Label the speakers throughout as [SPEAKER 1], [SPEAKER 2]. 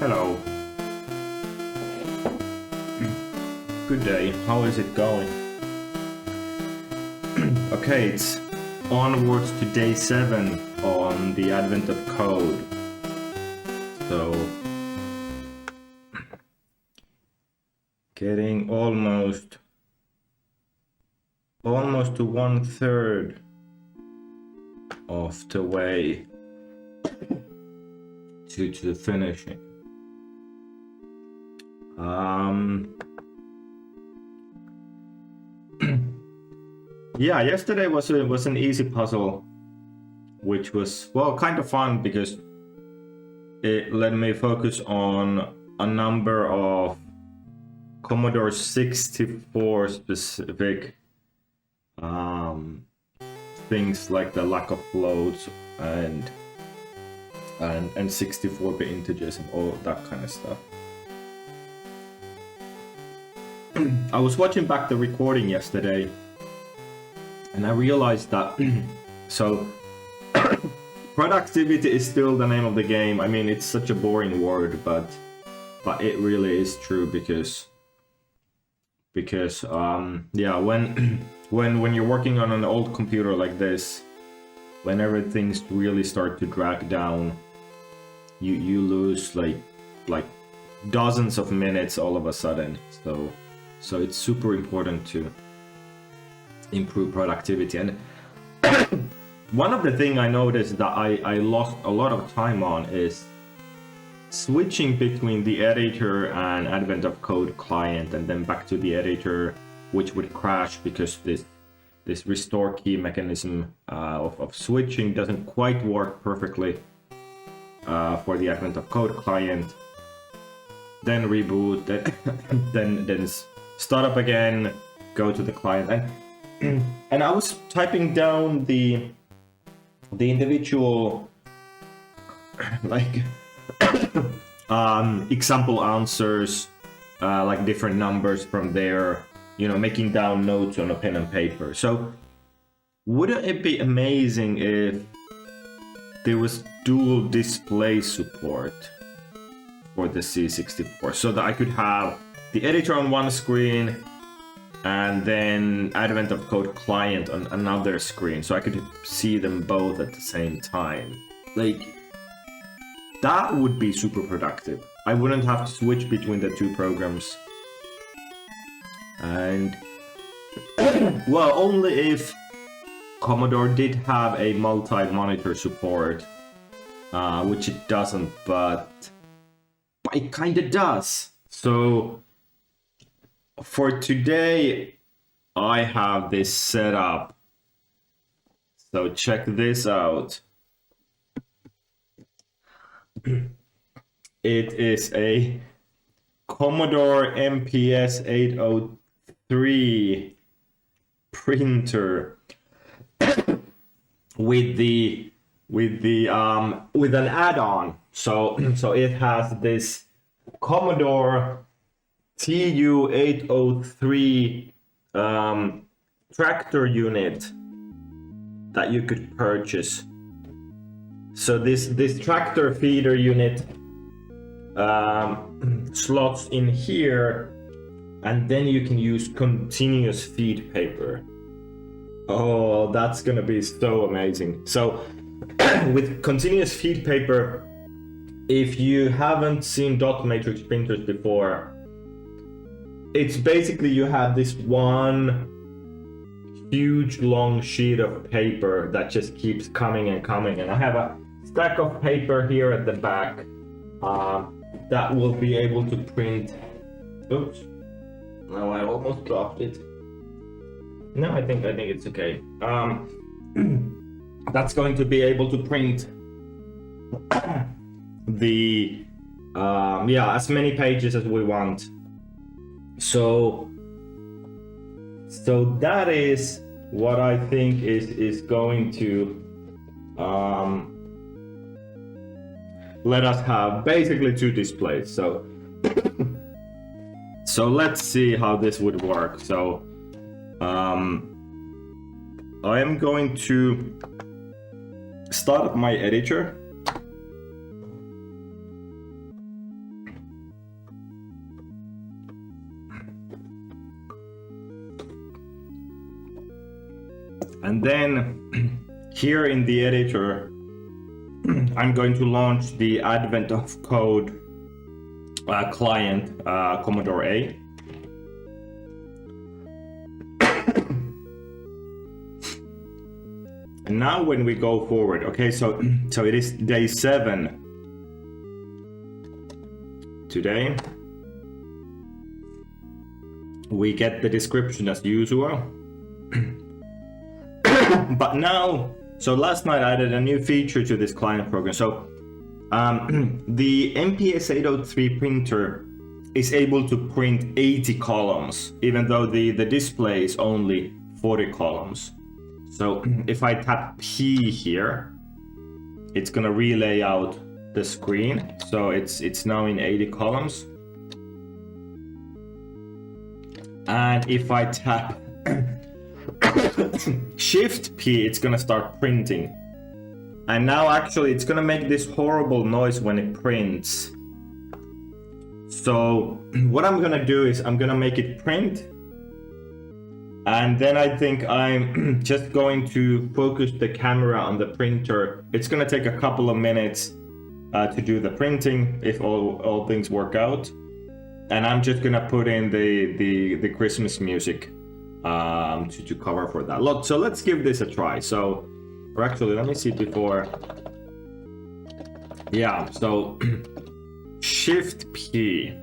[SPEAKER 1] Hello. Good day. How is it going? Okay, it's onwards to day 7 on the advent of code. So, getting almost to 1/3 of the way to the finishing. Yeah, yesterday was an easy puzzle, which was, well, kind of fun because it let me focus on a number of Commodore 64 specific things like the lack of floats and 64-bit integers and all that kind of stuff. I was watching back the recording yesterday and I realized that so productivity is still the name of the game. I mean, it's such a boring word, but it really is true because yeah, when you're working on an old computer like this, whenever things really start to drag down, you lose like dozens of minutes all of a sudden. So it's super important to improve productivity. And one of the things I noticed that I lost a lot of time on is switching between the editor and advent of code client and then back to the editor, which would crash because this restore key mechanism of switching doesn't quite work perfectly for the advent of code client. Then reboot, then start up again, go to the client, and I was typing down the individual like example answers, like different numbers from there, you know, making down notes on a pen and paper. So wouldn't it be amazing if there was dual display support for the C64, so that I could have the editor on one screen and then advent of code client on another screen, so I could see them both at the same time. Like, that would be super productive. I wouldn't have to switch between the two programs. And well, only if Commodore did have a multi-monitor support, which it doesn't, but it kind of does. So for today, I have this set up. So check this out. It is a Commodore MPS 803 printer with an add-on. So it has this Commodore TU-803 tractor unit that you could purchase. So this tractor feeder unit slots in here, and then you can use continuous feed paper. Oh, that's gonna be so amazing. So with continuous feed paper, if you haven't seen dot matrix printers before, it's basically you have this one huge long sheet of paper that just keeps coming and coming, and I have a stack of paper here at the back that will be able to print. Oops, now I almost dropped it. No, I think it's okay. That's going to be able to print the as many pages as we want. So that is what I think is going to let us have basically 2 displays. So so let's see how this would work. So I am going to start up my editor. And then here in the editor, I'm going to launch the Advent of Code client, Commodore A. And now when we go forward, okay, so it is day 7 today. We get the description as usual. But now, so last night I added a new feature to this client program. So the MPS 803 printer is able to print 80 columns, even though the display is only 40 columns. So if I tap P here, it's gonna relay out the screen. So it's now in 80 columns. And if I tap Shift P, it's gonna start printing. And now actually it's gonna make this horrible noise when it prints. So what I'm gonna do is I'm gonna make it print. And then I think I'm just going to focus the camera on the printer. It's gonna take a couple of minutes to do the printing if all things work out. And I'm just gonna put in the Christmas music to cover for that. Look, so let's give this a try. So, or actually, let me see before. Yeah, so Shift P.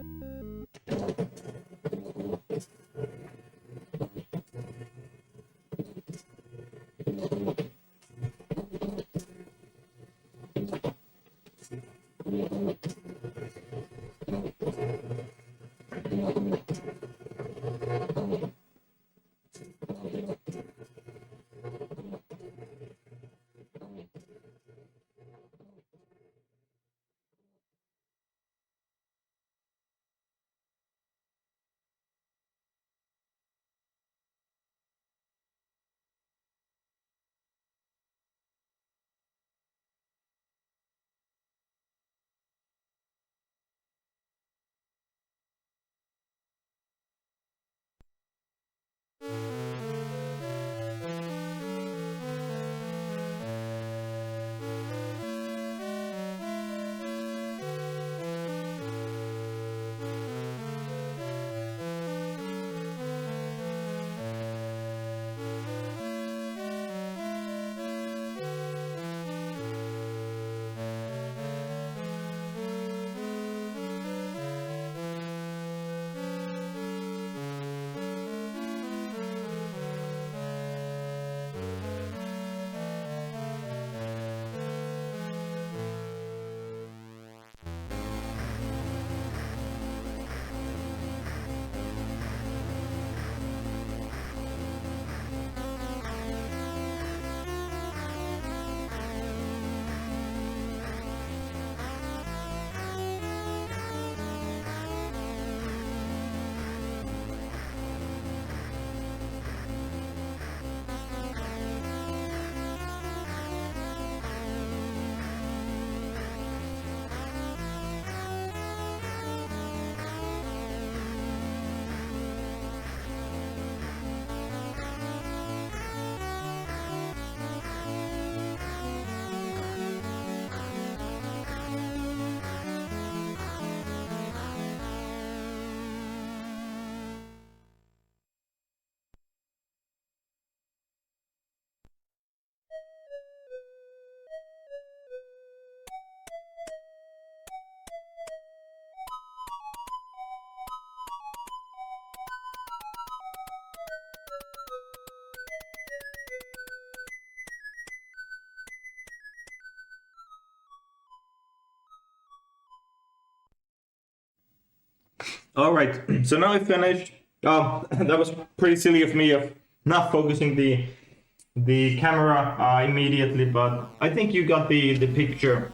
[SPEAKER 1] All right, so now I finished. That was pretty silly of me of not focusing the camera immediately, but I think you got the picture.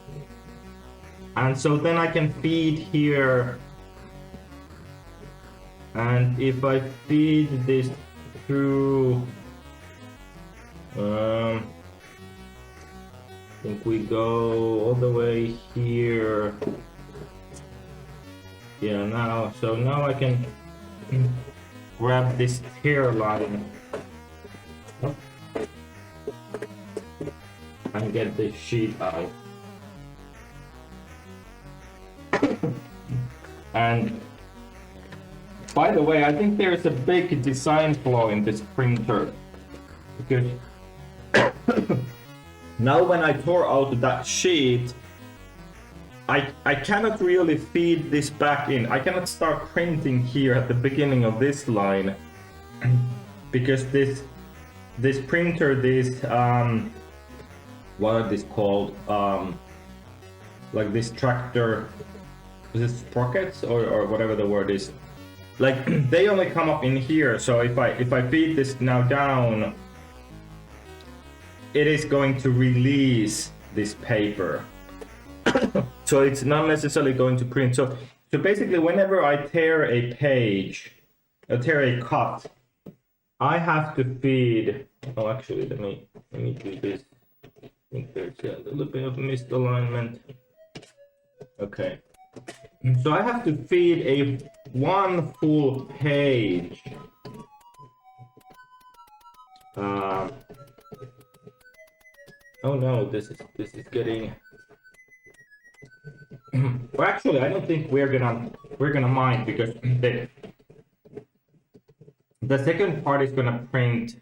[SPEAKER 1] And so then I can feed here. And if I feed this through, I think we go all the way here. Yeah, now I can grab this hairline can get this sheet out. And by the way, I think there is a big design flaw in this printer, because now when I tore out that sheet, I cannot really feed this back in. I cannot start printing here at the beginning of this line because this printer, what are these called? Like this tractor, is it sprockets or whatever the word is? Like they only come up in here. So if I feed this now down, it is going to release this paper. So it's not necessarily going to print. So basically, whenever I tear a page, I tear a cut, I have to feed. Oh, actually, let me do this. I think there's a little bit of misalignment. Okay. So I have to feed one full page. Oh no, this is getting. Well, actually, I don't think we're gonna mind, because the second part is gonna print.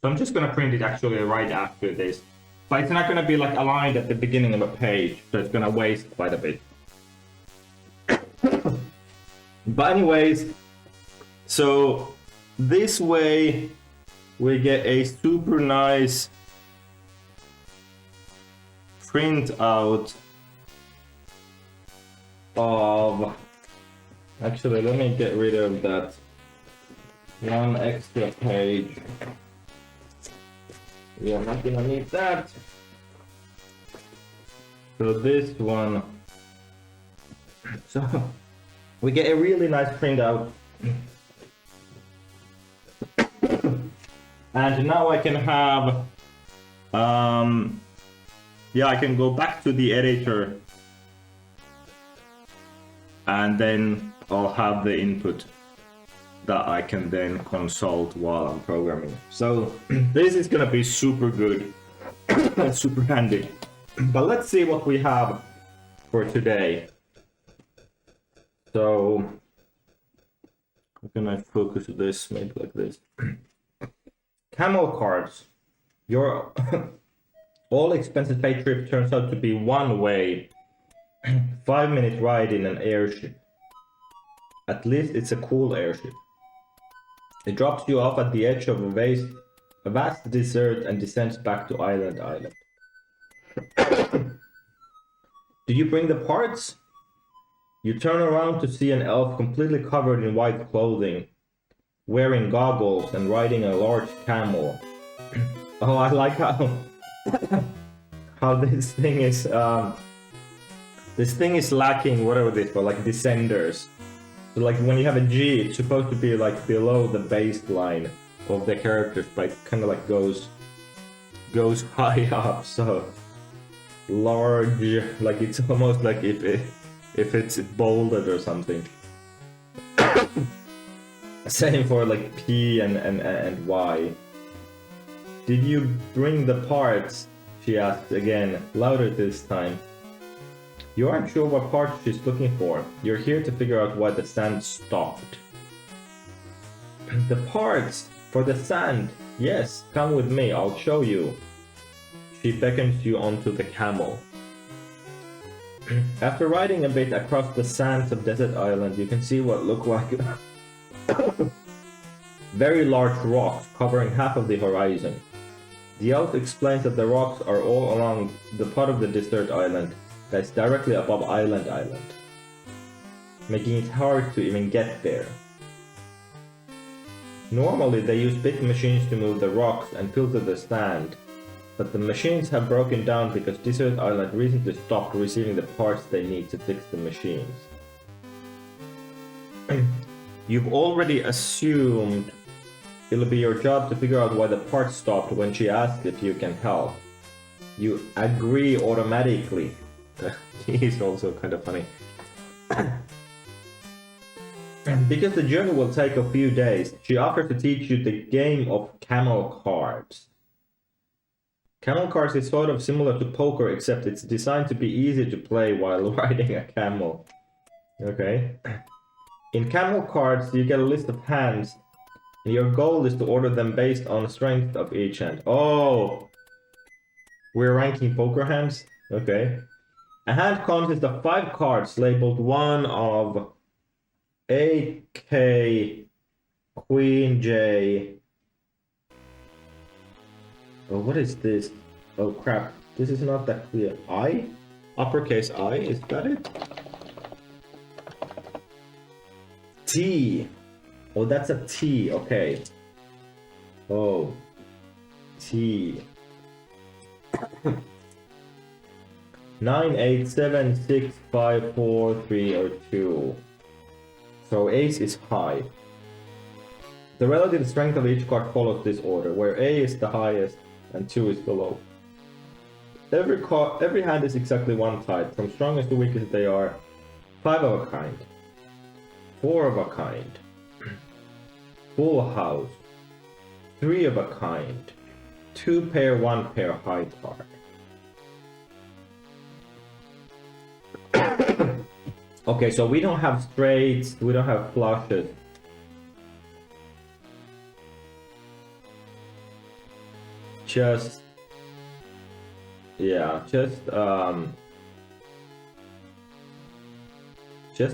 [SPEAKER 1] So I'm just gonna print it actually right after this. But it's not gonna be like aligned at the beginning of a page, so it's gonna waste quite a bit. But anyways, so this way we get a super nice print out of, actually let me get rid of that one extra page. We are not gonna need that. So this one, so we get a really nice printout. And now I can have yeah, I can go back to the editor, and then I'll have the input that I can then consult while I'm programming. So this is gonna be super good, super handy. But let's see what we have for today. So how can I focus this? Maybe like this. Camel cards. Your all expenses paid trip turns out to be one way 5-minute ride in an airship. At least it's a cool airship. It drops you off at the edge of a vast desert and descends back to Island. Do you bring the parts? You turn around to see an elf completely covered in white clothing, wearing goggles and riding a large camel. Oh, I like how this thing is lacking whatever this for, like descenders. So like when you have a G, it's supposed to be like below the baseline of the characters, but it kind of like goes high up. So large, like it's almost like if it's bolded or something. Same for like P and Y. Did you bring the parts? She asked again, louder this time. You aren't sure what parts she's looking for. You're here to figure out why the sand stopped. The parts for the sand. Yes, come with me, I'll show you. She beckons you onto the camel. After riding a bit across the sands of Desert Island, you can see what look like very large rocks covering half of the horizon. The elf explains that the rocks are all along the part of the desert island that's directly above Island, making it hard to even get there. Normally they use big machines to move the rocks and filter the sand, but the machines have broken down because Desert Island recently stopped receiving the parts they need to fix the machines. You've already assumed it'll be your job to figure out why the parts stopped when she asks if you can help. You agree automatically. He's also kind of funny. Because the journey will take a few days, she offers to teach you the game of camel cards. Camel Cars is sort of similar to poker, except it's designed to be easy to play while riding a camel. Okay. In Camel Cards, you get a list of hands, and your goal is to order them based on the strength of each hand. Oh! We're ranking poker hands? Okay. A hand consists of 5 cards labeled one of A, K, Queen, J. Oh, what is this? Oh crap, this is not that clear. I? Uppercase I, is that it? T. Oh, that's a T, okay. Oh. T. 9, 8, 7, 6, 5, 4, 3, or 2. So ace is high. The relative strength of each card follows this order, where A is the highest and 2 is the low. Every hand is exactly one type, from strongest to weakest they are 5 of a kind, 4 of a kind, full house, 3 of a kind, 2 pair, 1 pair high card. Okay, so we don't have straights, we don't have flushes. Just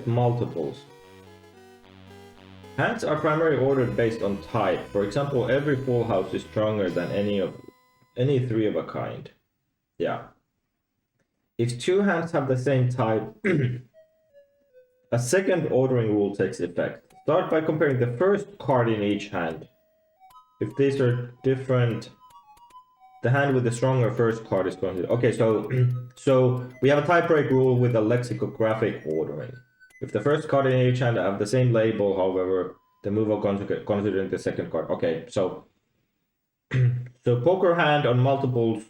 [SPEAKER 1] multiples. Hands are primarily ordered based on type. For example, every full house is stronger than any 3 of a kind. Yeah. If 2 hands have the same type, a second ordering rule takes effect. Start by comparing the first card in each hand. If these are different, the hand with the stronger first card is going to... Okay, so we have a tie break rule with a lexicographic ordering. If the first card in each hand have the same label, however, the move will considering the second card. Okay, so poker hand on multiples,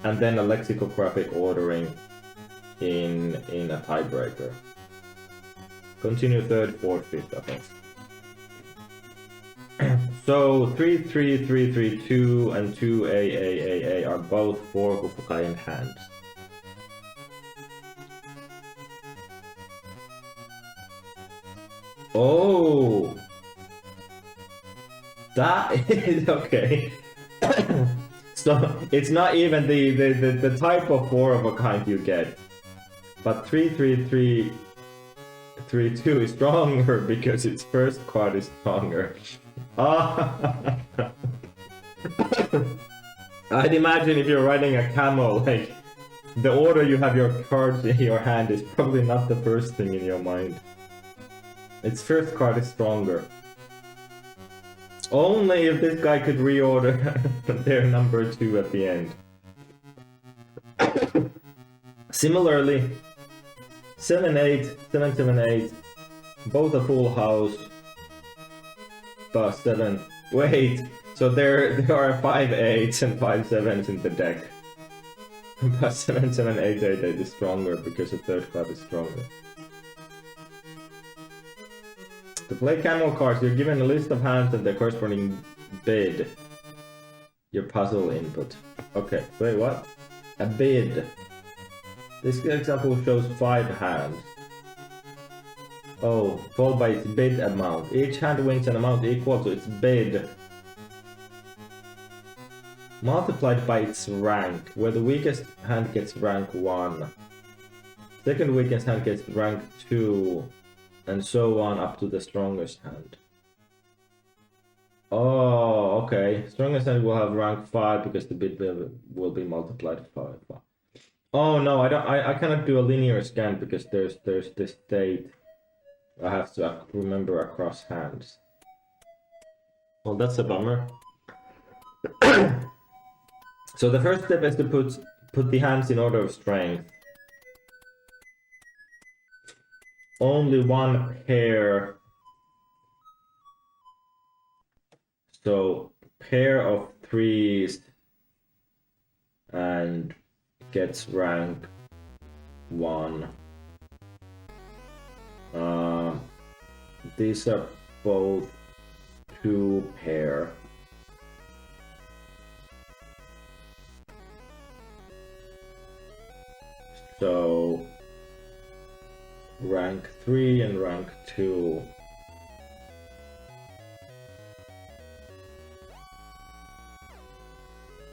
[SPEAKER 1] and then a lexicographic ordering in a tiebreaker. Continue third, fourth, fifth, okay. So 3, 3, 3, 3, 2, and 2, A are both 4 Hofukayan hands. Oh! That is okay. So it's not even the type of 4 of a kind you get. But 3, 3, 3, 3, 2 is stronger because its first card is stronger. I'd imagine if you're riding a camel, like, the order you have your cards in your hand is probably not the first thing in your mind. Its first card is stronger. Only if this guy could reorder their number 2 at the end. Similarly, 7, 8, 7, 7, 8, both a full house. Plus 7. Wait, so there are 5 8s and 5 7s in the deck. Plus 7, 7, 8, 8, 8 is stronger because the third card is stronger. To play camel cards, you're given a list of hands and their corresponding bid. Your puzzle input. Okay, wait, what? A bid. This example shows 5 hands. Oh, followed by its bid amount. Each hand wins an amount equal to its bid multiplied by its rank, where the weakest hand gets rank 1. Second weakest hand gets rank 2, and so on up to the strongest hand. Oh, okay. Strongest hand will have rank 5 because the bid will be multiplied by 5. Oh no, I cannot do a linear scan because there's this state. I have to remember across hands. Well, that's a bummer. So the first step is to put the hands in order of strength. Only one pair. So pair of 3s and gets rank 1. These are both 2 pair. So rank 3 and rank 2.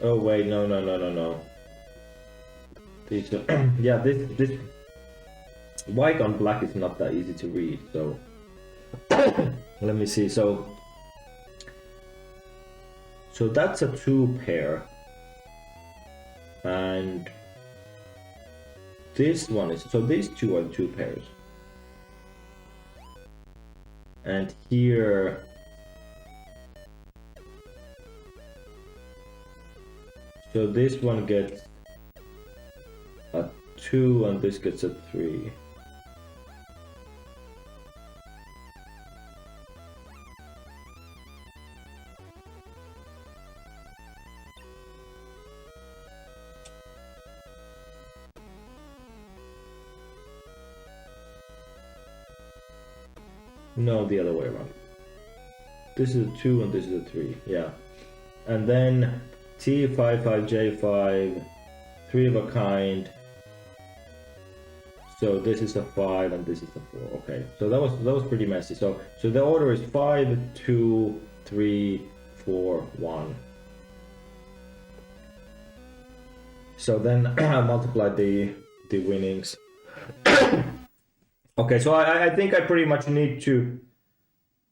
[SPEAKER 1] Oh wait, no. These are yeah, this white on black is not that easy to read, so let me see. So that's a 2 pair, and this one is, so these two are 2 pairs, and here so this one gets a 2 and this gets a 3. No, the other way around. This is a 2 and this is a 3, yeah. And then T55J5, 3 of a kind. So this is a 5 and this is a 4. Okay, so that was pretty messy. So the order is 5, 2, 3, 4, 1. So then multiply the winnings. Okay, so I think I pretty much need to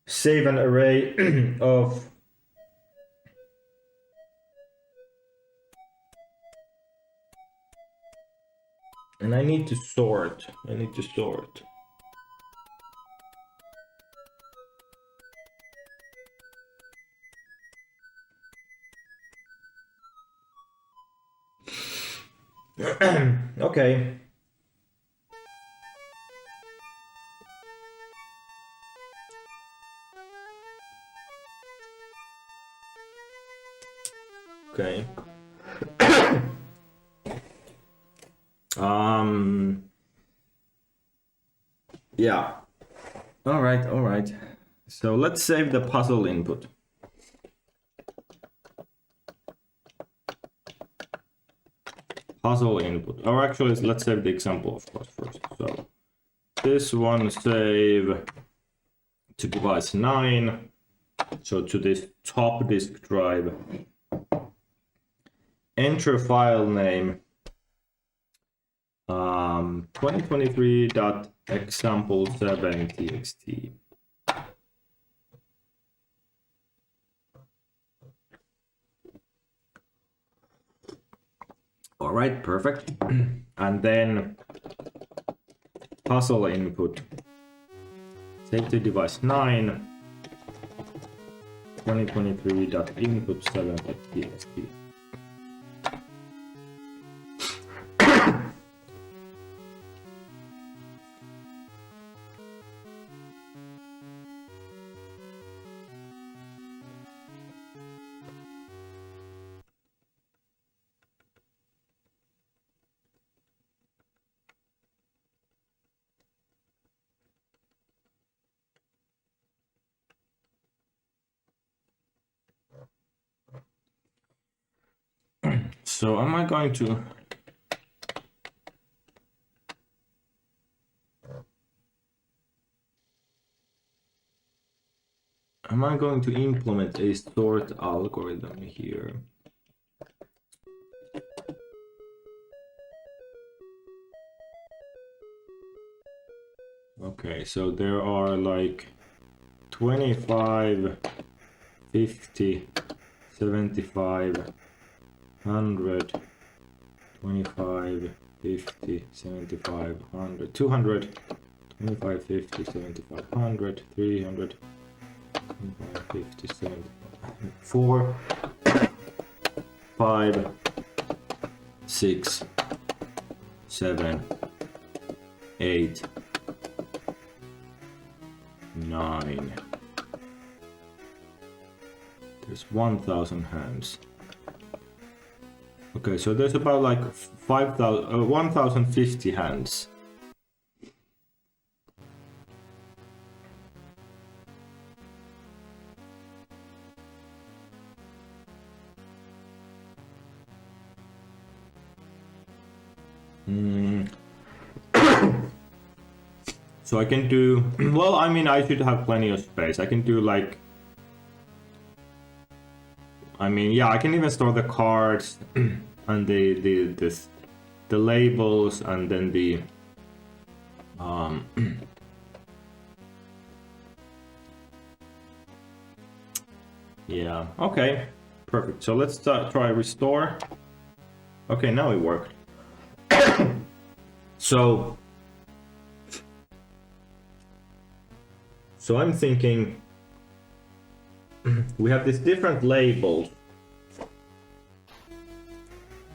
[SPEAKER 1] save an array of and I need to sort. Okay. Okay. Yeah. All right. So let's save the puzzle input. Or actually, let's save the example, of course, first. So this one save to device 9. So to this top disk drive. Enter file name 2023.example7.txt. All right, perfect. And then puzzle input. Save to device 9. 2023.input7.txt. So am I going to implement a sort algorithm here? Okay, so there are like 25, 50, 75, 100, 25, 50, 75, 100, 200, 25, 50, 75, 100, 300, 25, 50, 75, 4, 5, 6, 7, 8, 9. There's 1,000 hands. Okay, so there's about like 1,050 hands. So I can do, well, I mean, I should have plenty of space. I can do like, I mean, yeah, I can even store the cards and the labels, and then the yeah, okay, perfect. So let's try restore. Okay, now it worked. So I'm thinking we have these different labels.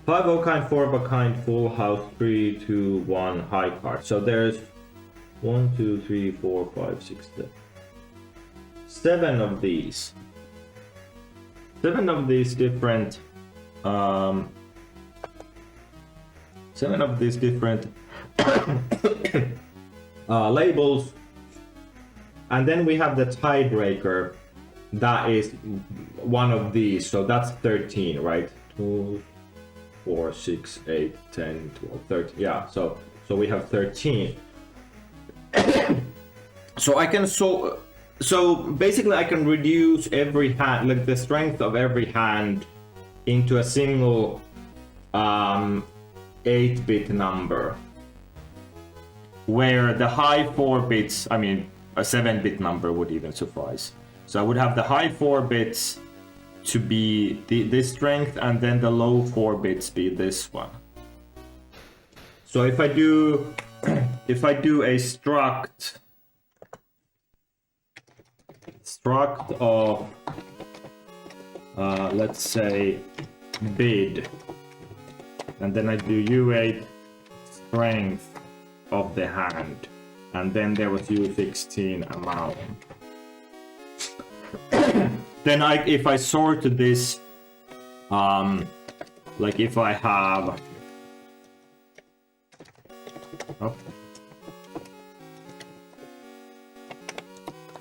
[SPEAKER 1] 5 of a kind, 4 of a kind, full house, 3, 2, 1, high card. So there's 1, 2, 3, 4, 5, 6, 7 of these. 7 of these different 7 of these different labels. And then we have the tiebreaker. That is one of these. So that's 13, right? 2, 4, 6, 8, 10, 12, 13. Yeah, so we have 13. So I can so basically I can reduce every hand, like the strength of every hand, into a single 8-bit number, where the high 4 bits, I mean a 7-bit number would even suffice. So I would have the high 4 bits to be this strength, and then the low 4 bits be this one. So if I do a struct of let's say bid, and then I do U8 strength of the hand, and then there was U16 amount. Then if I sort this, like if I have,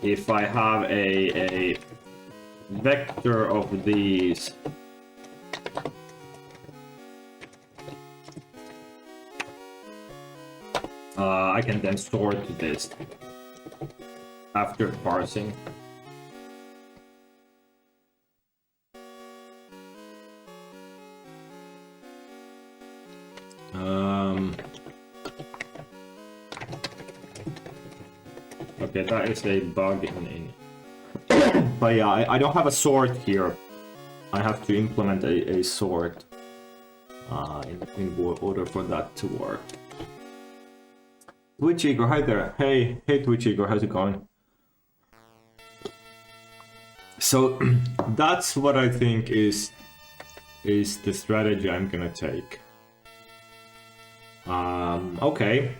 [SPEAKER 1] if I have a vector of these, I can then sort this after parsing. Okay, that is a bug in but yeah, I don't have a sort here. I have to implement a sort in order for that to work. Twitch Igor, hi there. Hey Twitch Igor, how's it going? So that's what I think is the strategy I'm gonna take. Okay.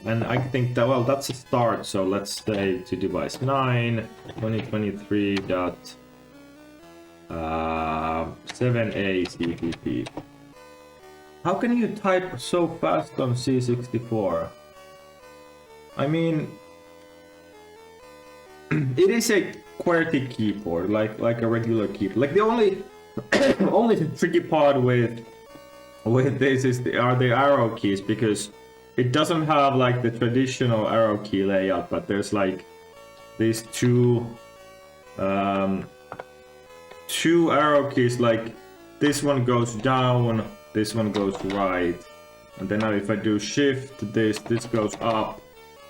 [SPEAKER 1] And I think that, well, that's a start. So let's say to device 9, 2023.7a CPP. How can you type so fast on C64? I mean, it is a QWERTY keyboard, like a regular keyboard. Like the only tricky part with this are the arrow keys, because it doesn't have like the traditional arrow key layout, but there's like these two arrow keys. Like this one goes down, this one goes right, and then if I do shift, this goes up,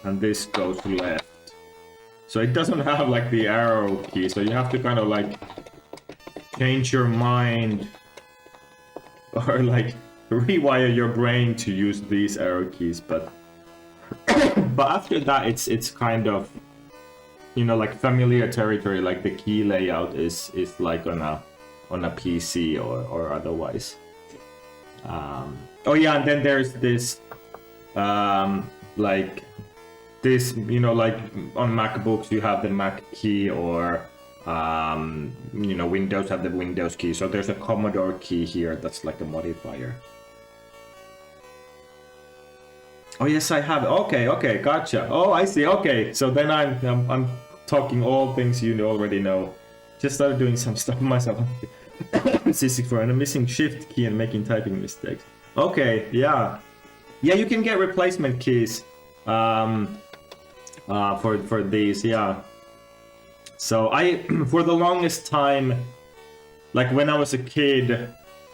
[SPEAKER 1] and this goes left. So it doesn't have like the arrow key, so you have to kind of like change your mind, or like rewire your brain to use these arrow keys. But after that, it's kind of, you know, like familiar territory. Like the key layout is like on a PC or otherwise. Oh yeah, and then there's this like this, you know, like on MacBooks you have the Mac key, or you know, Windows have the Windows key. So there's a Commodore key here that's like a modifier. Oh yes, I have. Okay, gotcha. Oh, I see. Okay, so then I'm talking all things you already know. Just started doing some stuff myself. C64, and I'm missing shift key and making typing mistakes. Okay, yeah. You can get replacement keys for these, yeah. So I, for the longest time, like when I was a kid,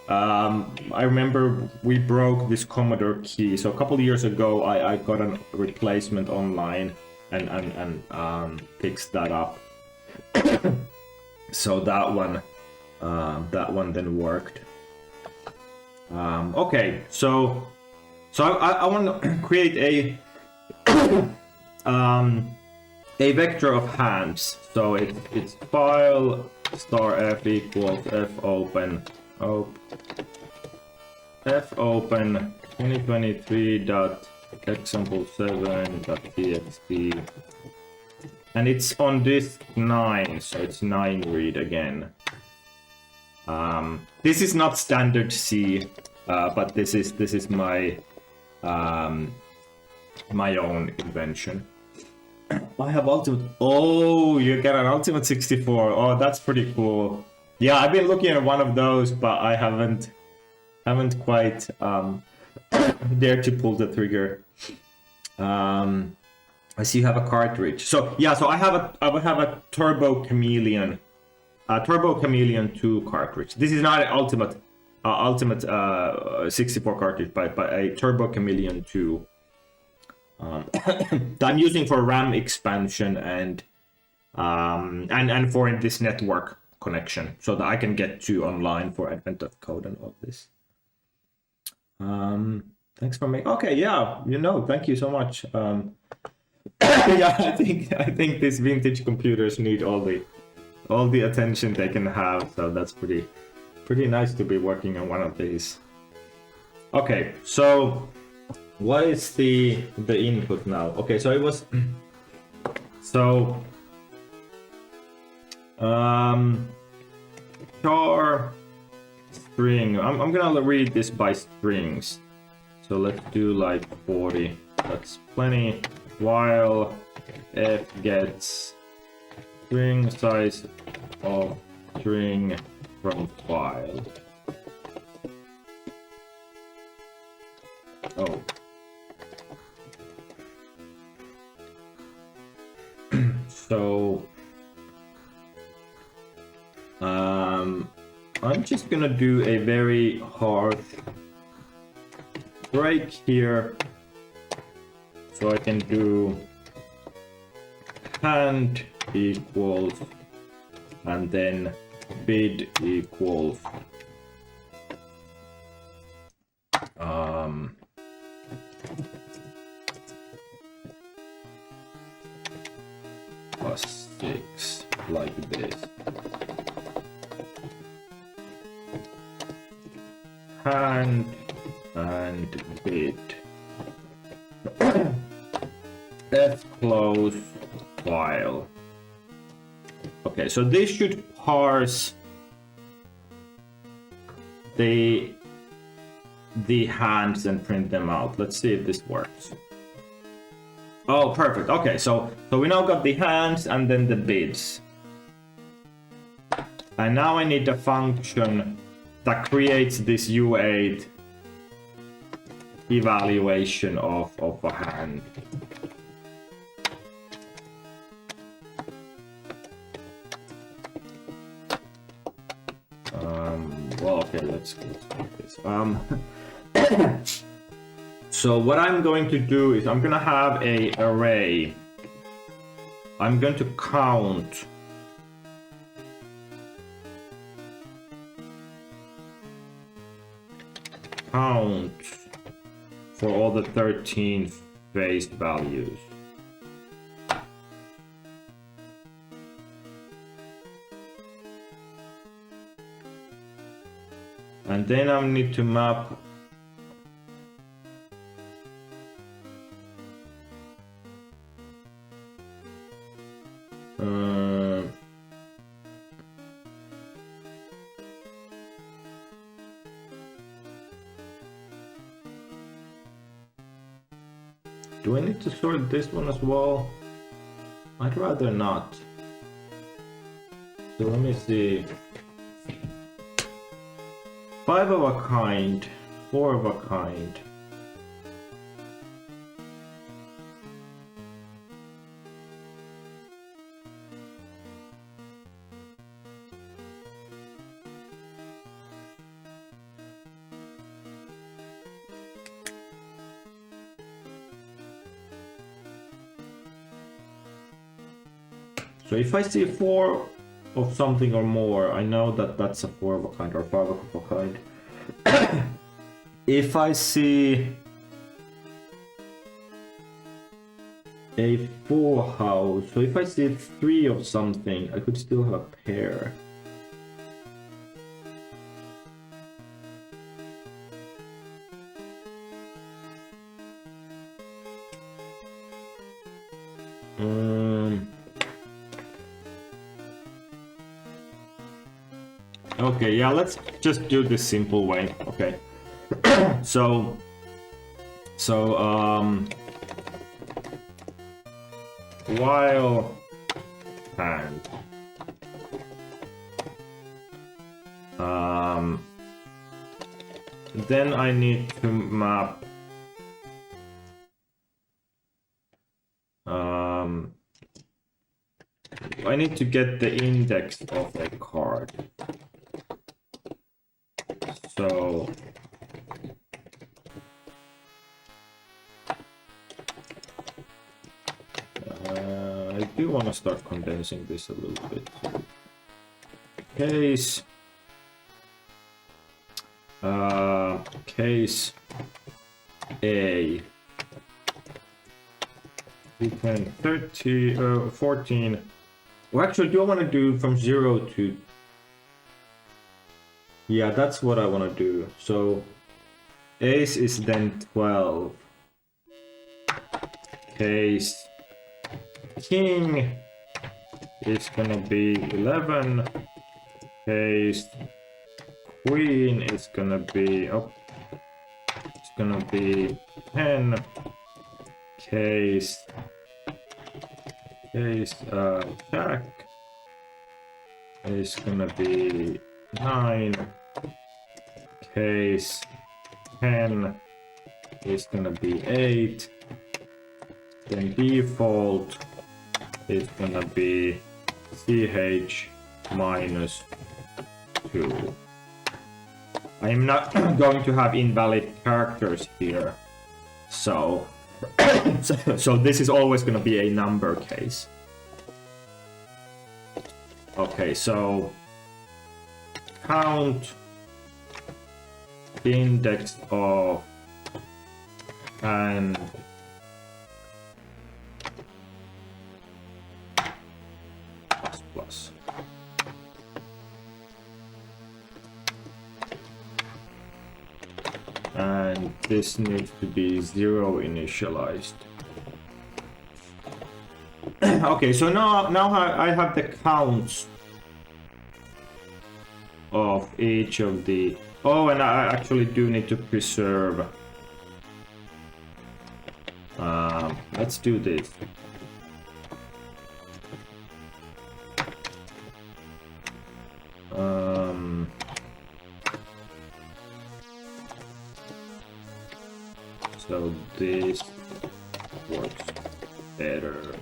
[SPEAKER 1] I remember we broke this Commodore key. So a couple of years ago, I got a replacement online and fixed that up. So that one then worked. Okay, so I want to create a vector of hands. So it's file *f equals f open 2023.example7.txt, and it's on disk 9, so it's 9 read again. This is not standard C, but this is my my own invention. I have ultimate. Oh, you get an ultimate 64. Oh, that's pretty cool. Yeah, I've been looking at one of those, but I haven't quite dared to pull the trigger. I see you have a cartridge. So yeah, so I would have a Turbo Chameleon 2 cartridge. This is not an ultimate 64 cartridge, but a Turbo Chameleon 2. That I'm using for RAM expansion and for this network connection, so that I can get to online for Advent of Code and all this. Thanks for making. Okay, yeah, thank you so much. Yeah, I think these vintage computers need all the attention they can have, so that's pretty nice to be working on one of these. Okay, so what is the input now? Okay, so it was char string. I'm gonna read this by strings. So let's do like 40. That's plenty. While f gets string size of string from file. Oh. So I'm just gonna do a very hard break here, so I can do hand equals and then bid equals plus 6, like this. Hand and bid. F close file. Okay, so this should parse the hands and print them out. Let's see if this works. Oh, perfect. Okay, so we now got the hands and then the bids. And now I need a function that creates this U8 evaluation of a hand. Well, okay, let's do this. So what I'm going to do is I'm gonna have a array. I'm going to count for all the 13 phase values. And then I need to map do I need to sort this one as well? I'd rather not. So let me see. 5 of a kind, 4 of a kind. So if I see 4 of something or more, I know that that's a 4 of a kind or 5 of a kind. If I see a 4 house, so if I see 3 of something, I could still have a pair. Okay, yeah, let's just do this simple way. Okay. so while and then I need to map I need to get the index of a card. So I do want to start condensing this a little bit. Case case A. We can 14. Well, actually, do I want to do from 0 to... Yeah, that's what I want to do. So ace is then 12. Case king is gonna be 11. Case queen is gonna be it's gonna be 10. Case jack is gonna be 9. Case 10 is gonna be 8. Then default is gonna be ch minus 2. I am not going to have invalid characters here, so so this is always gonna be a number case. Okay, so count index of and plus. And this needs to be 0 initialized. Okay, so now I have the counts of each of the... Oh, and I actually do need to preserve. Let's do this. So this works better.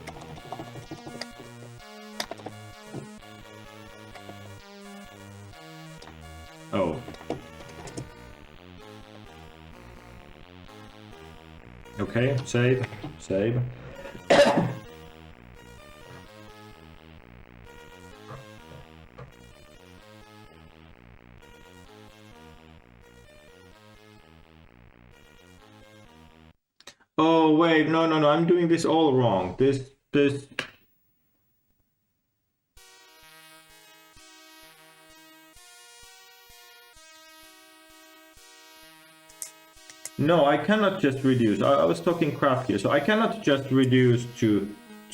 [SPEAKER 1] Oh. Okay, save. Oh wait, no, I'm doing this all wrong. This No, I cannot just reduce. I was talking craft here, so I cannot just reduce to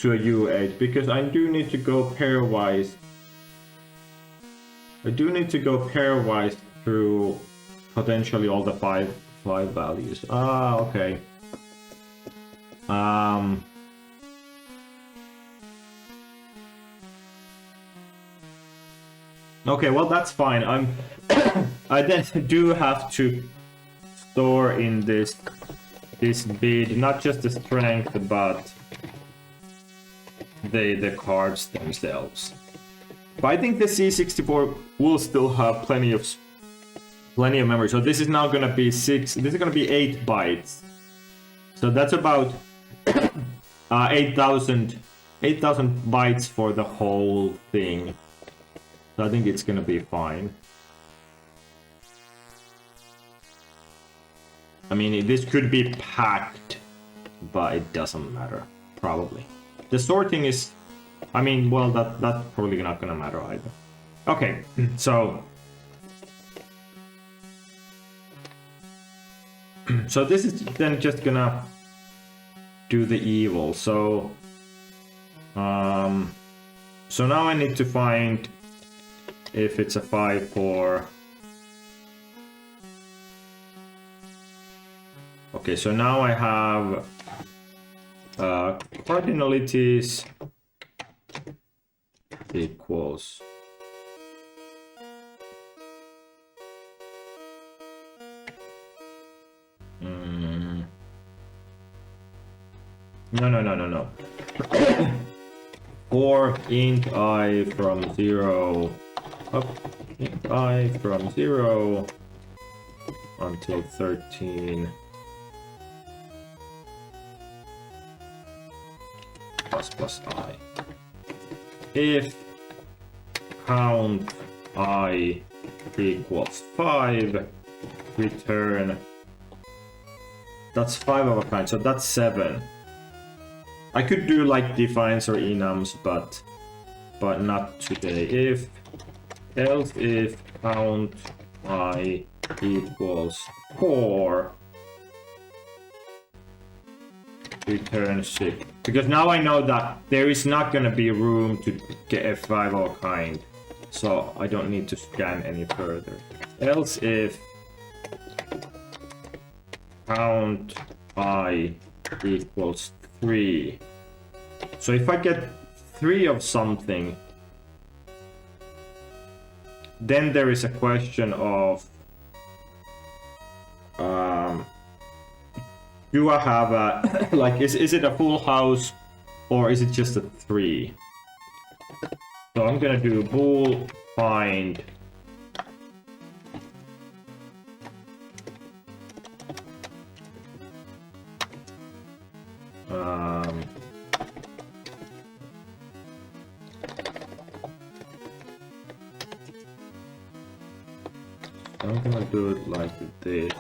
[SPEAKER 1] a U8 because I do need to go pairwise. I do need to go pairwise through potentially all the five values. Ah, okay. Okay, well that's fine. I then do have to store in this bid not just the strength but the cards themselves. But I think the C64 will still have plenty of memory. So this is now gonna be 8 bytes. So that's about 8,000 8,000 bytes for the whole thing. So I think it's gonna be fine. I mean, this could be packed, but it doesn't matter, probably. The sorting is, I mean, well, that's probably not gonna matter either. Okay, so this is then just gonna do the evil. So so now I need to find if it's a 5-4. Okay, so now I have cardinalities equals no. 4 int I from 0 up, int I from 0 until 13 plus I. If count I equals 5, return. That's 5 of a kind, so that's 7. I could do like defines or enums, but not today. Else if count I equals 4, return 6. Because now I know that there is not gonna be room to get a 5 of a kind, so I don't need to scan any further. Else if count I equals 3. So if I get 3 of something, then there is a question of do I have a like is it a full house or is it just a 3? So I'm gonna do bool find I'm gonna do it like this.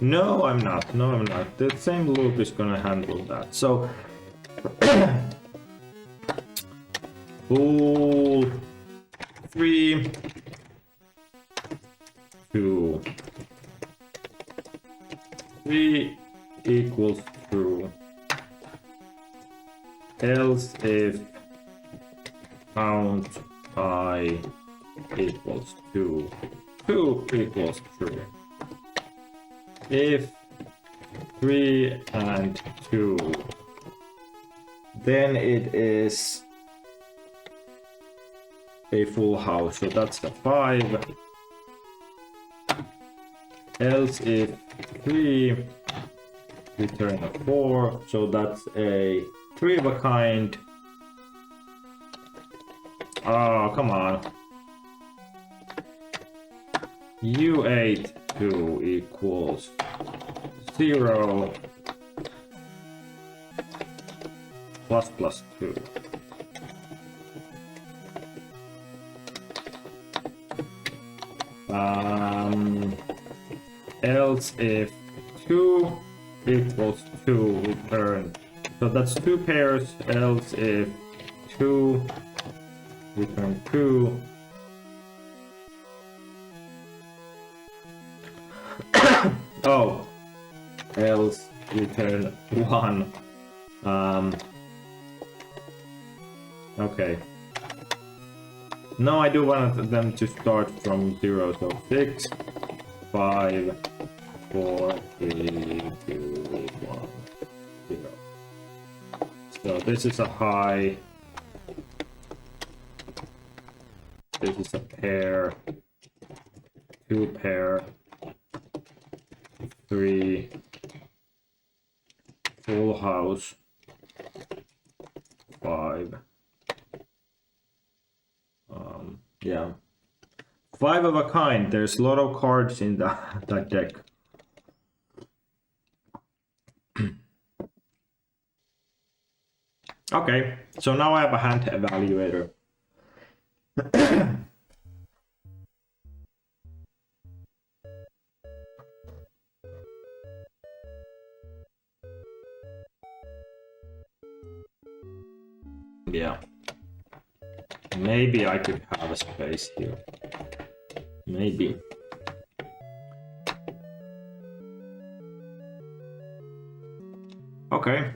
[SPEAKER 1] No, I'm not. No, I'm not. The same loop is gonna handle that. So bool 3 2 3 equals true. Else if count I equals 2, 2 equals true. If 3 and 2, then it is a full house, so that's the 5. Else if 3, return a 4, so that's a 3 of a kind. Oh, come on. U8 2 equals 0 plus 2. Else if 2 equals 2, return. So that's 2 pairs. Else if 2, return 2. Oh, else return 1. Okay. No, I do want them to start from 0, so 6, 5, 4, 3, 2, 1, 0. So this is a high. This is a pair. 2 pair. 3. Full house. 5. Yeah. 5 of a kind. There's a lot of cards in that deck. Okay, so now I have a hand evaluator. Yeah. Maybe I could have a space here. Maybe. Okay.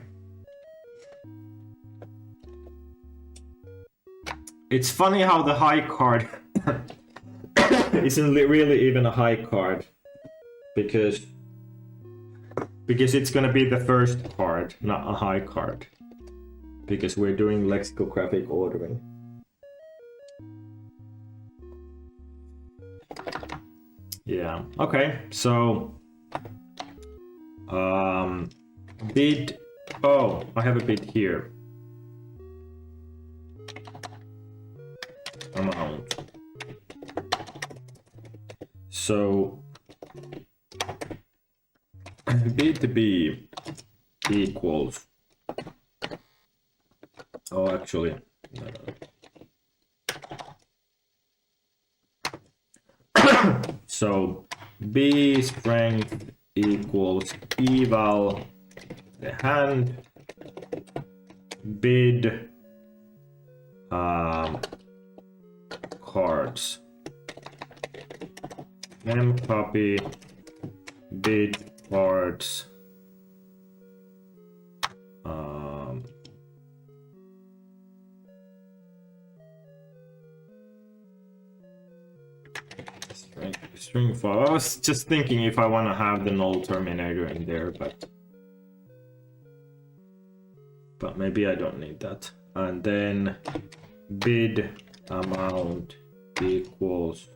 [SPEAKER 1] It's funny how the high card isn't really even a high card, because it's gonna be the first card, not a high card, because we're doing lexicographic ordering. Yeah. Okay. So, bid. Oh, I have a bid here. Amount. So bid B equals. Oh, actually, no. So B strength equals eval the hand bid cards mem copy bid cards string file. I was just thinking if I want to have the null terminator in there, but maybe I don't need that. And then bid amount equals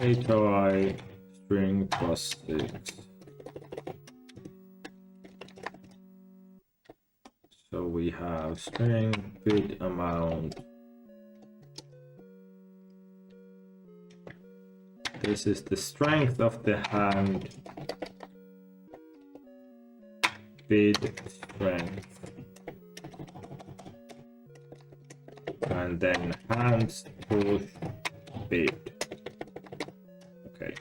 [SPEAKER 1] HOI string plus 6. So we have string bid amount. This is the strength of the hand. Bid strength. And then hands push bid. Okay.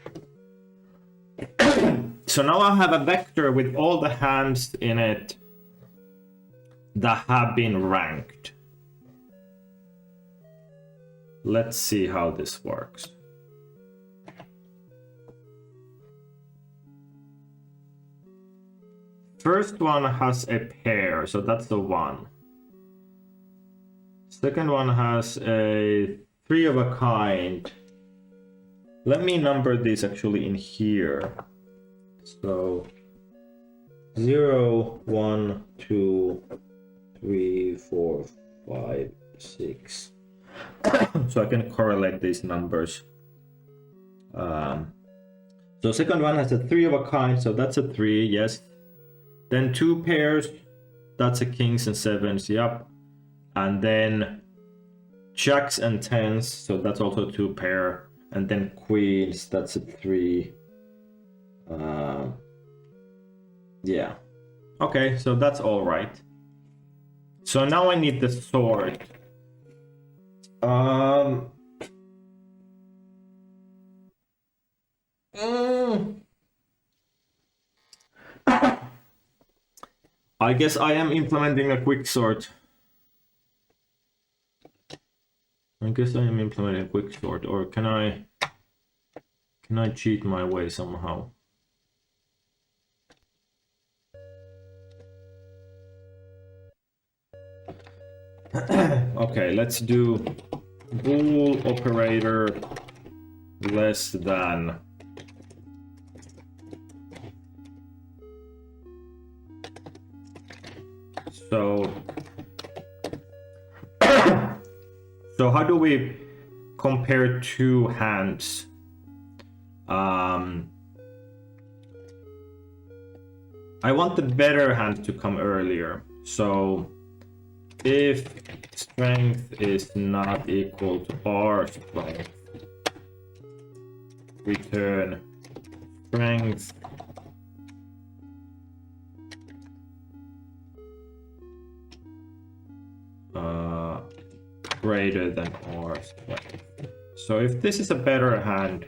[SPEAKER 1] So now I have a vector with all the hands in it that have been ranked. Let's see how this works. First one has a pair, so that's the 1. Second one has a 3 of a kind. Let me number these actually in here. So 0, 1, 2, 3, 4, 5, 6. So I can correlate these numbers. So second one has a 3 of a kind, so that's a 3, yes. Then 2 pairs, that's a kings and sevens, yep. And then jacks and tens, so that's also 2 pair. And then queens, that's a 3. Yeah. Okay, so that's all right. So now I need the sort. I guess I am implementing a quick sort. Or can I cheat my way somehow? Okay, let's do bool operator less than. So how do we compare 2 hands? I want the better hand to come earlier. So if strength is not equal to R strength, return strength greater than R strength. So if this is a better hand,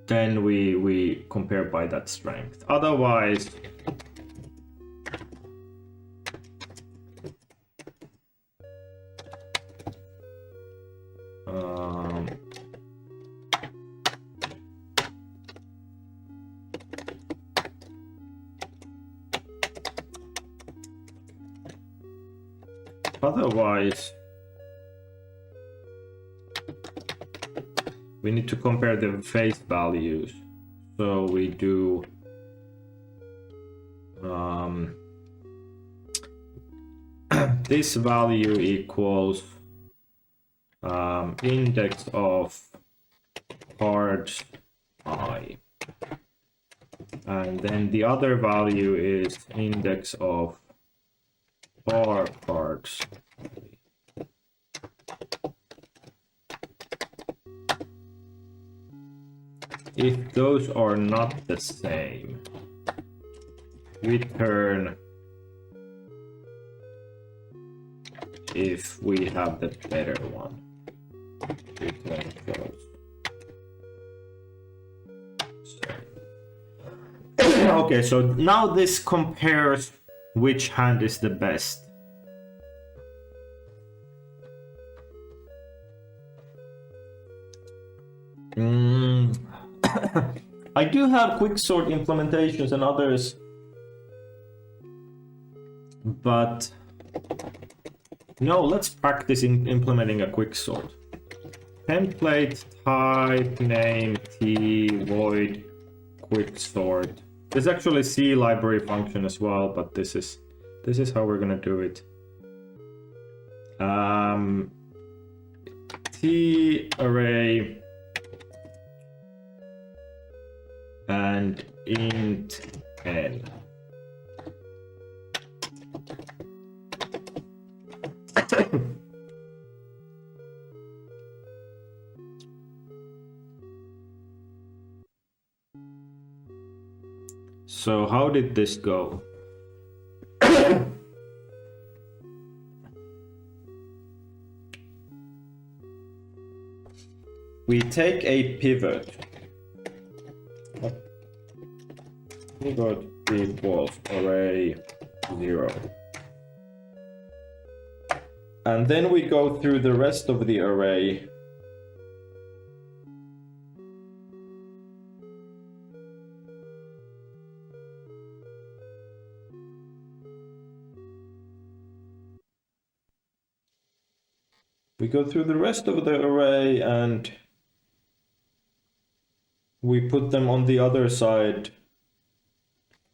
[SPEAKER 1] then we compare by that strength. Otherwise, we need to compare the face values. So we do this value equals index of cards I, and then the other value is index of R cards. If those are not the same, return if we have the better one. Return those. Okay, so now this compares which hand is the best. I do have quicksort implementations and others, but no, let's practice in implementing a quicksort. Template type name t void quicksort. There's actually a C library function as well, but this is how we're gonna do it. T array and int n. So how did this go? We take a pivot. Pivot equals array 0. And then we go through the rest of the array. We go through the rest of the array and we put them on the other side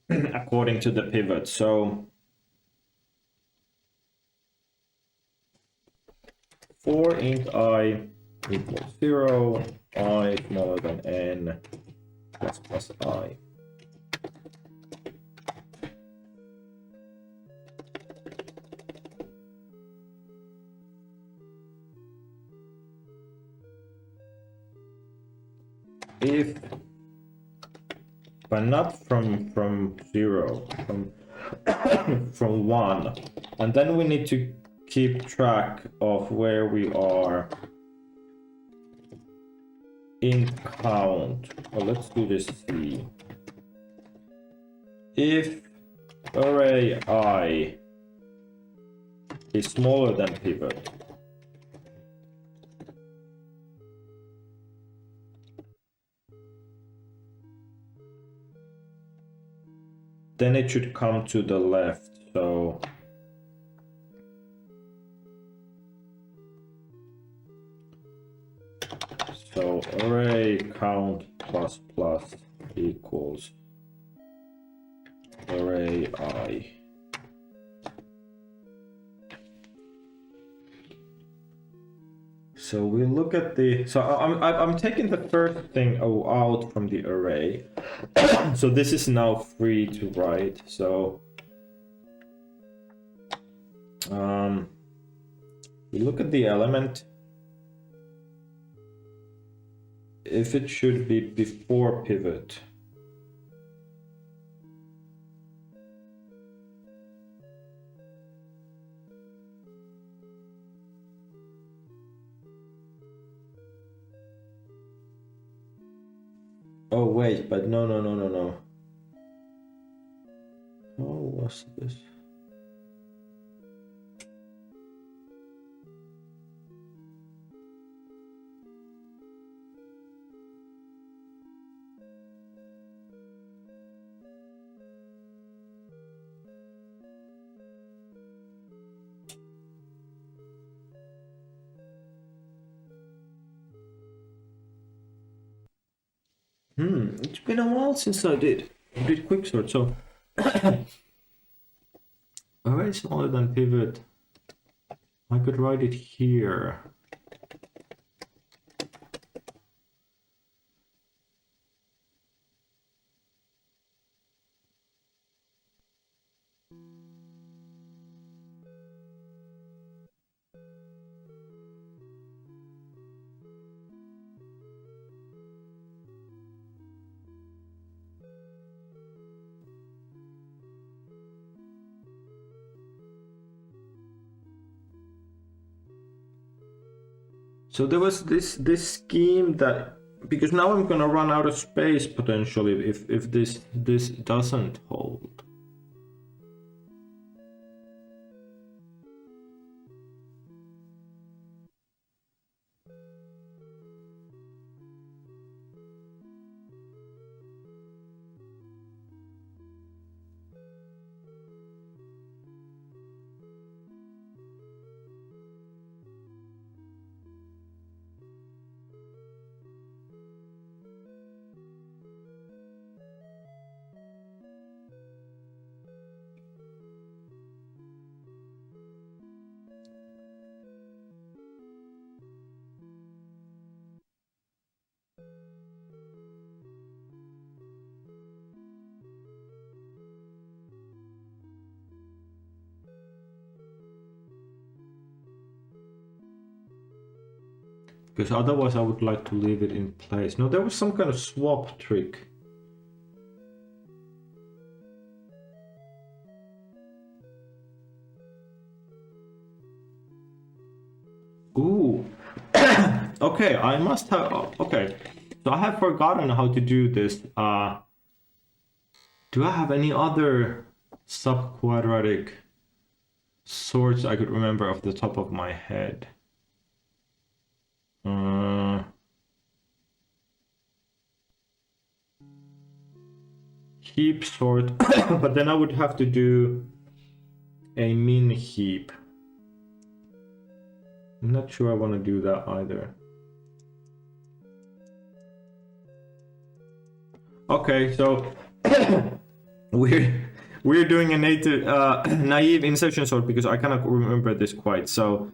[SPEAKER 1] according to the pivot. So for int I equals 0, I smaller than n plus I. If, but not from 0, from 1, and then we need to keep track of where we are in count. Well, let's do this C. If array I is smaller than pivot, then it should come to the left. So array count plus plus equals array I. So we look at the, so I'm taking the first thing out from the array. So this is now free to write. So we look at the element. If it should be before pivot. Oh wait, but no. How was this? It's been a while since I did quicksort, so array smaller than pivot. I could write it here. So there was this scheme that, because now I'm gonna run out of space potentially if this doesn't hold. Because otherwise I would like to leave it in place. No, there was some kind of swap trick. Ooh. Okay, I must have, okay. So I have forgotten how to do this. Do I have any other subquadratic sorts I could remember off the top of my head? Heap sort, but then I would have to do a min heap. I'm not sure I want to do that either. Okay, so we're doing a naive insertion sort because I cannot remember this quite. So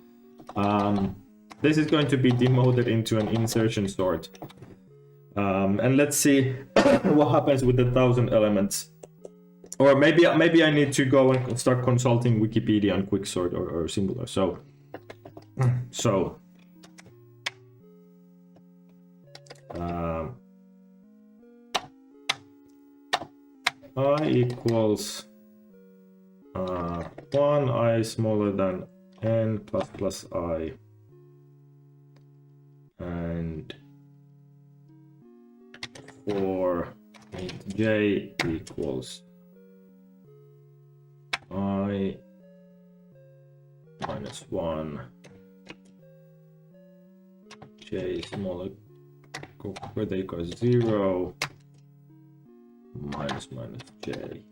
[SPEAKER 1] this is going to be demoted into an insertion sort. And let's see what happens with the 1,000 elements. Or maybe I need to go and start consulting Wikipedia on quicksort or similar. So I equals 1 I smaller than n plus I, and for j equals I minus 1 j smaller where they go 0 minus j.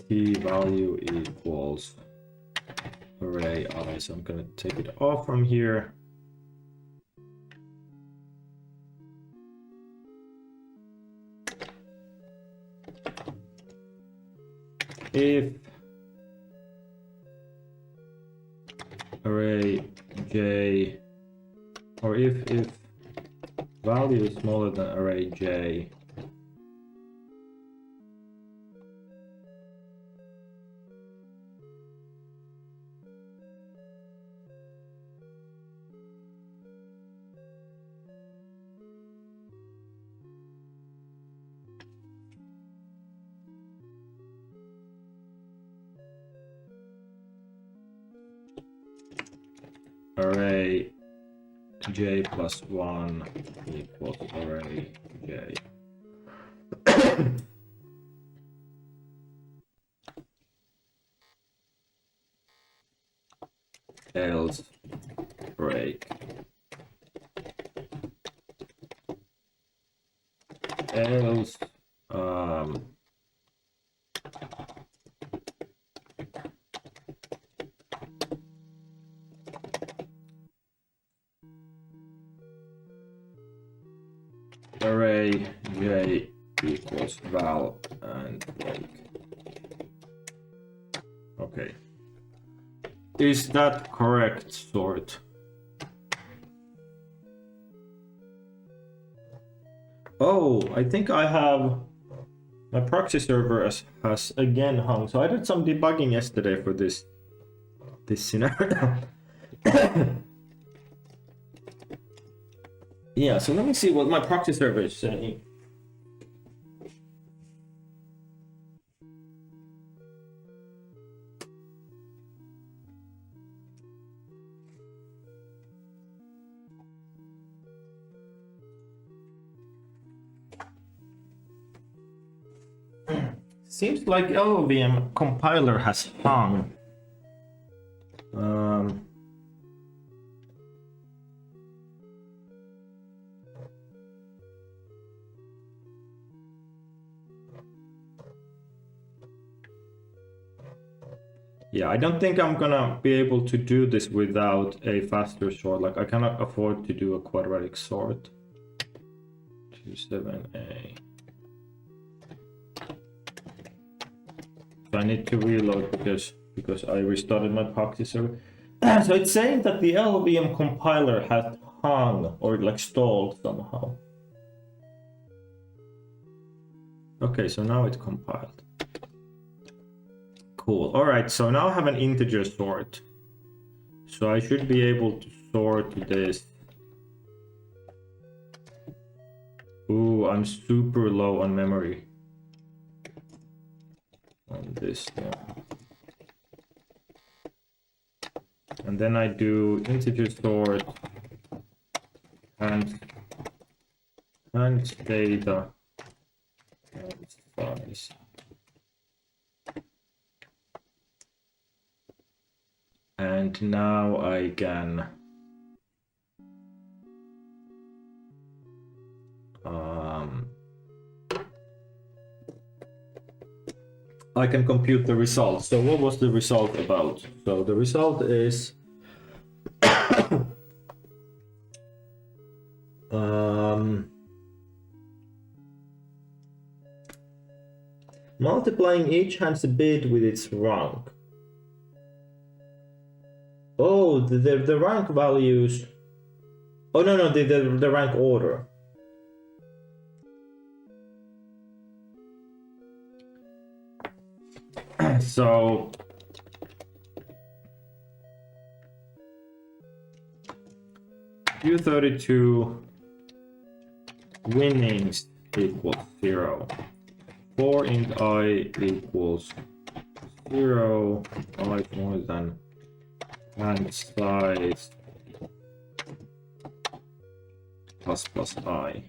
[SPEAKER 1] t value equals array I. So I'm gonna take it off from here. If array j, or if value is smaller than array j, array j plus 1 equals array j. Else break. Else array j equals val and break. Okay. Is that correct sort? Oh, I think I have my proxy server has again hung. So I did some debugging yesterday for this scenario. Yeah, so let me see what my proxy server is saying. Seems like LLVM compiler has hung. Yeah, I don't think I'm gonna be able to do this without a faster sort. Like, I cannot afford to do a quadratic sort. 27A. So I need to reload because I restarted my proxy server. So it's saying that the LLVM compiler has hung or like stalled somehow. Okay, so now it's compiled. Cool. All right, so now I have an integer sort. So I should be able to sort this. Ooh, I'm super low on memory. On this now. And then I do integer sort and data and size. And now I can compute the result. So what was the result about? So the result is multiplying each hand's bid with its rank. Oh, the rank values. Oh no, the rank order. So U32 winnings equals 0. 4 int I equals 0. I more than and size plus I.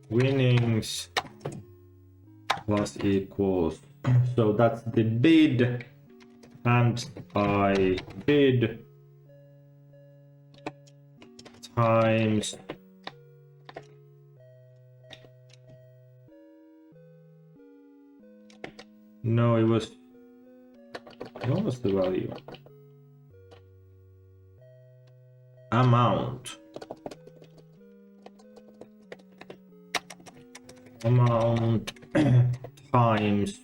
[SPEAKER 1] Winnings plus equals, so that's the bid and I bid times No, it was... What was the value? Amount times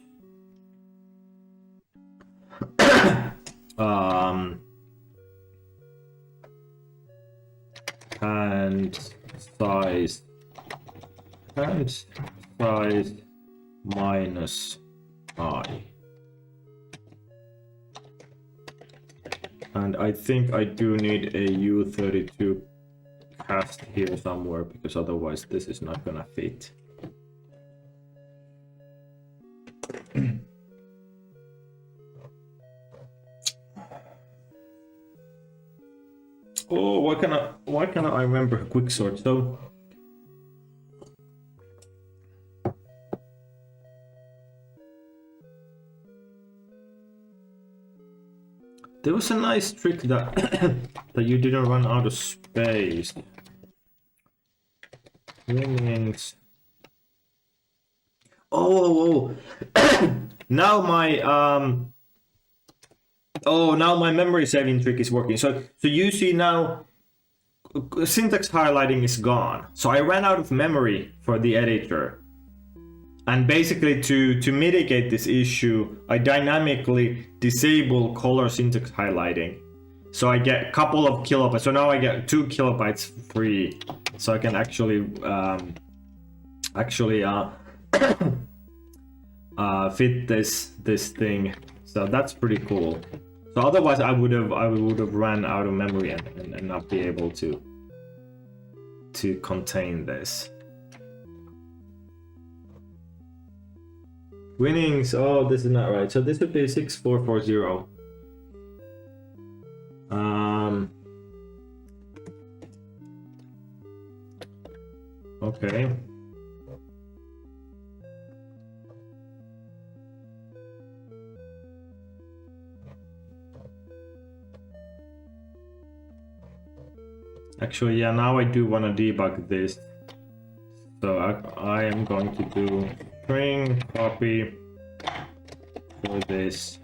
[SPEAKER 1] hand size minus I. And I think I do need a U32 cast here somewhere, because otherwise this is not gonna fit. Oh, why can't I remember quicksort? So there was a nice trick that that you didn't run out of space. Winnings. Oh. Now my now my memory saving trick is working. So you see now syntax highlighting is gone. So I ran out of memory for the editor. And basically to mitigate this issue, I dynamically disable color syntax highlighting. So I get a couple of kilobytes. So now I get 2 kilobytes free. So I can actually fit this thing. So that's pretty cool. So otherwise I would have ran out of memory and not be able to contain this. Winnings, oh, this is not right. So this would be 6440. Okay. Actually, yeah, now I do want to debug this. So I am going to do string copy for this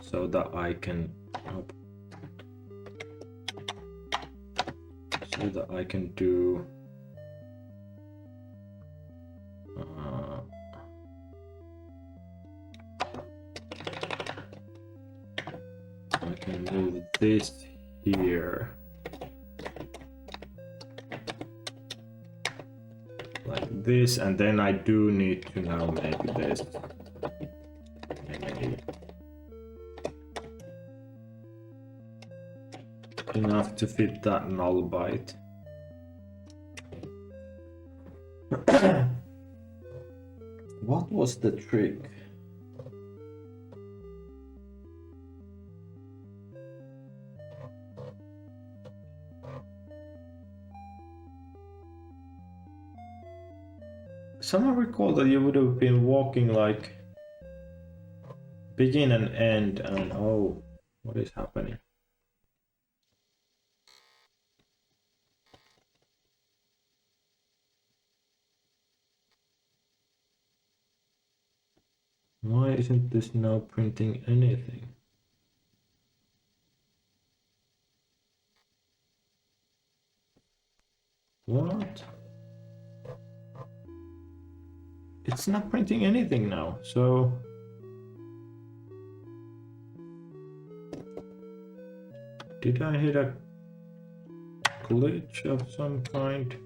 [SPEAKER 1] so that I can do I can move this here like this, and then I do need to now make this enough to fit that null byte. What was the trick? Somehow recall that you would have been walking like begin and end, and oh, what is happening? Why isn't this now printing anything? What? It's not printing anything now, so... Did I hit a glitch of some kind?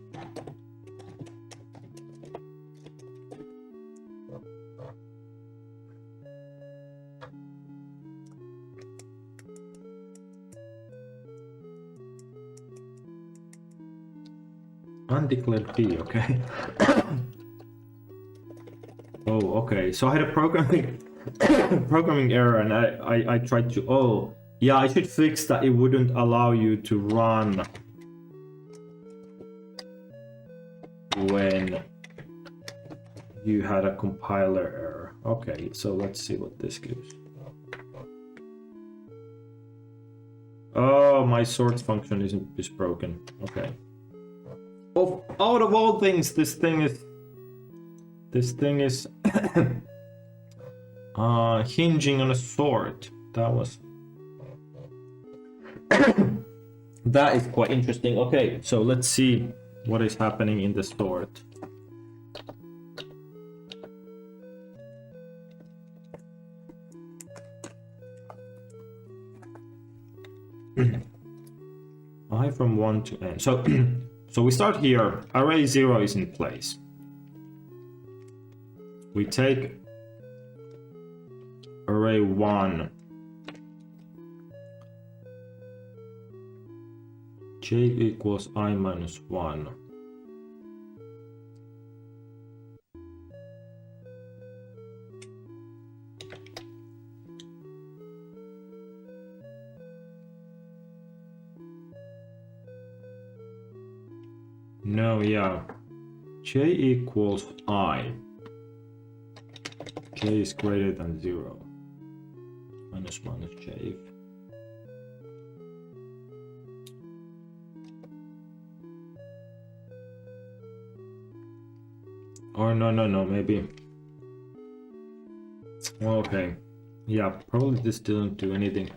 [SPEAKER 1] Undeclared key, okay. Oh, okay. So I had a programming error, and I tried to. Oh, yeah. I should fix that. It wouldn't allow you to run when you had a compiler error. Okay. So let's see what this gives. Oh, my sort function is broken. Okay. Out of all things, this thing is Hinging on a sort. That was... That is quite interesting. Okay, so let's see what is happening in the sort. I from 1 to n. So, so we start here. Array 0 is in place. We take array 1. J equals I minus 1. No, yeah. J equals I. J is greater than 0. Minus J. Or no, maybe. Okay. Yeah, probably this didn't do anything.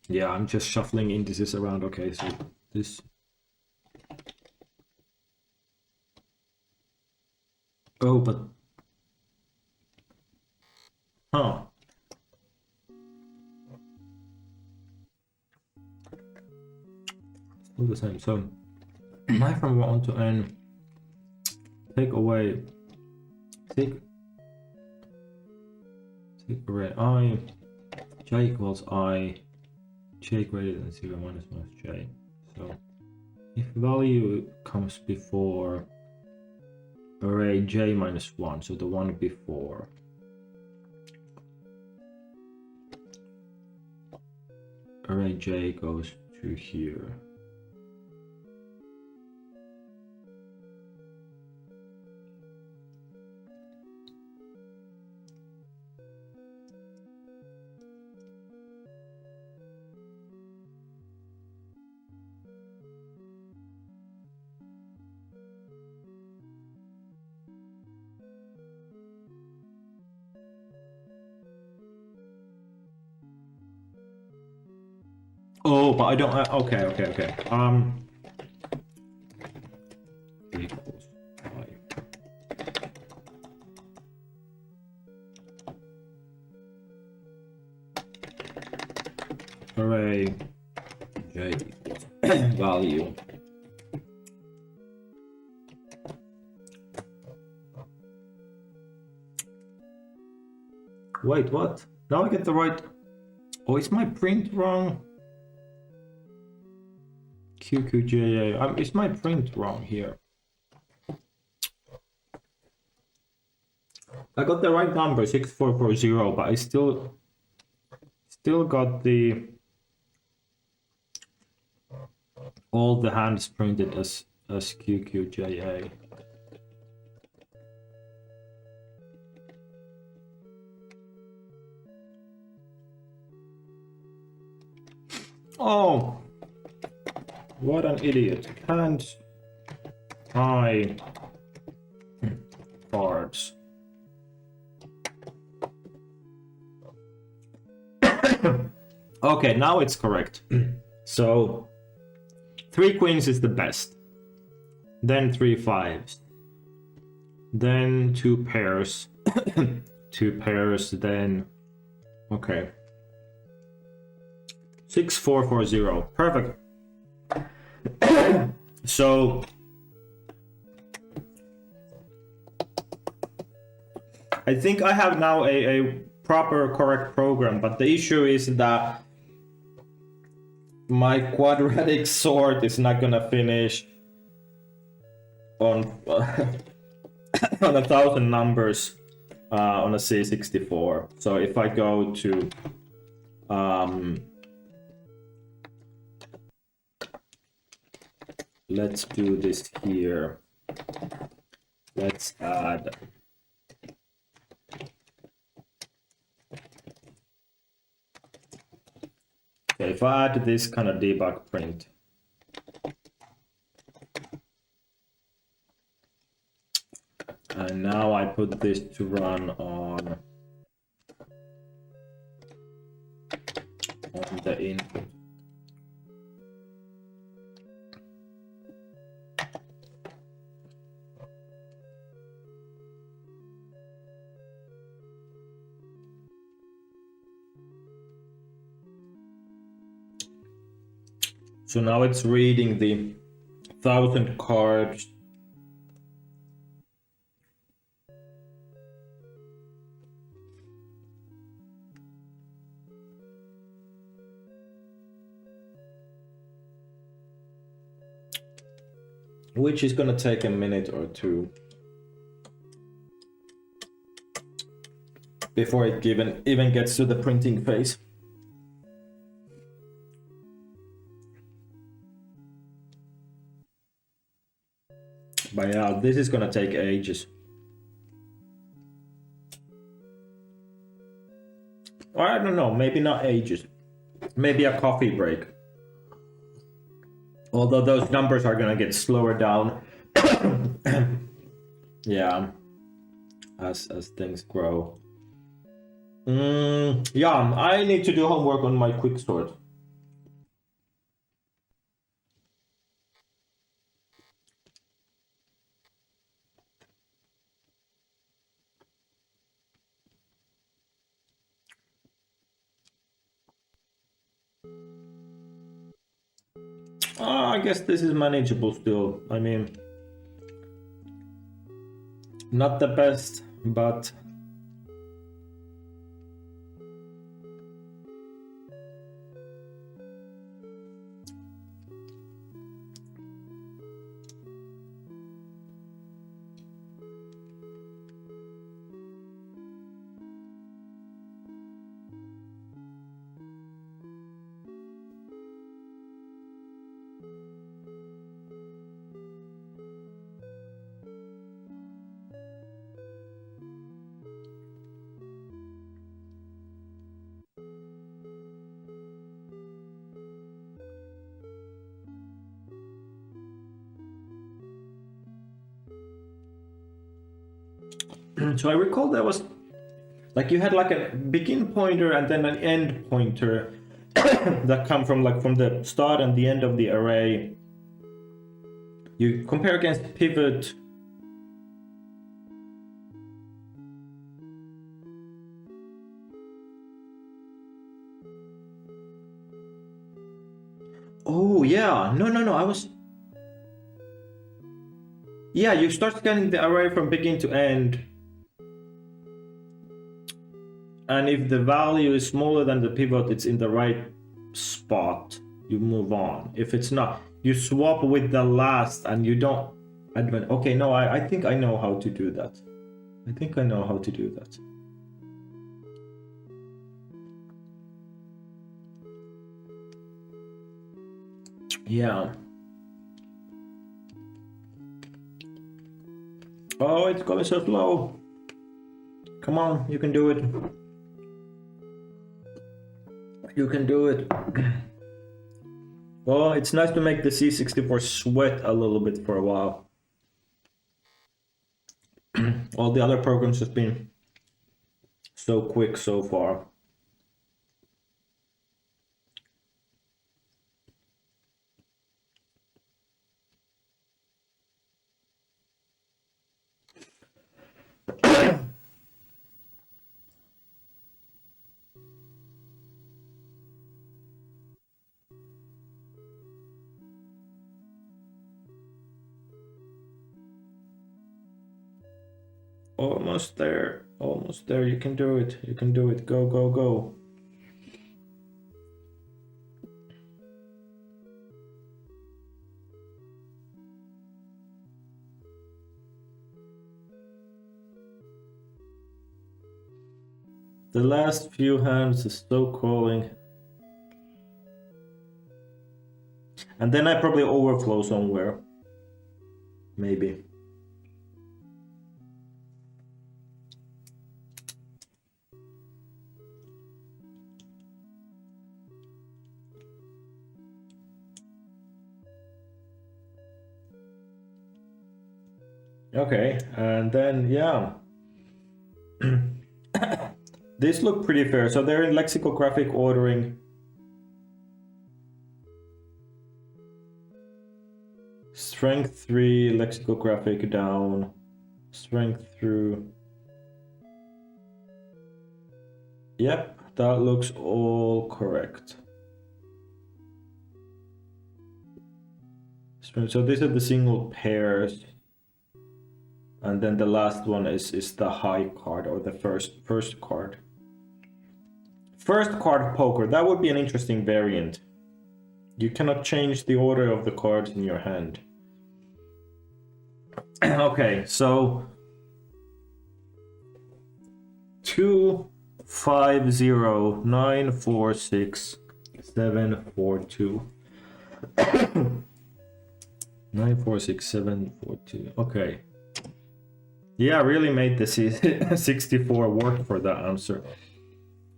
[SPEAKER 1] Yeah, I'm just shuffling indices around. Okay, so this... Oh, but... Huh. Still the same. So, I from 1 to n, take away... Take array I, j equals I, j greater than 0 minus j. So if value comes before array j minus 1, so the one before, array j goes to here. Oh, but I don't. Okay. Equals I. Array j equals value. Wait, what? Now I get the right. Oh, is my print wrong? QQJA. Is my print wrong here? I got the right number 6440, but I still got the all the hands printed as QQJA. Oh, what an idiot. Can't I cards? Okay, now it's correct. So 3 queens is the best, then 3 fives, then 2 pairs, 2 pairs, then okay, 6440. Perfect. So I think I have now a proper correct program, but the issue is that my quadratic sort is not gonna finish on on 1,000 numbers on a C64. So if I go to let's do this here. Let's add okay, if I add this kind of debug print, And now I put this to run on the input. So now it's reading the 1,000 cards. Which is gonna take a minute or two before it even gets to the printing phase. But yeah, this is gonna take ages. Or I don't know, maybe not ages. Maybe a coffee break. Although those numbers are gonna get slower down. Yeah, as things grow. Yeah, I need to do homework on my quick sort. I guess this is manageable still. I mean, not the best, but so I recall there was like you had like a begin pointer and then an end pointer that come from the start and the end of the array. You compare against pivot. Oh yeah, no, I was. Yeah, you start scanning the array from begin to end. And if the value is smaller than the pivot, it's in the right spot, you move on. If it's not, you swap with the last and you don't advance. Okay, no, I think I know how to do that. I think I know how to do that. Yeah. Oh, it's going so slow. Come on, you can do it. You can do it. Well, it's nice to make the C64 sweat a little bit for a while. All the other programs have been so quick so far. Almost there. Almost there. You can do it. You can do it. Go, go, go. The last few hands is so calling. And then I probably overflow somewhere. Maybe. Okay, and then yeah. These look pretty fair. So they're in lexicographic ordering. Strength 3, lexicographic down. Strength through. Yep, that looks all correct. So these are the single pairs. And then the last one is the high card, or the first card. First card poker, that would be an interesting variant. You cannot change the order of the cards in your hand. Okay, so 2 5 0 9 4 6 7 4 2 9 4 6 7 4 2. Okay. Yeah, really made the 64 work for that answer.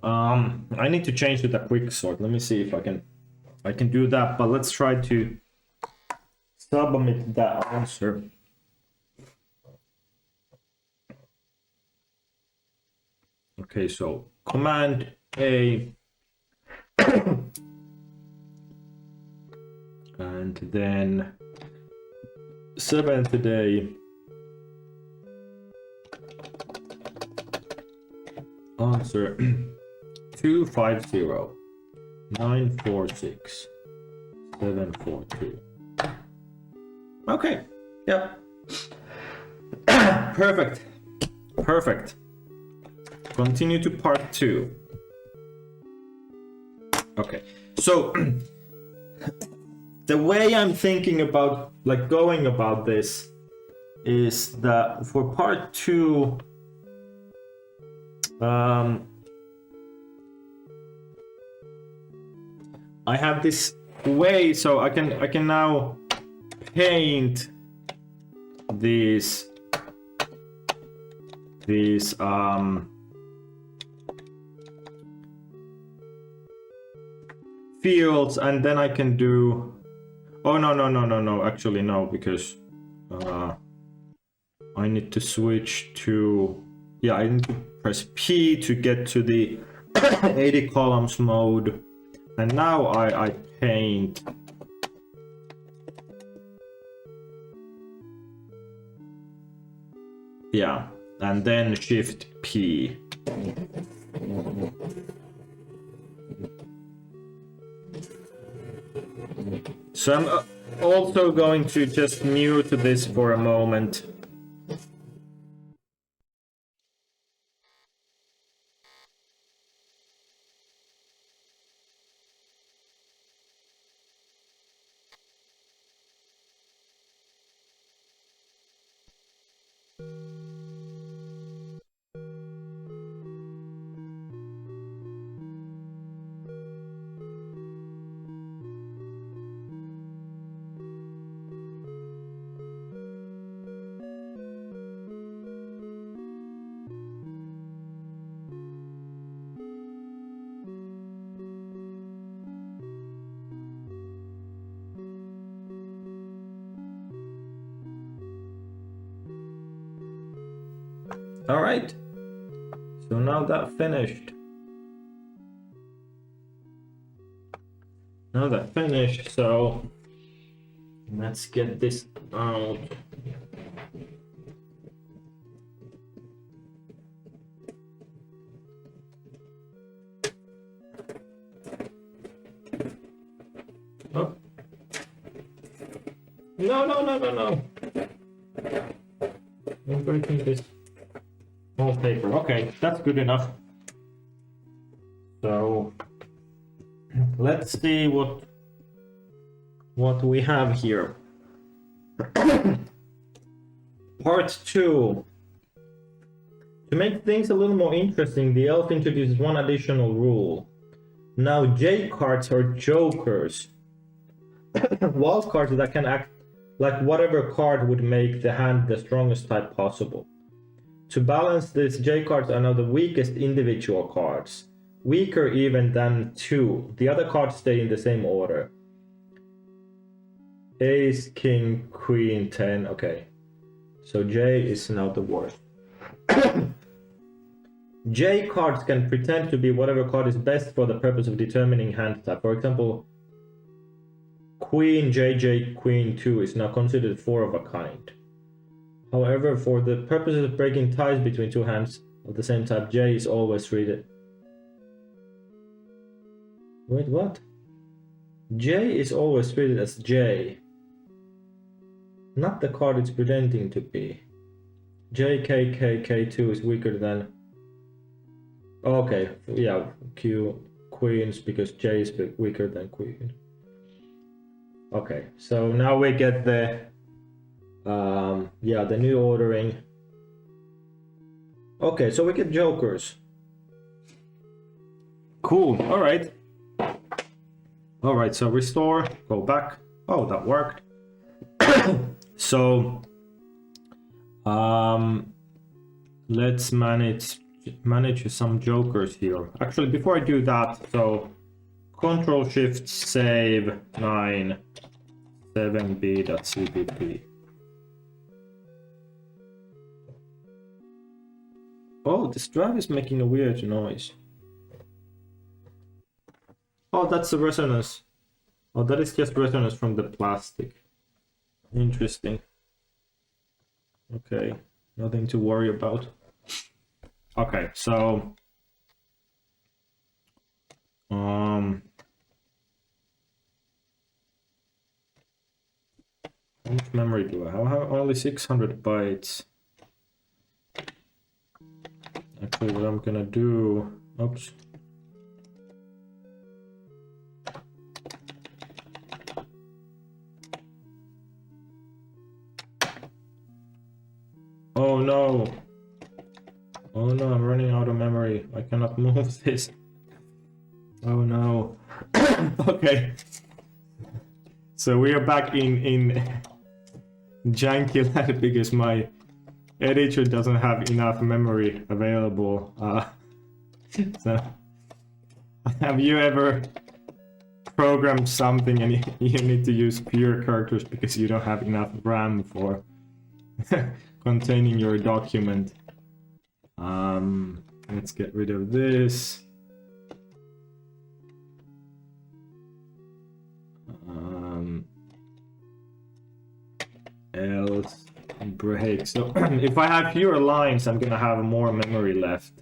[SPEAKER 1] I need to change to the quick sort. Let me see if I can do that, but let's try to submit that answer. Okay, so Command A and then 7th day. Answer 250 946 742. Okay, yep. Perfect. Continue to part 2. Okay, so the way I'm thinking about going about this is that for part 2, I have this way, so I can now paint these fields, and then I can do. Oh no! Actually no, because I need to switch to. Yeah, I need to press P to get to the 80 columns mode, and now I paint. Yeah, and then Shift P. So I'm also going to just mute this for a moment. All right, so now that finished. So let's get this out. Oh. No. I'm breaking this wallpaper. Okay, that's good enough. So let's see what we have here. Part 2. To make things a little more interesting, the elf introduces one additional rule. Now J cards are jokers. Wild cards that can act like whatever card would make the hand the strongest type possible. To balance this, J cards are now the weakest individual cards. Weaker even than 2. The other cards stay in the same order. Ace, King, Queen, 10. Okay. So J is now the worst. J cards can pretend to be whatever card is best for the purpose of determining hand type. For example, Queen JJ Queen 2 is now considered 4 of a kind. However, for the purposes of breaking ties between two hands of the same type, J is always treated. Wait, what? J is always treated as J. Not the card it's pretending to be. JKKK2 is weaker than... Okay, yeah, Q Queens because J is weaker than Queen. Okay, so now we get the the new ordering. Okay, so we get jokers. Cool. All right, so restore, go back. Oh, that worked. So let's manage some jokers here. Actually, before I do that, so Control Shift save 9.7b.cpp. Oh, this drive is making a weird noise. Oh, that's the resonance. Oh, that is just resonance from the plastic. Interesting. Okay, nothing to worry about. Okay, so how much memory do I have? I have only 600 bytes. Actually, what I'm gonna do, oops. Oh no. Oh no, I'm running out of memory. I cannot move this. Oh no. Okay. So we are back in janky land because my editor doesn't have enough memory available. So have you ever programmed something and you need to use pure characters because you don't have enough RAM for containing your document? Let's get rid of this. Else break. So if I have fewer lines, I'm gonna have more memory left.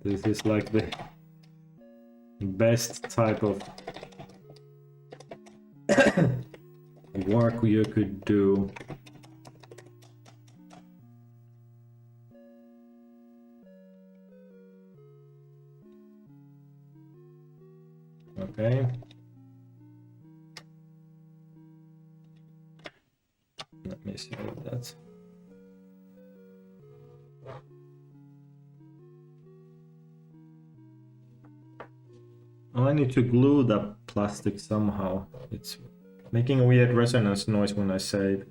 [SPEAKER 1] This is like the best type of work you could do. Okay. Let me see what that's. Oh, I need to glue the plastic somehow. It's making a weird resonance noise when I save.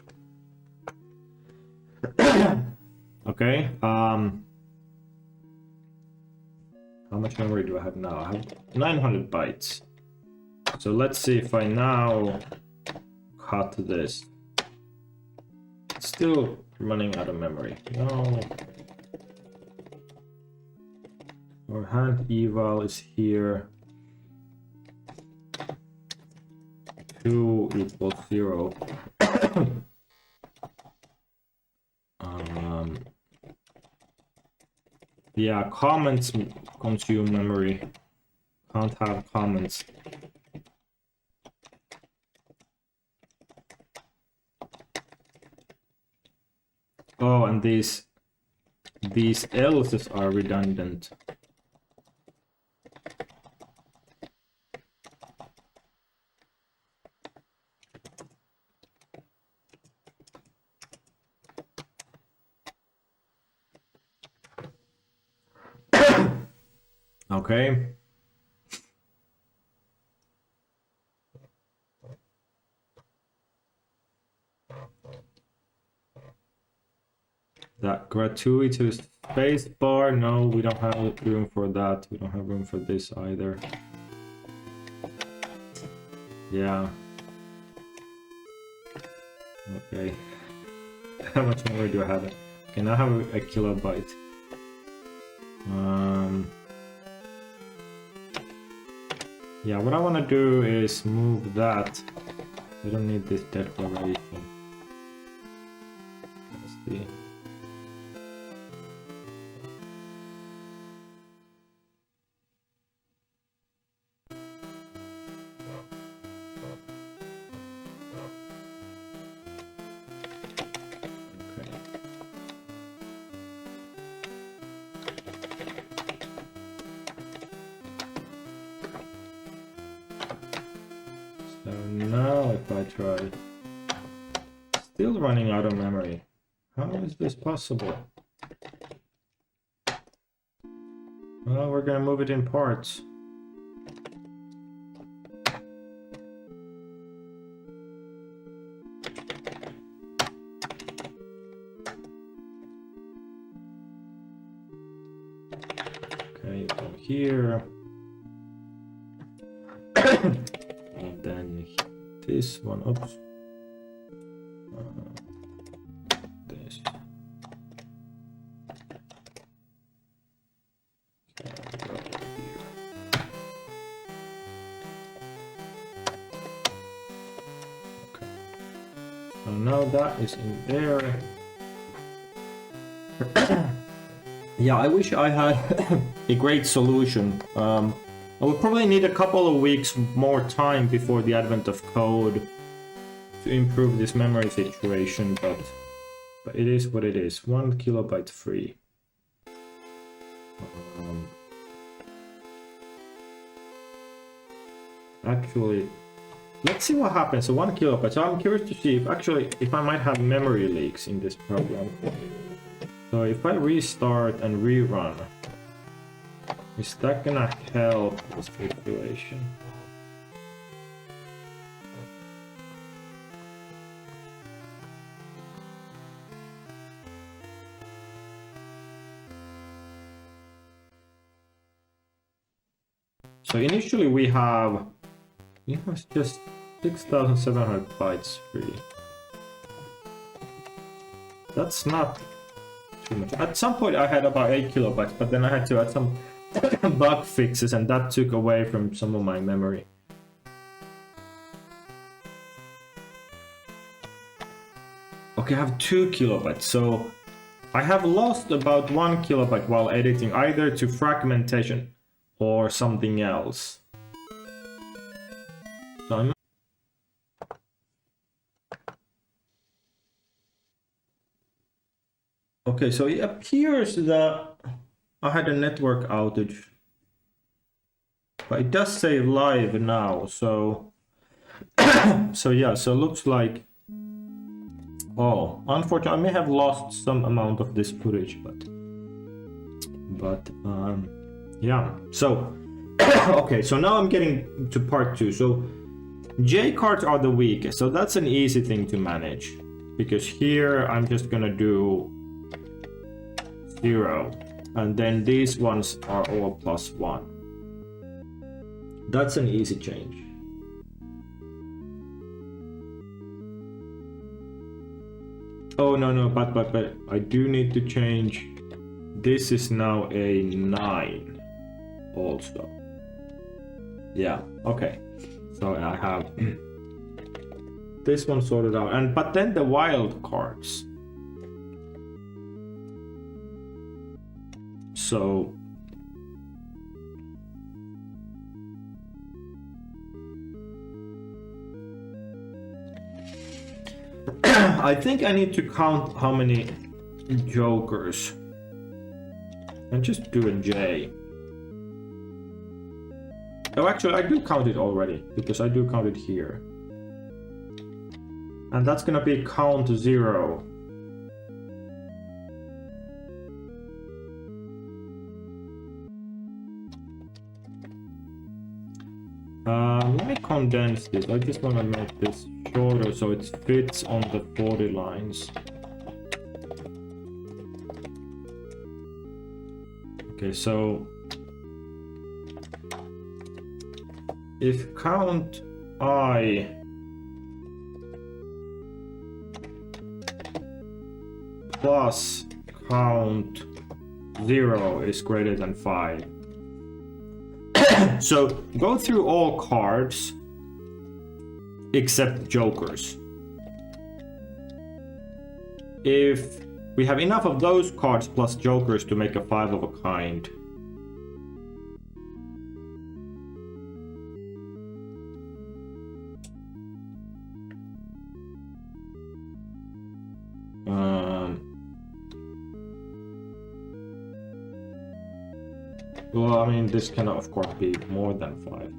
[SPEAKER 1] Okay. How much memory do I have now? I have 900 bytes. So let's see if I now cut this. It's still running out of memory. No. Our hand eval is here. 2 equals 0. Yeah, comments consume memory. Can't have comments. Oh, and these else's are redundant. Okay. That gratuitous space bar, no, we don't have room for that. We don't have room for this either. Yeah. Okay. How much memory do I have? Okay, now I have a kilobyte. Yeah, what I want to do is move that. We don't need this declaration. Let's see. So now if I try, still running out of memory. How is this possible? Well, we're gonna move it in parts. Okay, go here. And then this one, oops. This. Okay, go here. Okay. So now that is in there. Yeah, I wish I had a great solution. I would probably need a couple of weeks more time before the advent of code to improve this memory situation, but it is what it is. 1 kilobyte free. Actually, let's see what happens. So 1 kilobyte. So I'm curious to see if I might have memory leaks in this program. So if I restart and rerun, is that gonna help this situation? So initially we have, it's just 6,700 bytes free. That's not too much. At some point I had about 8 kilobytes, but then I had to add some bug fixes and that took away from some of my memory. Okay, I have 2 kilobytes, so I have lost about 1 kilobyte while editing, either to fragmentation or something else. So I'm okay, so it appears that I had a network outage, but it does say live now, so so yeah, so it looks like, oh, unfortunately I may have lost some amount of this footage, but yeah, so okay, so now I'm getting to part 2. So J cards are the weakest, so that's an easy thing to manage, because here I'm just gonna do 0, and then these ones are all +1. That's an easy change. Oh no, but I do need to change. This is now a 9 also. Yeah, okay. So I have this one sorted out, but then the wild cards. So I think I need to count how many jokers and just do a J. Oh, actually, I do count it already, because I do count it here. And that's gonna be count 0. Let me condense this. I just want to make this shorter so it fits on the 40 lines. Okay, so if count I plus count 0 is greater than 5. So go through all cards except jokers. If we have enough of those cards plus jokers to make a 5 of a kind, well, I mean, this can of course be more than 5.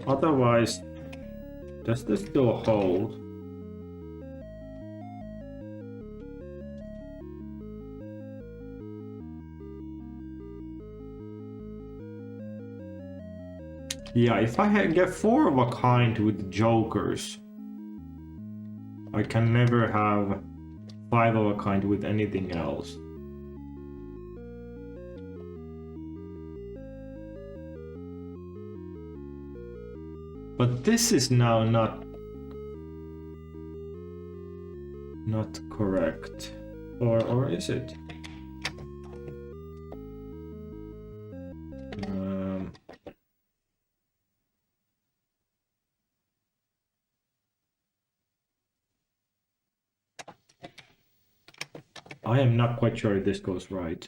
[SPEAKER 1] Otherwise, does this still hold? Yeah, if I get 4 of a kind with jokers, I can never have 5 of a kind with anything else. But this is now not correct, or is it? I am not quite sure if this goes right.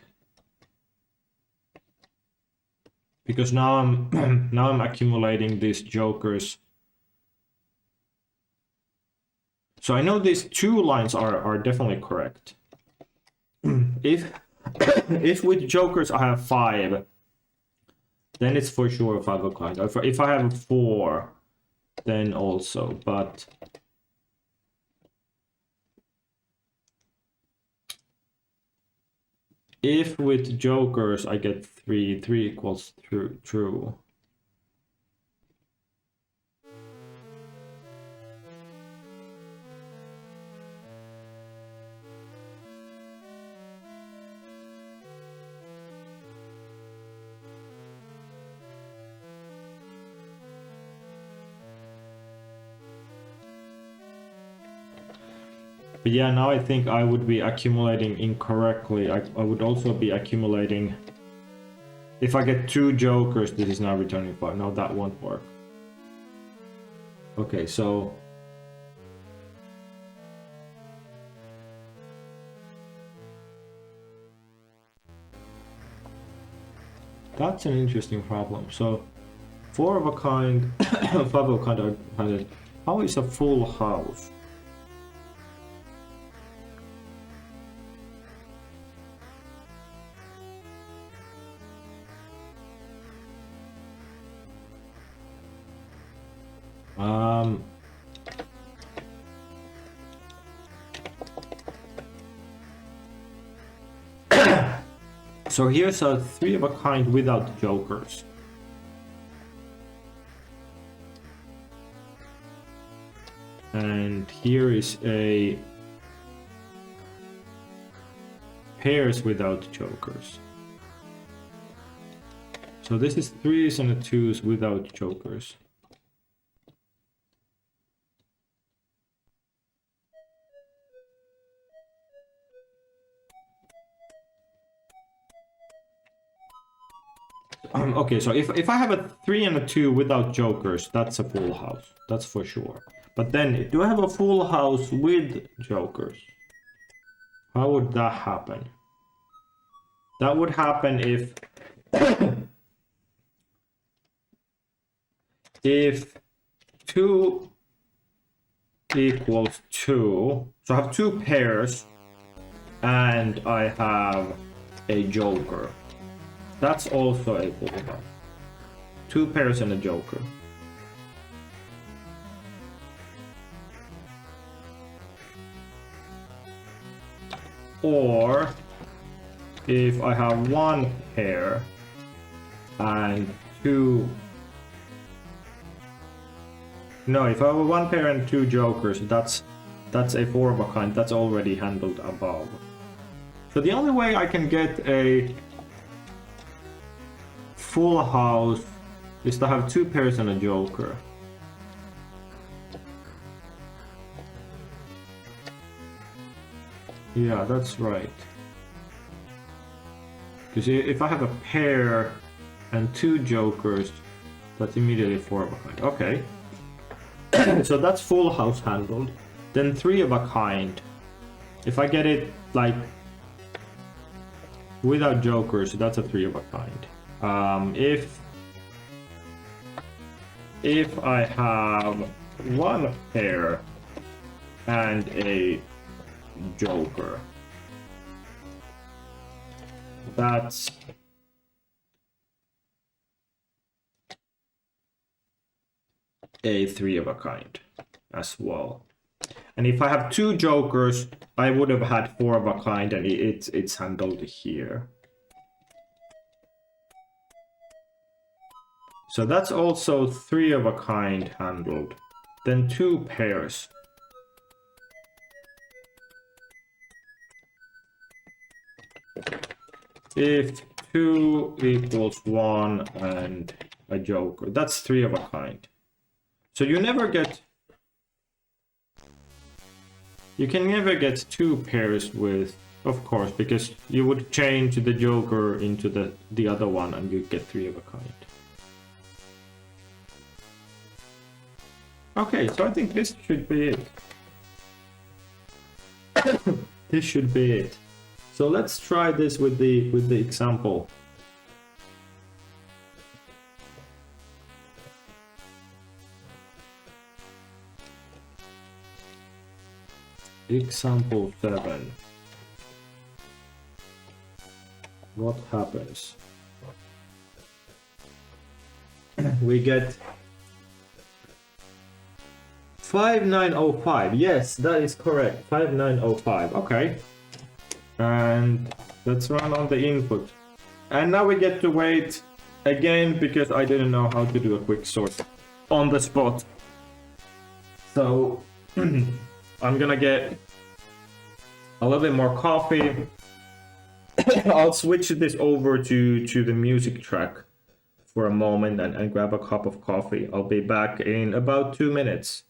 [SPEAKER 1] Because now I'm accumulating these jokers. So I know these 2 lines are definitely correct. If with jokers I have 5, then it's for sure a 5 of kind. If I have 4, then also, but if with jokers I get 3 equals true. But yeah, now I think I would be accumulating incorrectly. I would also be accumulating... If I get 2 jokers, this is now returning 5. No, that won't work. Okay, so... That's an interesting problem. So, 4 of a kind, 5 of a kind, how is a full house? So here's a 3 of a kind without jokers. And here is a pairs without jokers. So this is 3s and a 2s without jokers. Okay, so if I have a 3 and a 2 without jokers, that's a full house. That's for sure. But then, do I have a full house with jokers? How would that happen? That would happen if... if 2 equals 2, so I have 2 pairs, and I have a joker. That's also a full house. 2 pairs and a joker. Or if I have 1 pair and 2... No, if I have 1 pair and 2 jokers, that's a 4 of a kind. That's already handled above. So the only way I can get a full house is to have 2 pairs and a joker. Yeah, that's right. Because if I have a pair and two jokers, that's immediately 4 of a kind. Okay. So that's full house handled. Then 3 of a kind. If I get it like without jokers, that's a 3 of a kind. If I have one pair and a joker, that's a 3 of a kind as well. And if I have 2 jokers, I would have had 4 of a kind, and it's handled here. So that's also 3 of a kind handled. Then 2 pairs. If 2 equals 1 and a joker, that's 3 of a kind. So you never get... You can never get 2 pairs with, of course, because you would change the joker into the other one and you get 3 of a kind. Okay, so I think this should be it. This should be it. So let's try this with the example. Example 7. What happens? We get 5905. Yes, that is correct. 5905. Okay. And let's run on the input. And now we get to wait again because I didn't know how to do a quick sort on the spot. So I'm gonna get a little bit more coffee. I'll switch this over to the music track for a moment and grab a cup of coffee. I'll be back in about 2 minutes.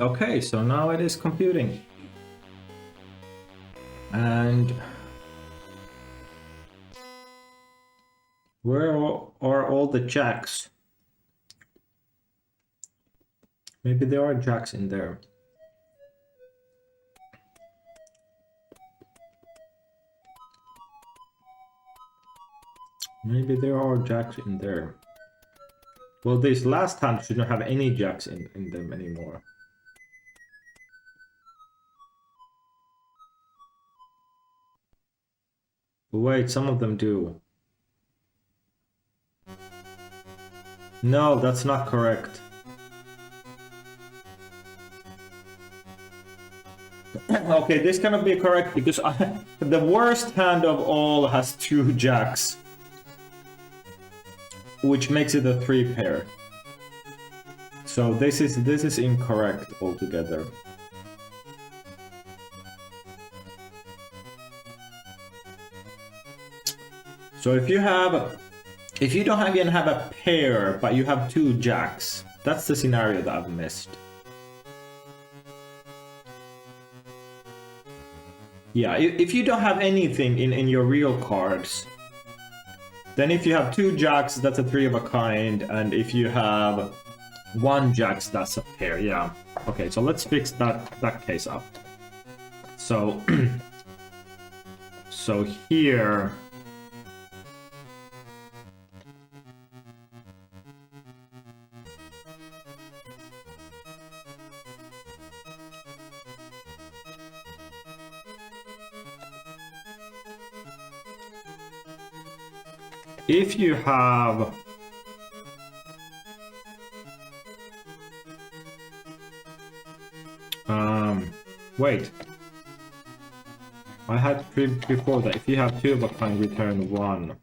[SPEAKER 1] Okay, so now it is computing. And where are all the jacks? Maybe there are jacks in there. Maybe there are jacks in there. Well, this last hand shouldn't have any jacks in them anymore. But wait, some of them do. No, that's not correct. Okay, this cannot be correct because the worst hand of all has 2 jacks, which makes it a 3 pair. So this is incorrect altogether. So if you don't even have a pair, but you have 2 jacks, that's the scenario that I've missed. Yeah, if you don't have anything in your real cards, then if you have 2 jacks, that's a 3 of a kind, and if you have 1 jacks, that's a pair. Yeah. Okay, so let's fix that case up. So so here if you have wait, I had 3 before that. If you have 2 of a kind, return 1.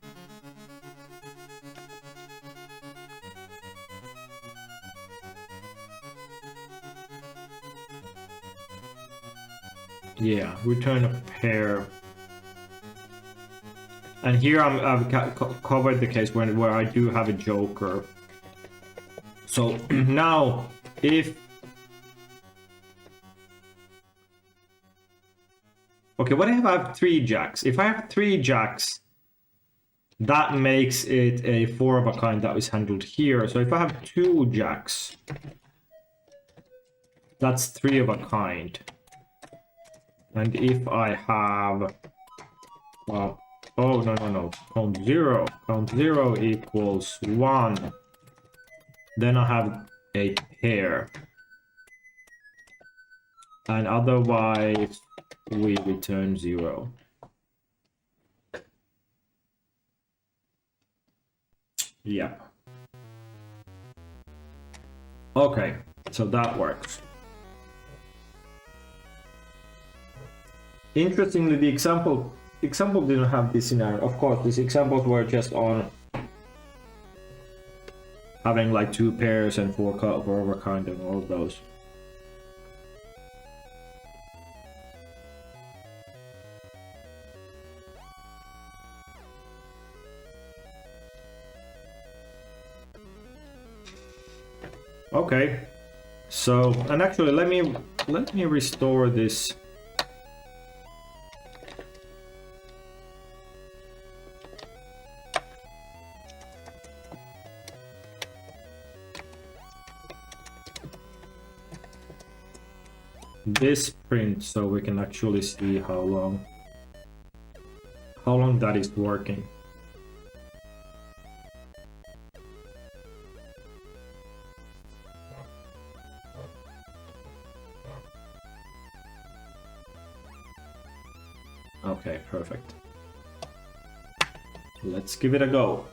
[SPEAKER 1] Yeah, return a pair. And here I've covered the case where I do have a joker. So now, okay, what if I have 3 jacks? If I have 3 jacks, that makes it a 4 of a kind that is handled here. So if I have 2 jacks, that's 3 of a kind. And if I have, well, oh, no. Count 0. Count 0 equals 1. Then I have a pair. And otherwise, we return 0. Yep. Okay, so that works. Interestingly, the example didn't have this scenario. Of course, these examples were just on having like 2 pairs and 4 of a kind and all of those. Okay, so, and actually let me restore this. This print so we can actually see how long that is working. Okay, perfect. Let's give it a go.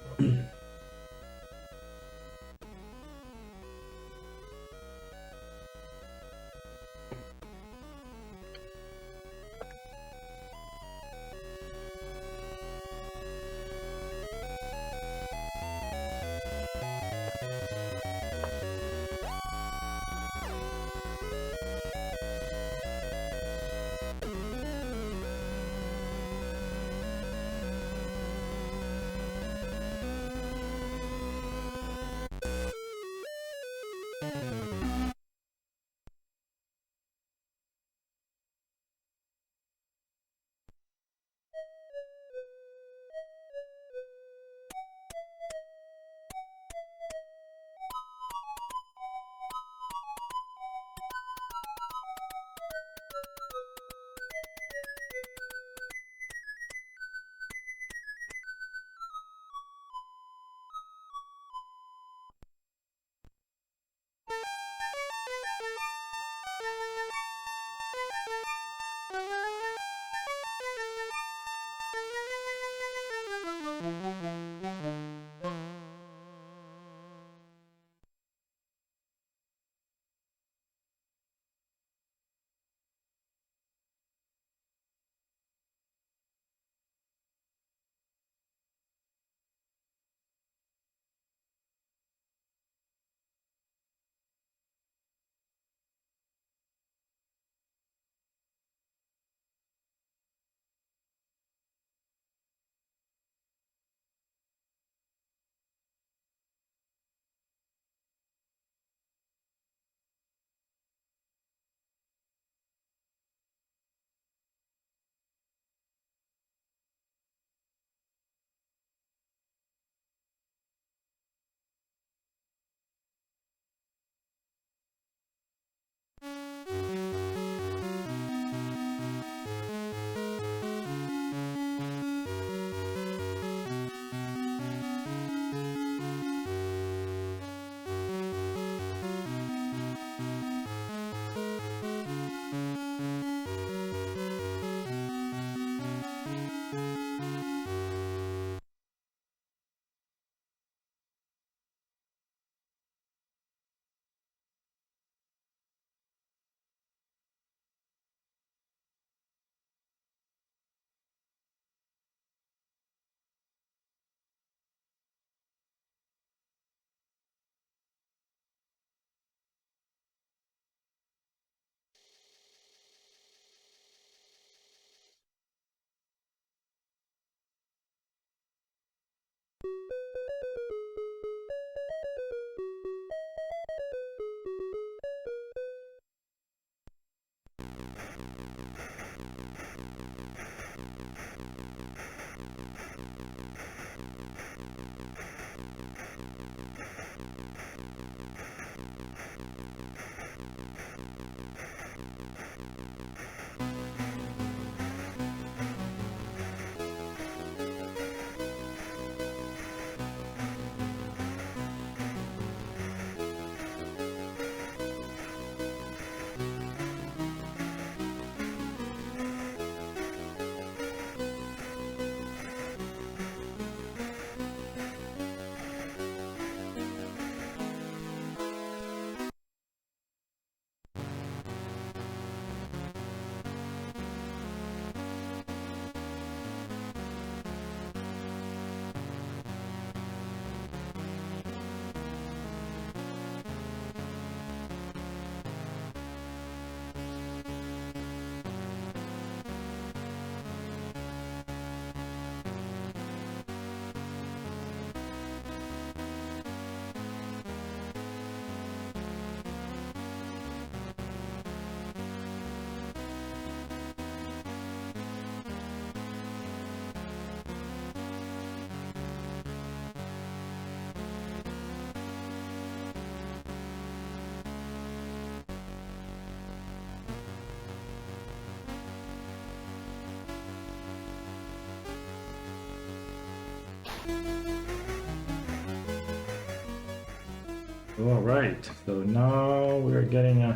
[SPEAKER 1] All right, so now we're getting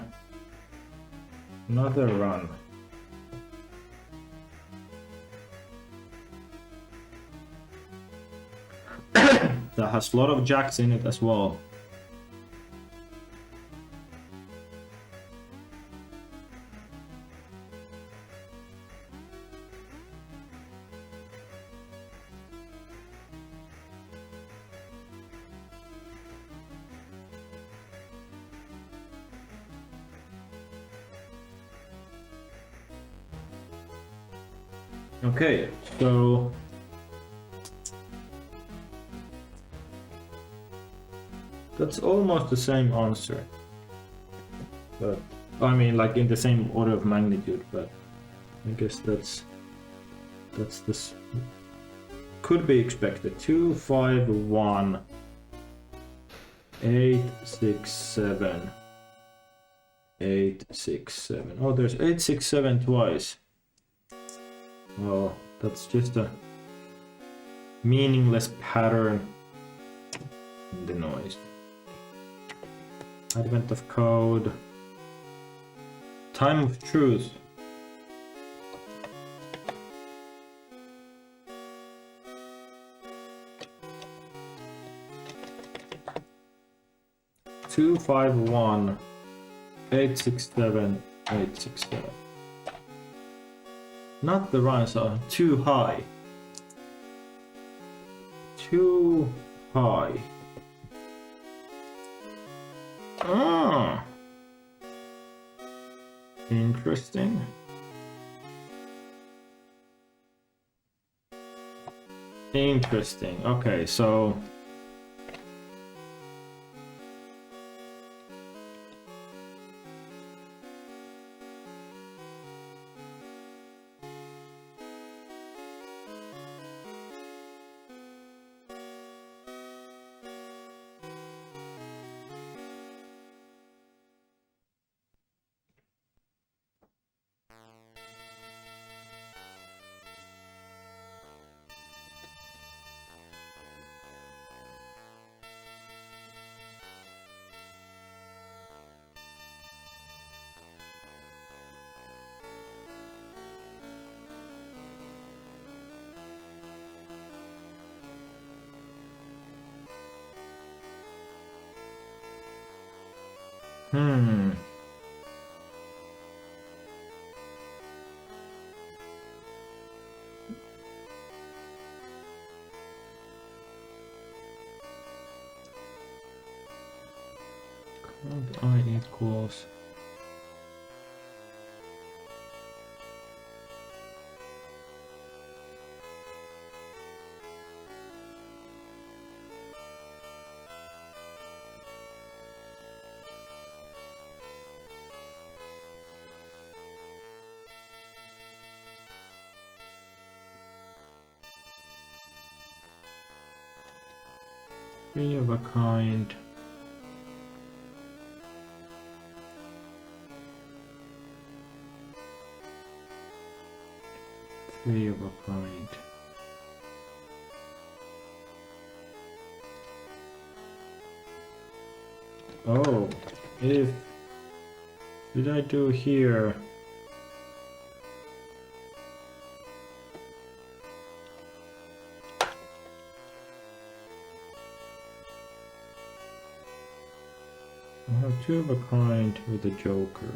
[SPEAKER 1] another run. That has a lot of jacks in it as well. Okay, so that's almost the same answer, but I mean, like in the same order of magnitude. But I guess that's this could be expected. 2, 5, 1, 8, 6, 7, 8, 6, 7. Oh, there's 8, 6, 7 twice. Well, that's just a meaningless pattern in the noise. Advent of code. Time of truth. Two, 5, 1, 8, 6, 7, 8, 6, 7. Not the rhymes are too high. Too high. Ah. Interesting. Interesting. Okay, so I equals Three of a kind. Three of a kind. Oh, if... Did I do here? I have two of a kind with a joker.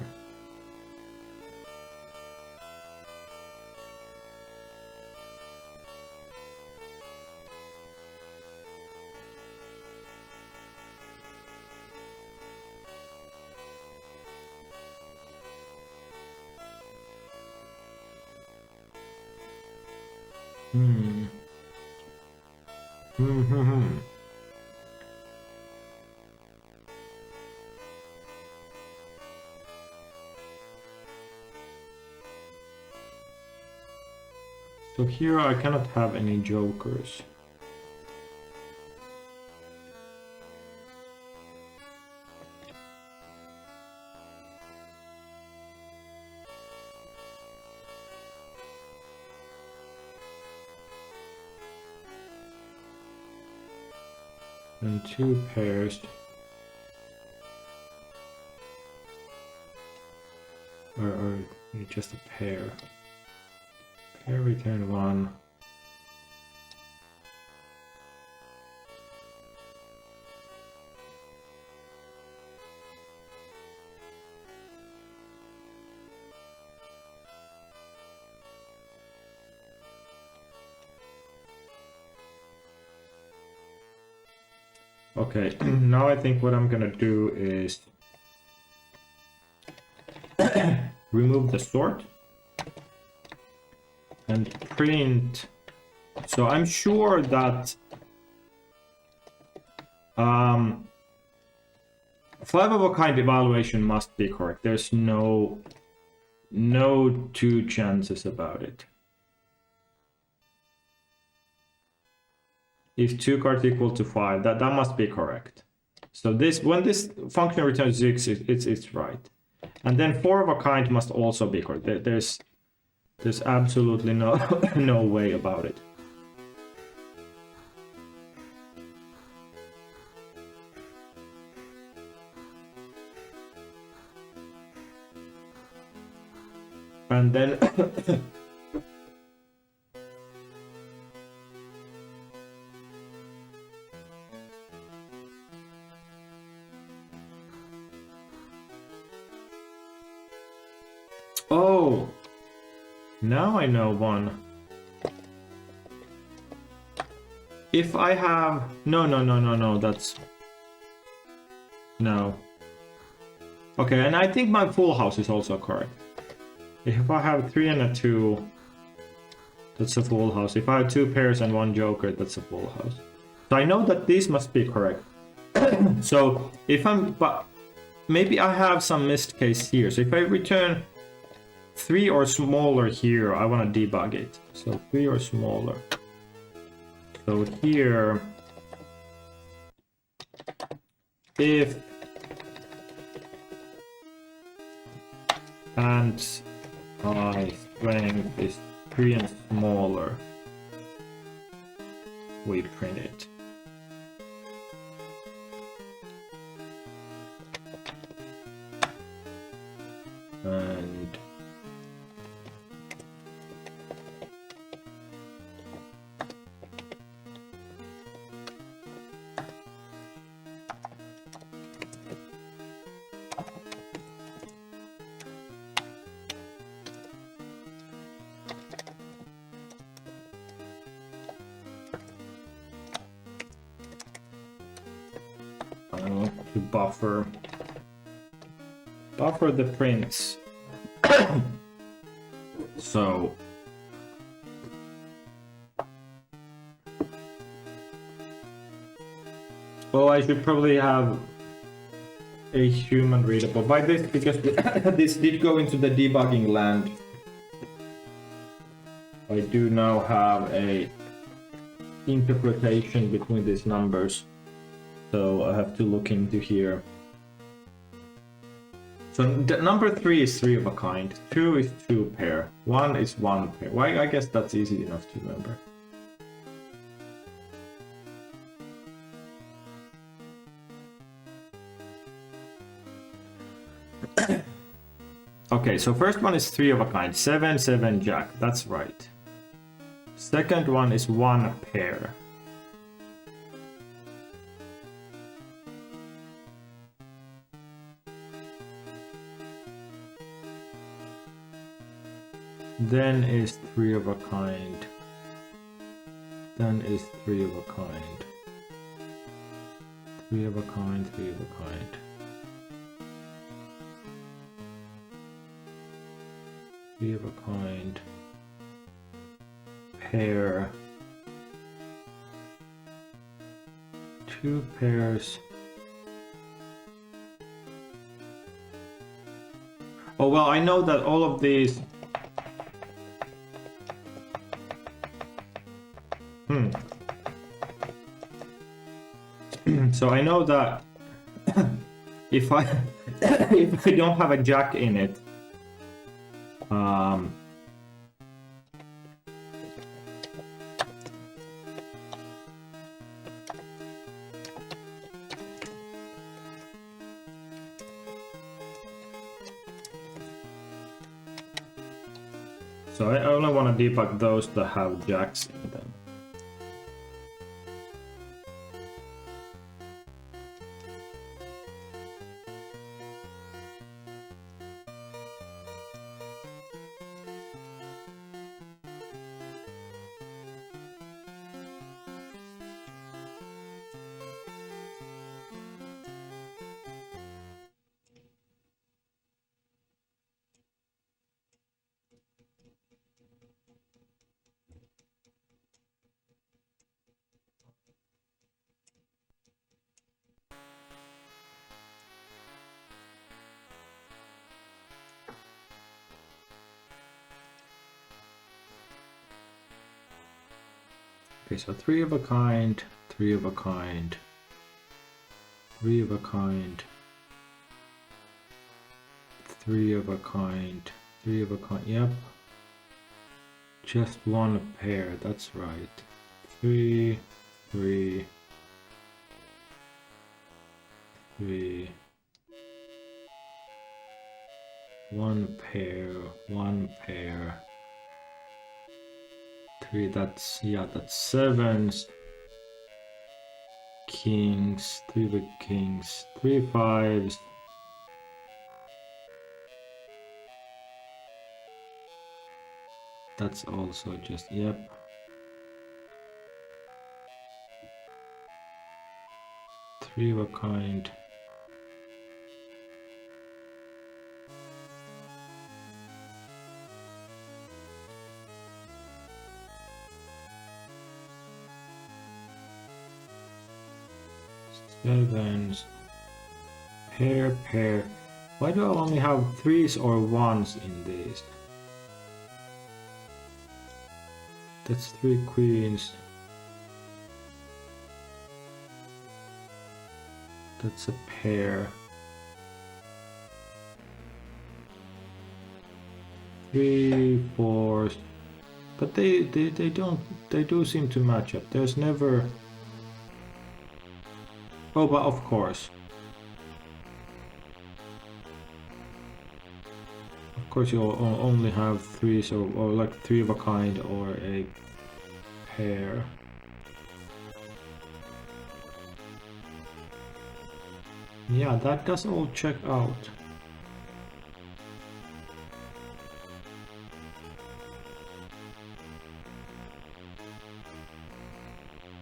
[SPEAKER 1] So here I cannot have any jokers. And two pairs. Or just a pair. Pair return one. Okay, now I think what I'm gonna do is remove the sort and print. So I'm sure that five of a kind evaluation must be correct. There's no two chances about it. If two cards equal to 5, that must be correct. So this, when this function returns 6, it's right. And then 4 of a kind must also be correct. There's absolutely no way about it. And then oh, now I know one. If I have no, that's no. Okay, and I think my full house is also correct. If I have 3 and a 2, that's a full house. If I have 2 pairs and 1 joker, that's a full house. So I know that these must be correct. So if but maybe I have some missed case here. So if I return 3 or smaller here, I want to debug it. So 3 or smaller. So here, if and my strength is 3 and smaller, we print it. And to buffer the prints. So well, I should probably have a human readable by this, because this did go into the debugging land. I do now have a interpretation between these numbers. So I have to look into here. So number 3 is 3 of a kind, 2 is 2 pair, 1 is 1 pair. Well, I guess that's easy enough to remember. Okay, so first one is 3 of a kind, 7, 7, jack, that's right. Second one is 1 pair. Then is 3 of a kind. Then is 3 of a kind. 3 of a kind, 3 of a kind. Three of a kind. Pair. 2 pairs. Oh well, I know that all of these. So I know that if I if I don't have a jack in it, so I only want to debug those that have jacks in them. Okay, so 3 of a kind, 3 of a kind, 3 of a kind, 3 of a kind, 3 of a kind, yep. Just 1 pair, that's right. 3, 3, 3. 1 pair, 1 pair. 3, that's, yeah, that's 7s. Kings, 3 big kings, 3 5s. That's also just, yep. Three of a kind. Sevens. Pair, pair. Why do I only have 3s or 1s in these? That's 3 queens. That's a pair. 3 4s. But they do seem to match up. There's never. Oh, but of course. Of course, you'll only have 3s or like 3 of a kind or a pair. Yeah, that does all check out.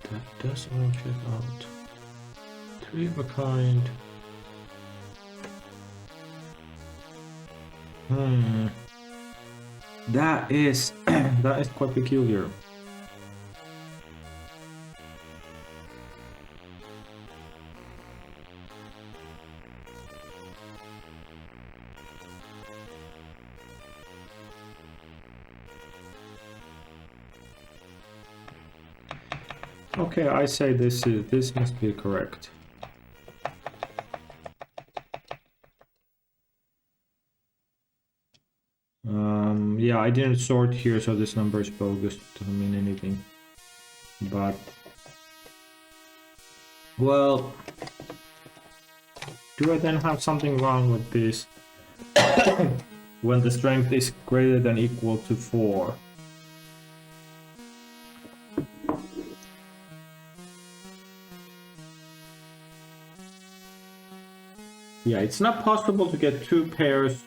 [SPEAKER 1] That does all check out. 3 of a kind. That is that is quite peculiar. Okay, I say this must be correct. Yeah, I didn't sort here, so this number is bogus. Doesn't mean anything. But well, do I then have something wrong with this? When the strength is greater than equal to 4. Yeah, it's not possible to get 2 pairs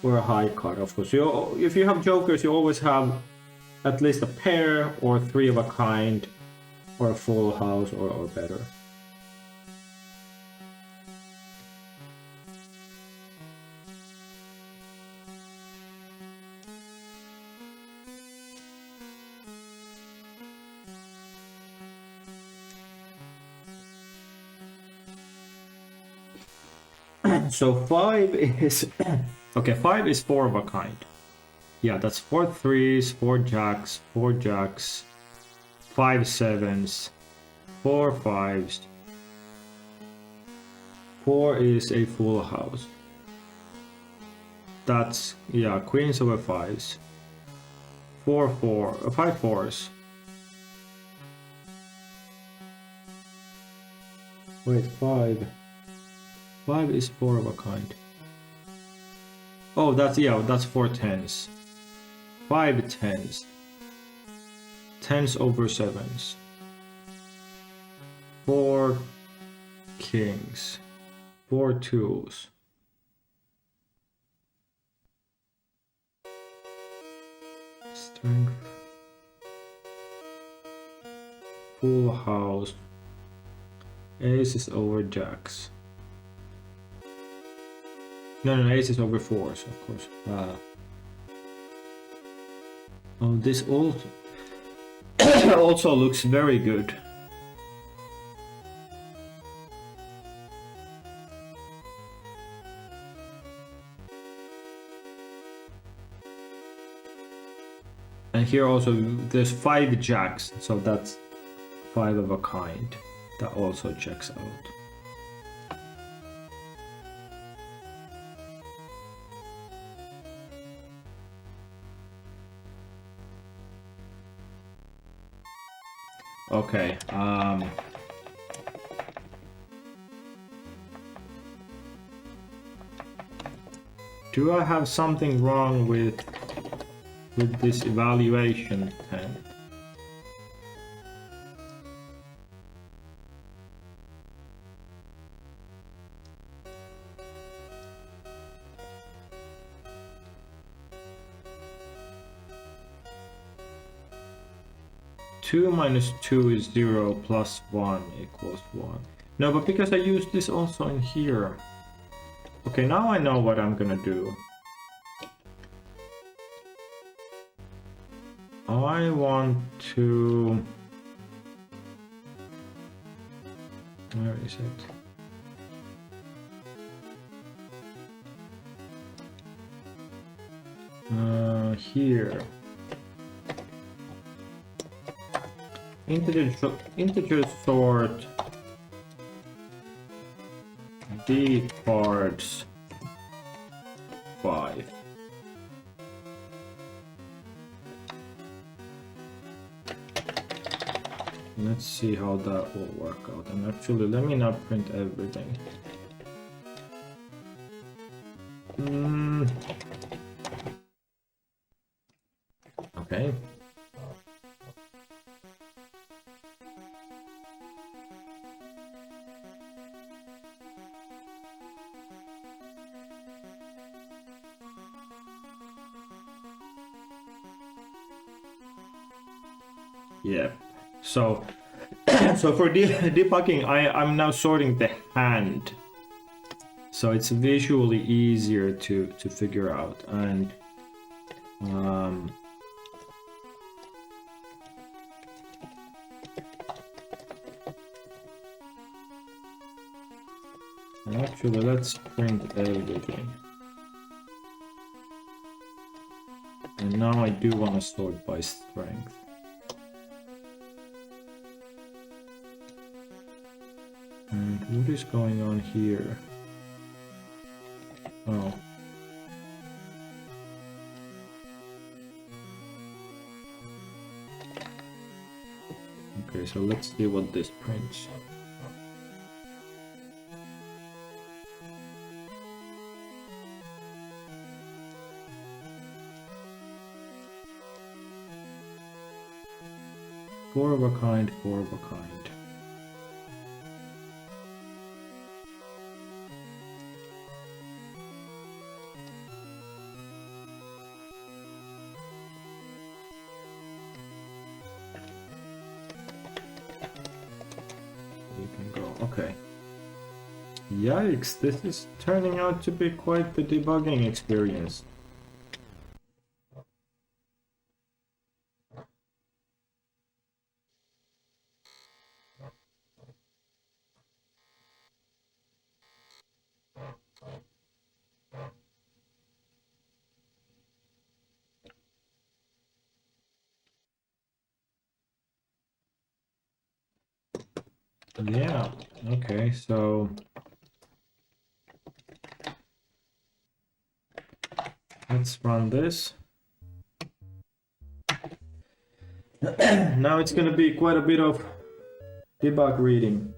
[SPEAKER 1] or a high card, of course. If you have jokers, you always have at least a pair or 3 of a kind or a full house or better. So 5 is okay, 5 is 4 of a kind. Yeah, that's 4 threes, 4 jacks, 4 jacks, 5 sevens, 4 fives. 4 is a full house. That's, yeah, queens over 5s. 5 fours. Wait, 5. 5 is 4 of a kind. Oh, that's, yeah, that's 4 tens. 5 tens. Tens over 7s. 4 kings. 4 twos. Strength. Full house. Aces over jacks. No, aces over 4s, of course. Oh, this also also looks very good. And here also there's 5 jacks, so that's 5 of a kind. That also checks out. Okay, do I have something wrong with this evaluation then? Two minus 2 is 0 plus 1 equals 1. No, but because I used this also in here. Okay, now I know what I'm gonna do. I want to... Where is it? Here. Integer sort D cards 5. Let's see how that will work out. And actually, let me not print everything. Okay. Yeah. So for debugging, I'm now sorting the hand, so it's visually easier to figure out. And actually, let's print everything. And now I do want to sort by strength. And what is going on here? Oh. so let's see what this prints. Four of a kind, four of a kind. You can go, okay. Yikes, this is turning out to be quite the debugging experience. Yeah, okay, so let's run this. Now it's gonna be quite a bit of debug reading.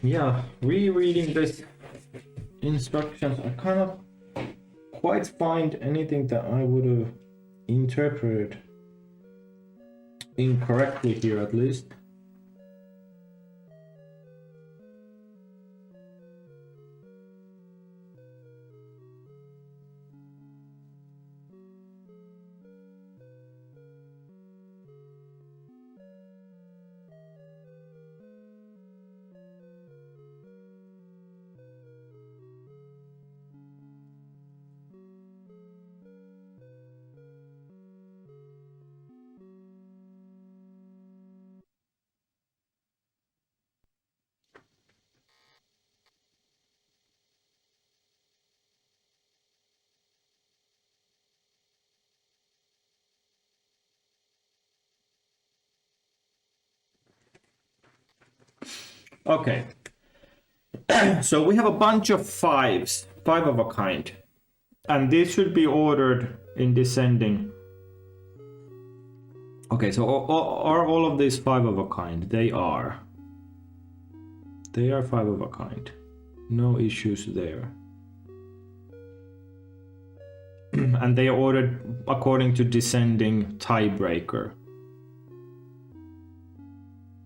[SPEAKER 1] Yeah, rereading this instructions, I kind of quite find anything that I would have interpreted incorrectly here at least. Okay. So we have a bunch of fives, 5 of a kind. And these should be ordered in descending. Okay, so are all of these 5 of a kind? They are. They are 5 of a kind. No issues there. And they are ordered according to descending tiebreaker.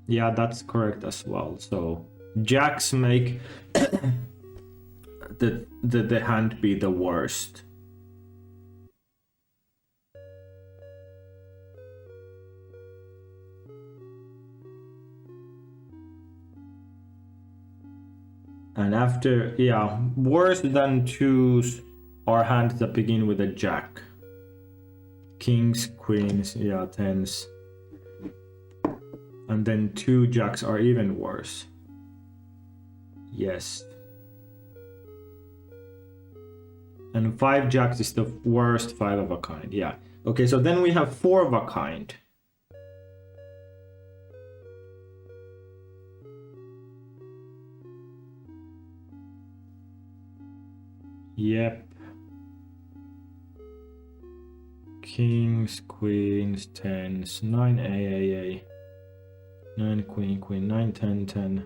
[SPEAKER 1] Yeah, that's correct as well. So jacks make the hand be the worst. And after, yeah, worse than twos are hands that begin with a jack. Kings, queens, yeah, tens. And then 2 jacks are even worse. Yes. And 5 jacks is the worst 5 of a kind, yeah. Okay, so then we have 4 of a kind. Yep. Kings, queens, tens, 9 AAA, 9 queen, queen, 9 10 10.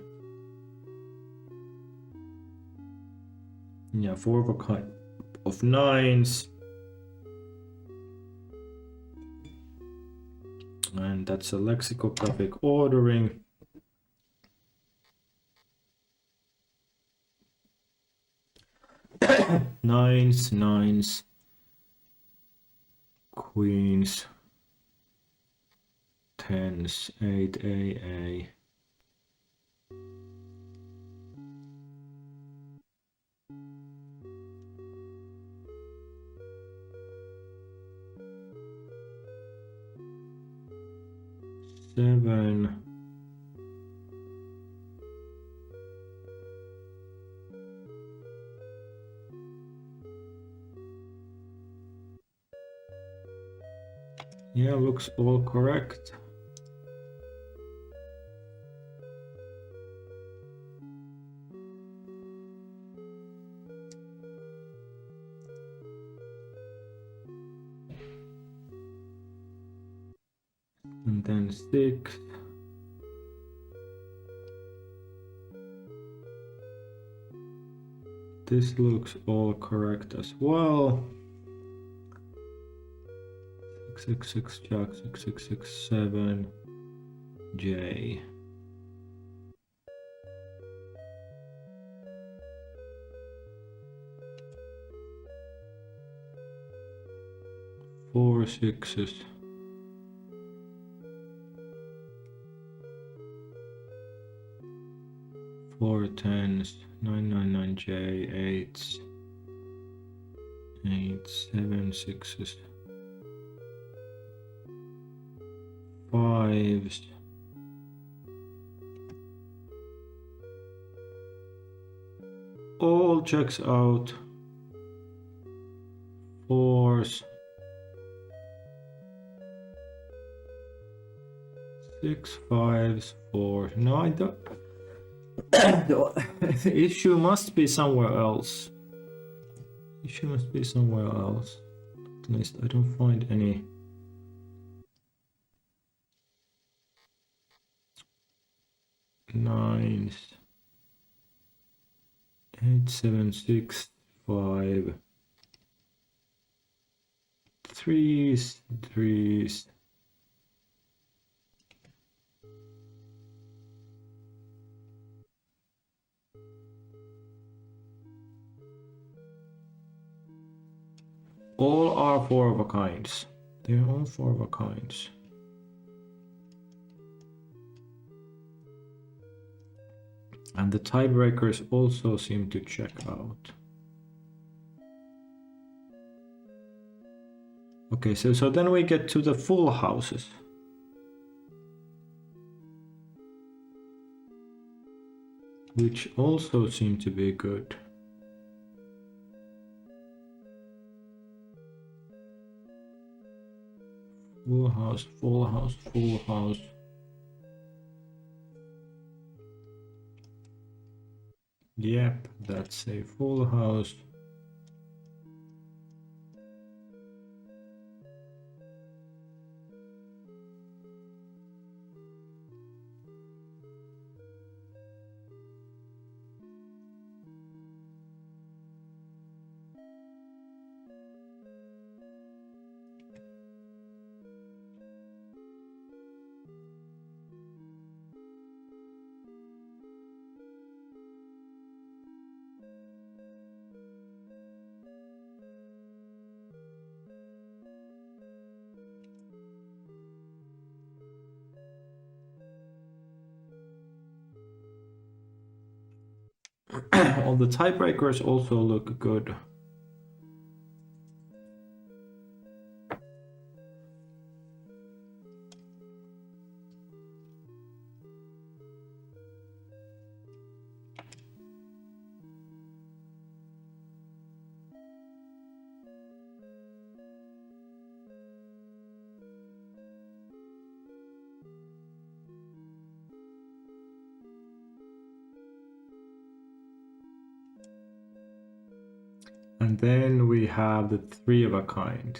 [SPEAKER 1] Yeah, 4 of a kind of 9s. And that's a lexicographic ordering. Nines, nines, queens, tens, 8 AA. Seven. Yeah, looks all correct. And then 6. This looks all correct as well. 6 6 6 jack, 6 6 6 7 J. Four sixes. Four tens, 9 J, 8s, 8 7 6s, 5s, all checks out. 4s, 6 5s, 4. No, I don't. The issue must be somewhere else. Issue must be somewhere else. At least I don't find any. Nines. 8 7 6 5. Threes, threes. All are 4 of a kinds. They're all 4 of a kinds. And the tiebreakers also seem to check out. Okay, so then we get to the full houses. Which also seem to be good. Full house, full house, full house. Yep, that's a full house. All the tiebreakers also look good. And then we have the three of a kind.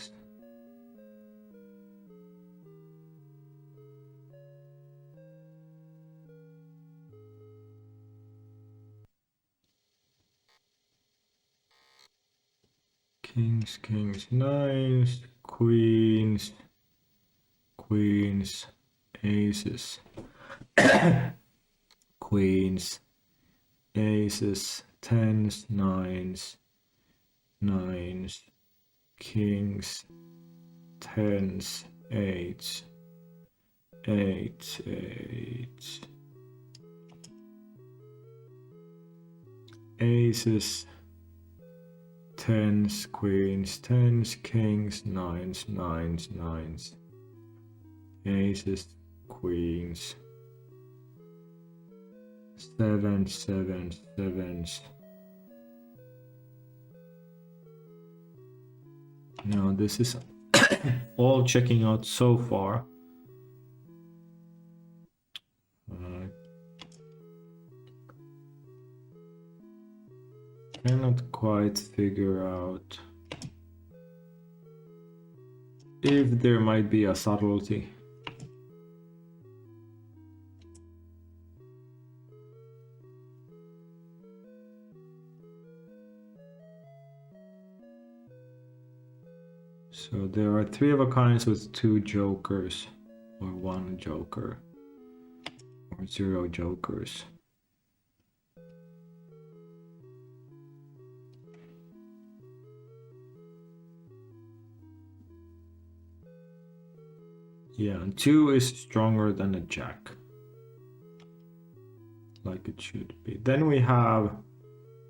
[SPEAKER 1] Kings, kings, nines, queens, queens, aces, queens, aces, tens, nines, nines, kings, tens, eights, eights, eights, aces, tens, queens, tens, kings, nines, nines, nines, aces, queens, sevens, sevens, sevens. Now this is all checking out so far. Cannot quite figure out if there might be a subtlety. So there are three of a kinds with two jokers, or one joker, or zero jokers. Yeah, and two is stronger than a jack, like it should be. Then we have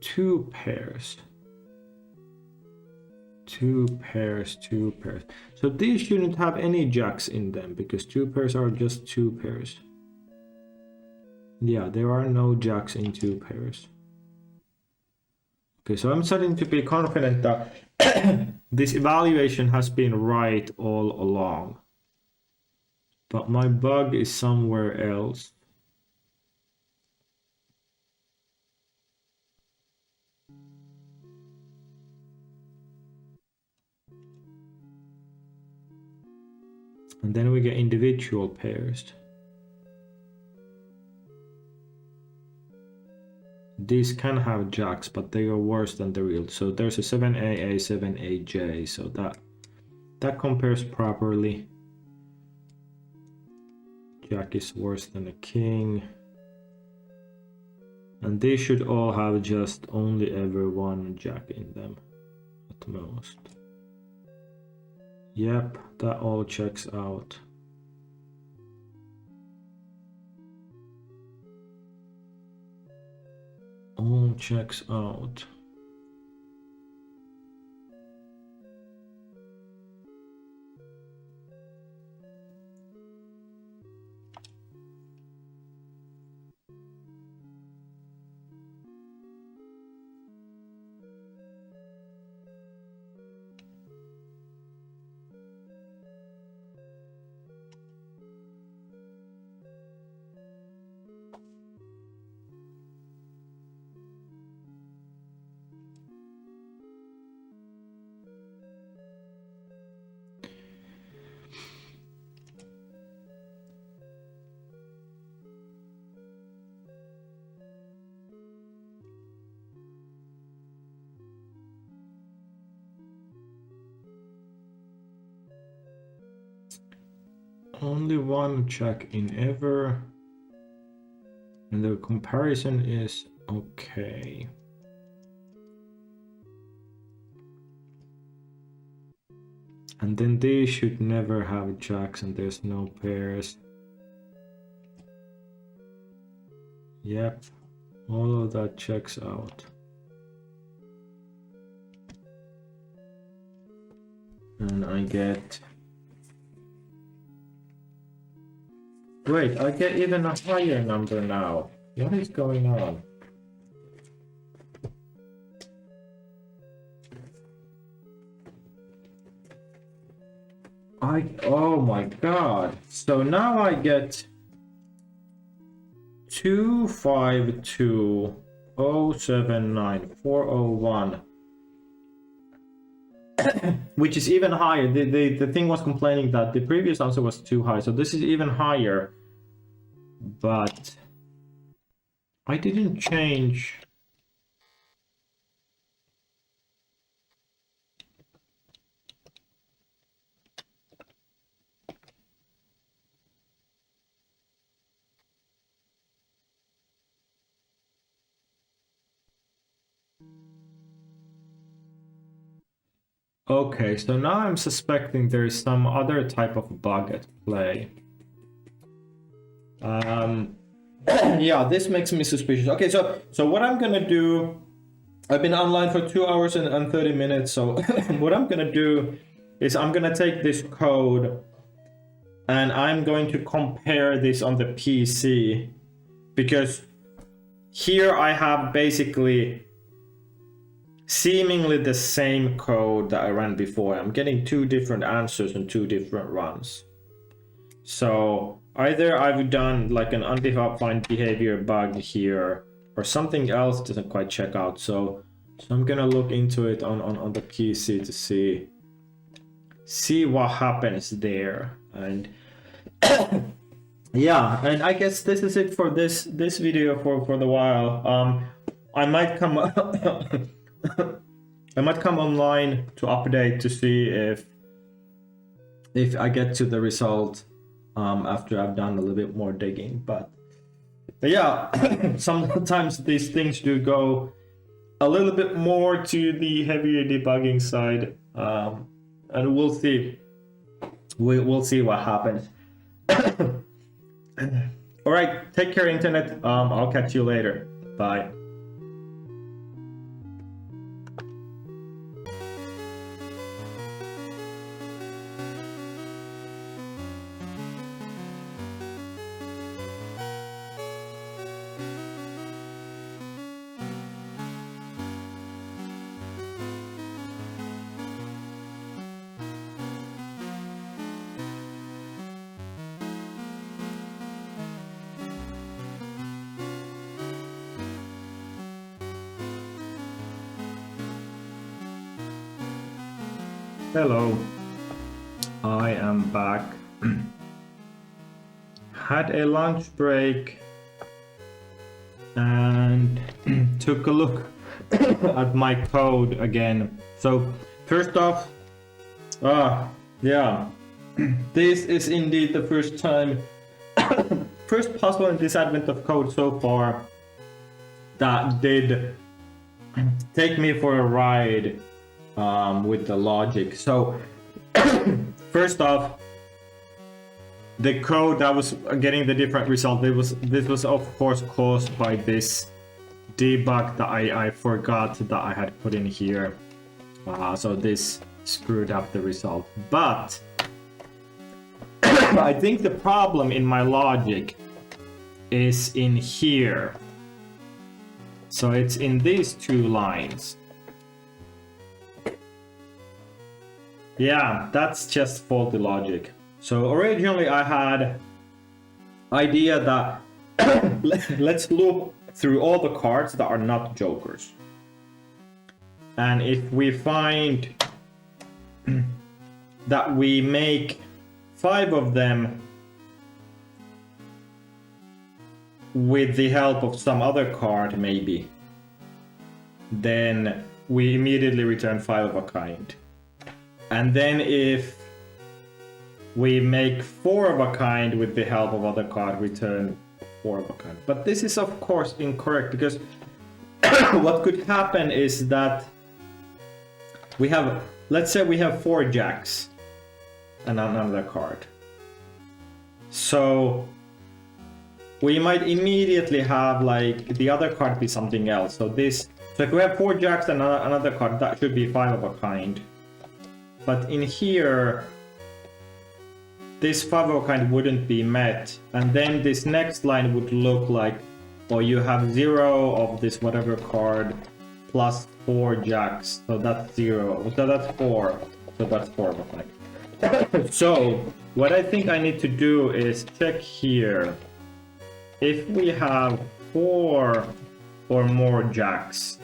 [SPEAKER 1] two pairs. Two pairs, two pairs. So these shouldn't have any jacks in them because two pairs are just two pairs. Yeah, there are no jacks in two pairs. Okay, so I'm starting to be confident that this evaluation has been right all along. But my bug is somewhere else. And then we get individual pairs. These can have jacks, but they are worse than the real. So there's a 7A, 7AJ, so that compares properly. Jack is worse than a king. And they should all have just only ever one jack in them, at most. Yep, that all checks out. All checks out. only one check in ever. And the comparison is okay. And then these should never have jacks and there's no pairs. Yep, all of that checks out. And I get... Wait, I get even a higher number now. What is going on? Oh my god. So now I get 252,079,401. Which is even higher. The thing was complaining that the previous answer was too high, so this is even higher. But I didn't change. Okay, so now I'm suspecting there is some other type of bug at play. Yeah, this makes me suspicious. Okay, so what I'm gonna do, I've been online for 2 hours and 30 minutes, so what I'm gonna do is I'm gonna take this code and I'm going to compare this on the PC, because here I have basically seemingly the same code that I ran before. I'm getting 2 different answers in 2 different runs. So either I've done like an undefined behavior bug here, or something else doesn't quite check out. So I'm gonna look into it on the PC to see what happens there. And yeah, and I guess this is it for this video for the while. I might come I might come online to update to see if I get to the result after I've done a little bit more digging. But yeah, sometimes these things do go a little bit more to the heavier debugging side, and we'll see. We'll see what happens. All right, take care, internet. I'll catch you later. Bye. Hello, I am back. Had a lunch break and took a look at my code again. So first off, yeah, this is indeed the first time, first puzzle in this advent of code so far that did take me for a ride with the logic. So first off, the code that was getting the different result, this was of course caused by this debug that I forgot that I had put in here. So this screwed up the result. But I think the problem in my logic is in here. So it's in these 2 lines. Yeah, that's just faulty logic. So originally I had idea that let's look through all the cards that are not jokers. And if we find that we make 5 of them with the help of some other card maybe, then we immediately return 5 of a kind. And then if we make 4 of a kind with the help of other card, return 4 of a kind. But this is of course incorrect, because what could happen is that we have, let's say we have 4 jacks and another card. So we might immediately have like the other card be something else. So this, so if we have 4 jacks and another card, that should be 5 of a kind. But in here, this 5 of a kind wouldn't be met, and then this next line would look like, or you have 0 of this whatever card plus 4 jacks, so that's 0, so that's 4, so that's 4 of a kind. So what I think I need to do is check here. If we have 4 or more jacks,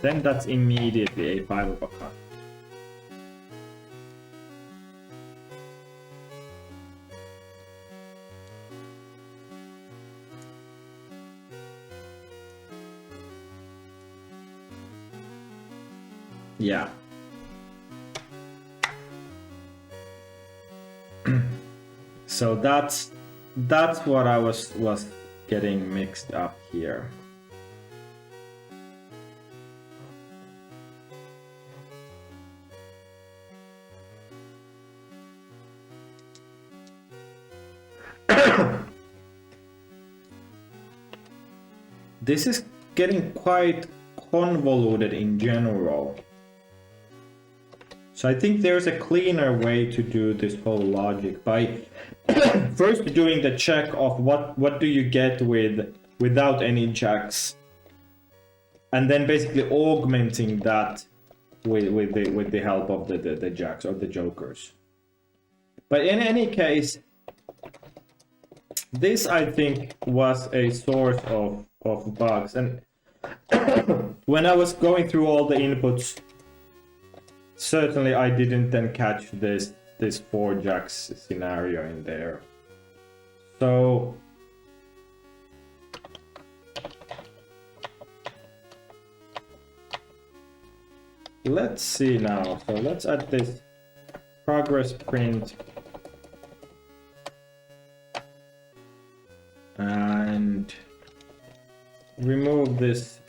[SPEAKER 1] then that's immediately a 5 of a kind. Yeah. So that's what I was getting mixed up here. This is getting quite convoluted in general. So I think there's a cleaner way to do this whole logic by first doing the check of what do you get without any jacks, and then basically augmenting that with the help of the jacks or the jokers. But in any case, this I think was a source of bugs, and when I was going through all the inputs, certainly I didn't then catch this 4 jacks scenario in there. So let's see now. So let's add this progress print and remove this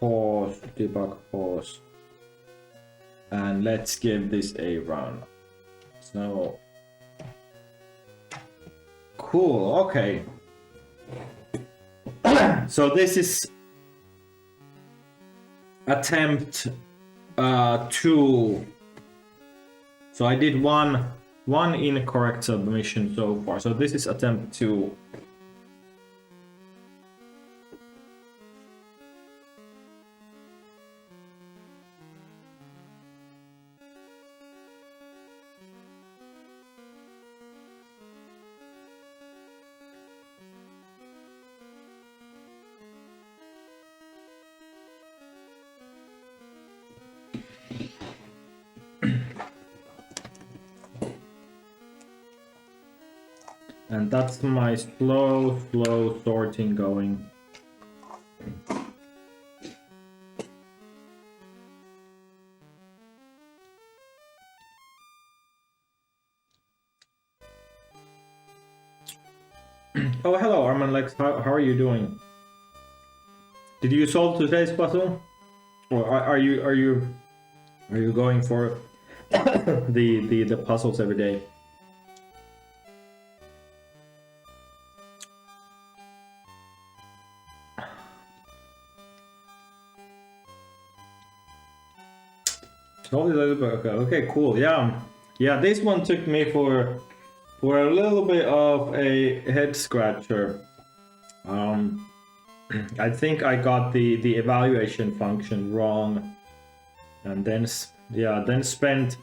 [SPEAKER 1] pause, debug pause, and let's give this a run. So cool, okay. So this is attempt 2. So I did one incorrect submission so far. So this is attempt 2. And that's my slow sorting going. Oh, hello, Arman Lex. How are you doing? Did you solve today's puzzle, or are you going for the puzzles every day? Okay, cool. Yeah, this one took me for a little bit of a head scratcher. I think I got the evaluation function wrong, and then spent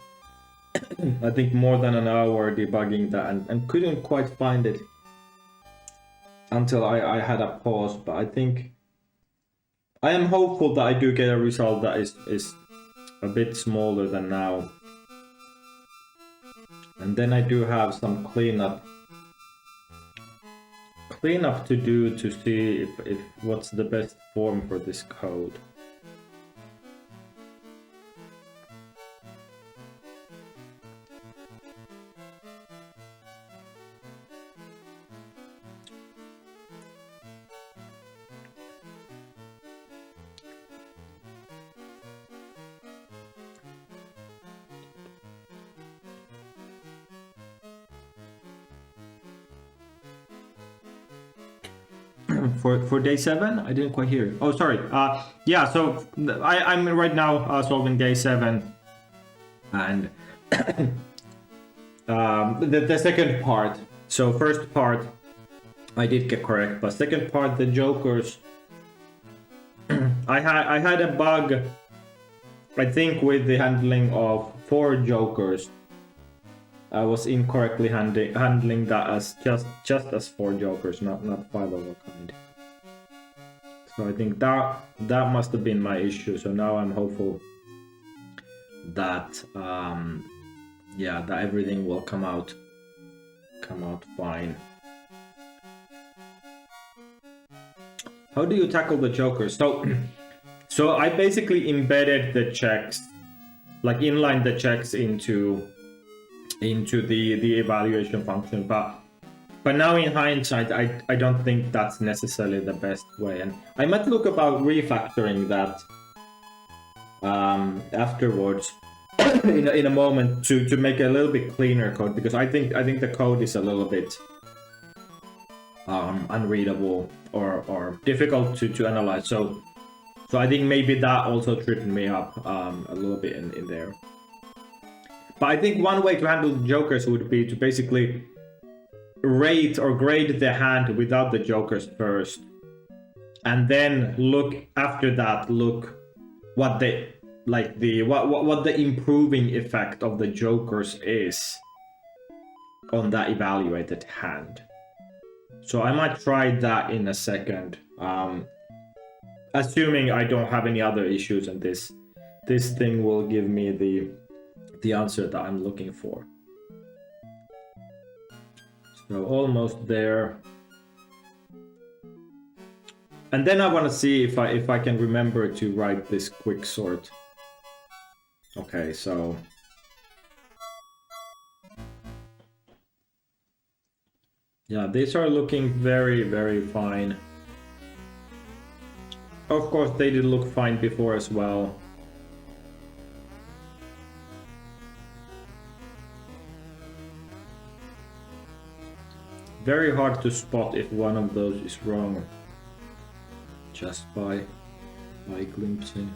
[SPEAKER 1] I think more than an hour debugging that, and couldn't quite find it until I had a pause. But I think I am hopeful that I do get a result that is a bit smaller than now, and then I do have some cleanup to do to see if what's the best form for this code. for day 7, I didn't quite hear. Oh, sorry. Yeah. So I'm right now solving day 7, and the second part. So first part, I did get correct, but second part, the jokers. I had a bug, I think, with the handling of 4 jokers. I was incorrectly handling that as just as 4 jokers, not 5 of a kind. So I think that must have been my issue. So now I'm hopeful that yeah, that everything will come out fine. How do you tackle the jokers? So I basically embedded the checks, like inlined the checks into the evaluation function, but now in hindsight, I don't think that's necessarily the best way, and I might look about refactoring that afterwards in a moment to make a little bit cleaner code, because I think the code is a little bit unreadable or difficult to analyze. So I think maybe that also tripped me up a little bit in there. But I think one way to handle jokers would be to basically rate or grade the hand without the jokers first, and then look after that. Look what the what the improving effect of the jokers is on that evaluated hand. So I might try that in a second, assuming I don't have any other issues, and this thing will give me the answer that I'm looking for. So almost there. And then I want to see if I can remember to write this quick sort. Okay, so yeah, these are looking very, very fine. Of course, they did look fine before as well. Very hard to spot if one of those is wrong just by glimpsing.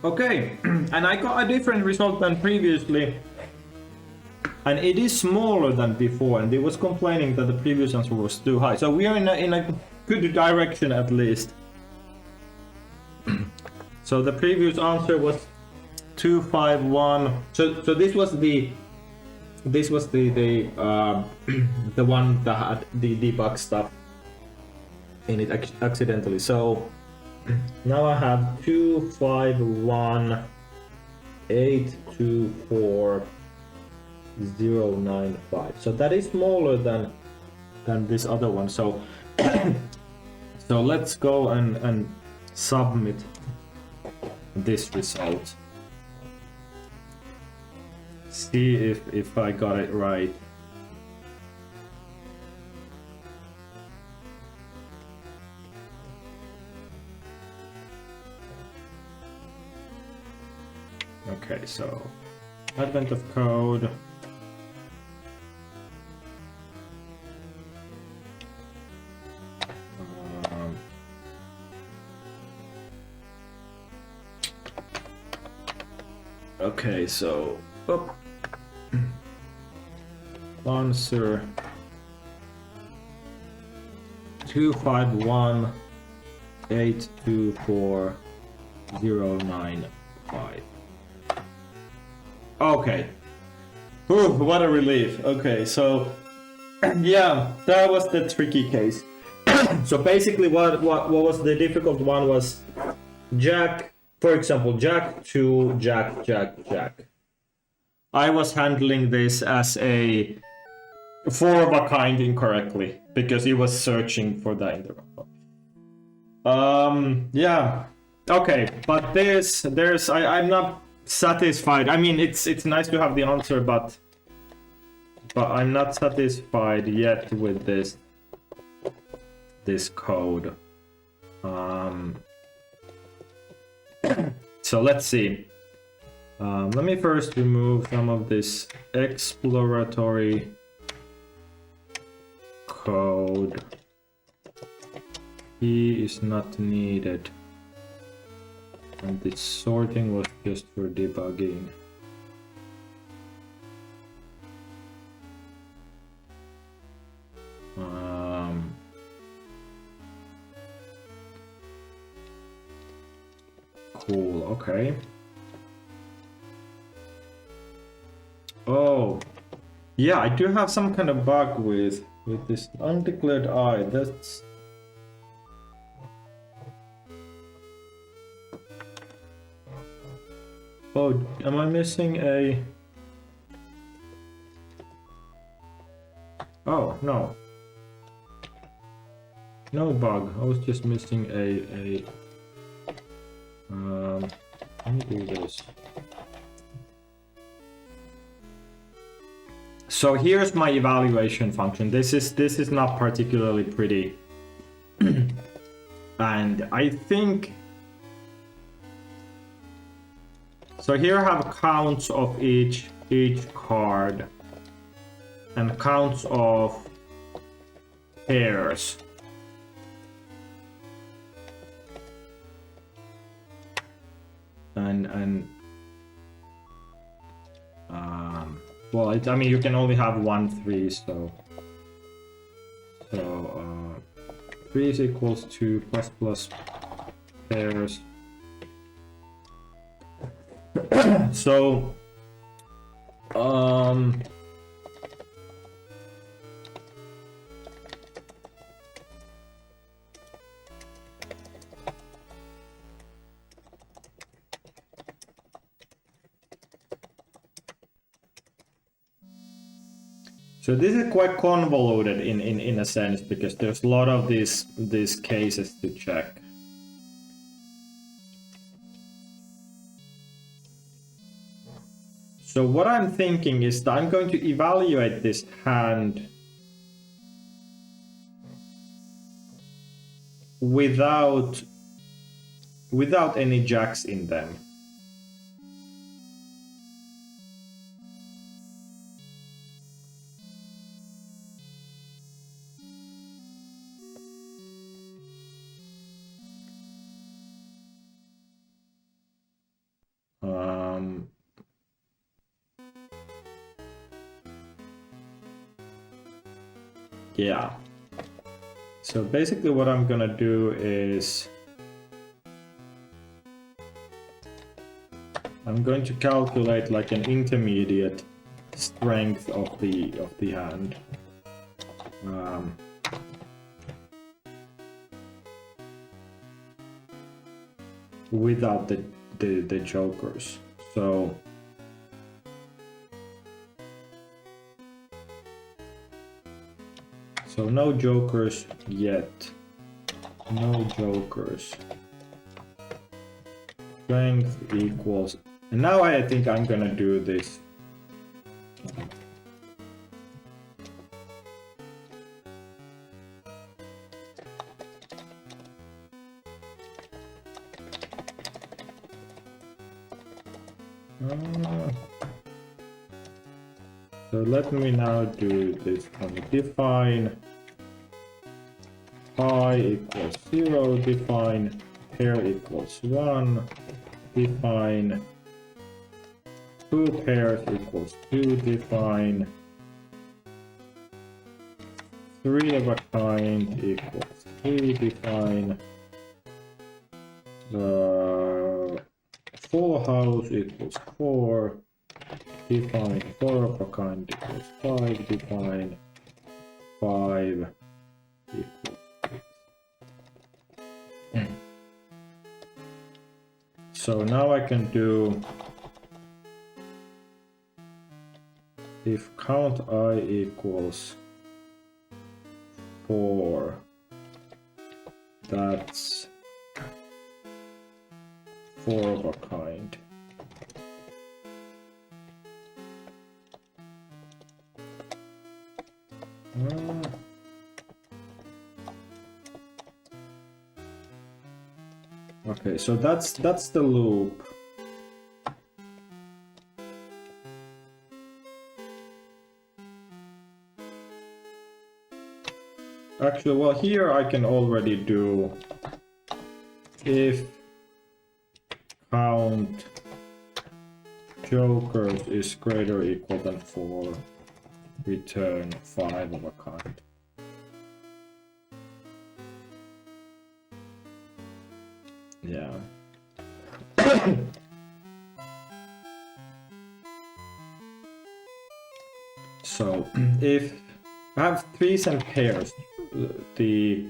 [SPEAKER 1] Okay, and I got a different result than previously, and it is smaller than before, and it was complaining that the previous answer was too high. So we are in a good direction at least. So the previous answer was 251. So this was the the one that had the debug stuff in it accidentally. So now I have 251,824,095. So that is smaller than this other one. So so let's go and submit this result. See if I got it right. Okay, so advent of code. Okay, so answer 251,824,095. Okay. Ooh, what a relief. Okay, so yeah, that was the tricky case. So basically what was the difficult one was Jack, for example, Jack 2, Jack, Jack, Jack. I was handling this as a 4 of a kind incorrectly because he was searching for that in the wrong. Yeah. Okay, but there's I'm not satisfied. I mean, it's nice to have the answer, but I'm not satisfied yet with this code. So let's see. Let me first remove some of this exploratory code. Key is not needed. And this sorting was just for debugging. Cool, okay. Oh, yeah, I do have some kind of bug with this undeclared I. That's... Oh, am I missing a... Oh, no. No bug, I was just missing a... Let me do this. So here's my evaluation function. This is not particularly pretty. And I think... So here I have counts of each card and counts of pairs. And well, I mean, you can only have 1 3, so 3 is equals to plus pairs. So so this is quite convoluted in a sense, because there's a lot of these cases to check. So what I'm thinking is that I'm going to evaluate this hand without any jacks in them. Yeah. So basically what I'm gonna do is I'm going to calculate like an intermediate strength of the hand. Without the jokers. So no jokers yet. No jokers. Strength equals... And now I think I'm gonna do this. So let me now do this. Define I equals 0, define pair equals 1, define 2 pairs equals 2, define 3 of a kind equals 3, define the full house equals 4, define 4 of a kind equals 5, define 5 equals 6. So now I can do if count I equals 4, that's 4 of a kind. Okay, so that's the loop. Actually, well, here I can already do if count jokers is greater or equal than 4, return 5 of a kind. Yeah. So if I have threes and pairs, the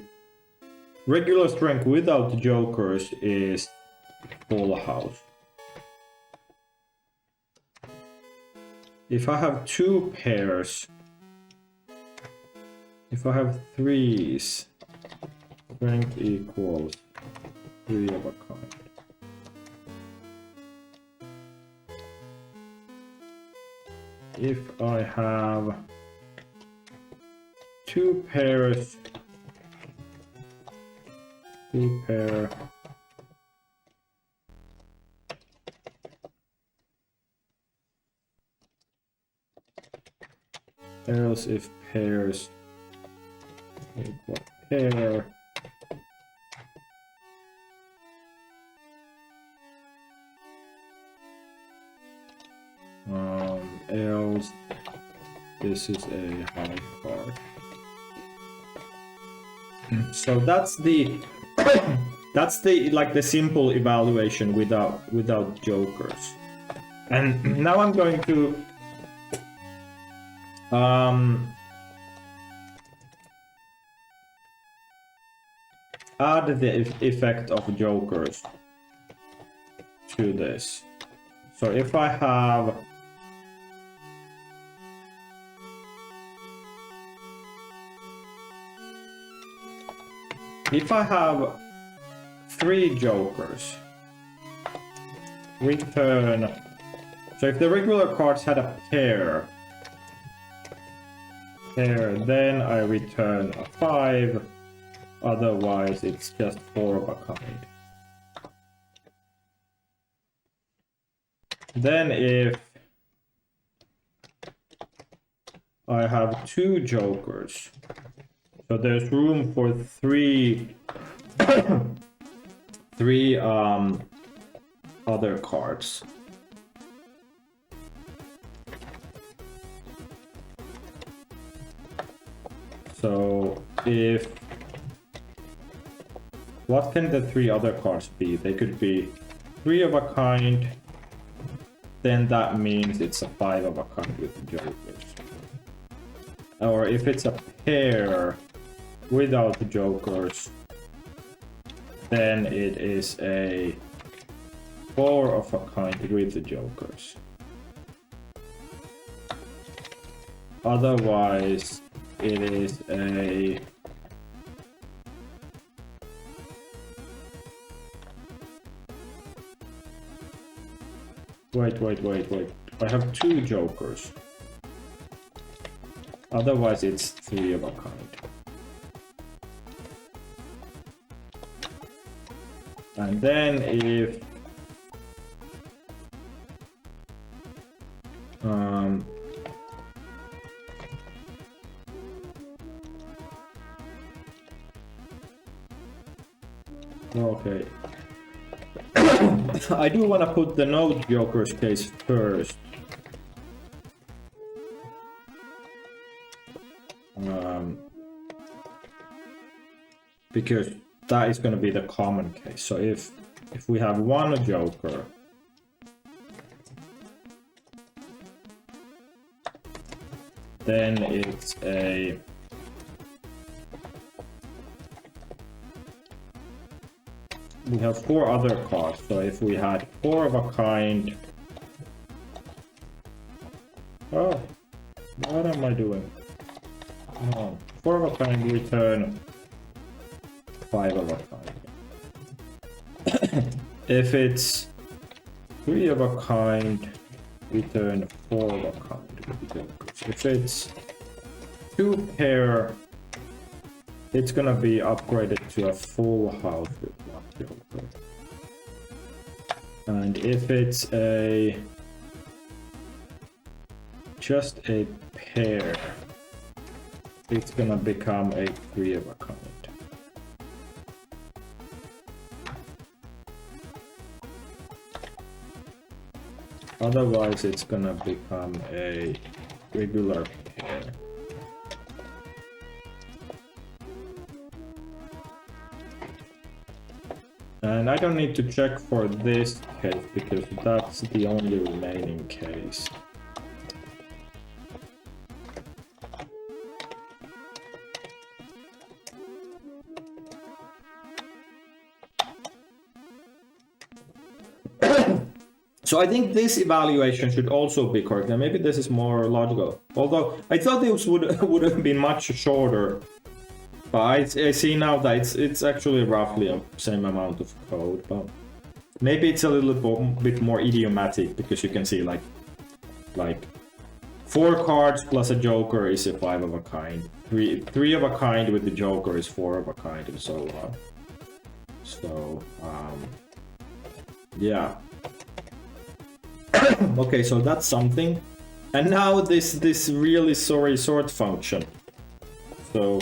[SPEAKER 1] regular strength without jokers is full house. If I have two pairs, if I have threes, strength equals 3 of a kind. If I have two pairs, two pair, else if pairs equal pair, else this is a high card. So that's the that's the like the simple evaluation without jokers. And now I'm going to add the effect of jokers to this. So if I have three jokers, return. So if the regular cards had a pair, then I return a 5. Otherwise, it's just 4 of a kind. Then if I have two jokers, so there's room for three other cards. So if what can the three other cards be? They could be 3 of a kind, then that means it's a 5 of a kind with jokers. Or if it's a pair without the jokers, then it is a 4 of a kind with the jokers. Otherwise, it is a wait. I have two jokers. Otherwise, it's 3 of a kind. And then if okay. I do want to put the no jokers case first. Because that is going to be the common case. So if we have one joker, then it's a we have 4 other cards. So if we had 4 of a kind, oh, what am I doing? No, 4 of a kind, return 5 of a kind. If it's 3 of a kind, return 4 of a kind with the jokers. If it's 2 pair, it's gonna be upgraded to a full house with 1 joker. And if it's just a pair, it's gonna become a 3 of a kind. Otherwise, it's gonna become a regular pair. And I don't need to check for this case because that's the only remaining case. So I think this evaluation should also be correct, and maybe this is more logical. Although I thought this would have been much shorter, but I see now that it's actually roughly the same amount of code. But maybe it's a little bit more idiomatic because you can see like 4 cards plus a joker is a 5 of a kind. Three of a kind with the joker is 4 of a kind, and so on. So yeah. Okay, so that's something. And now this really sorry sort function. So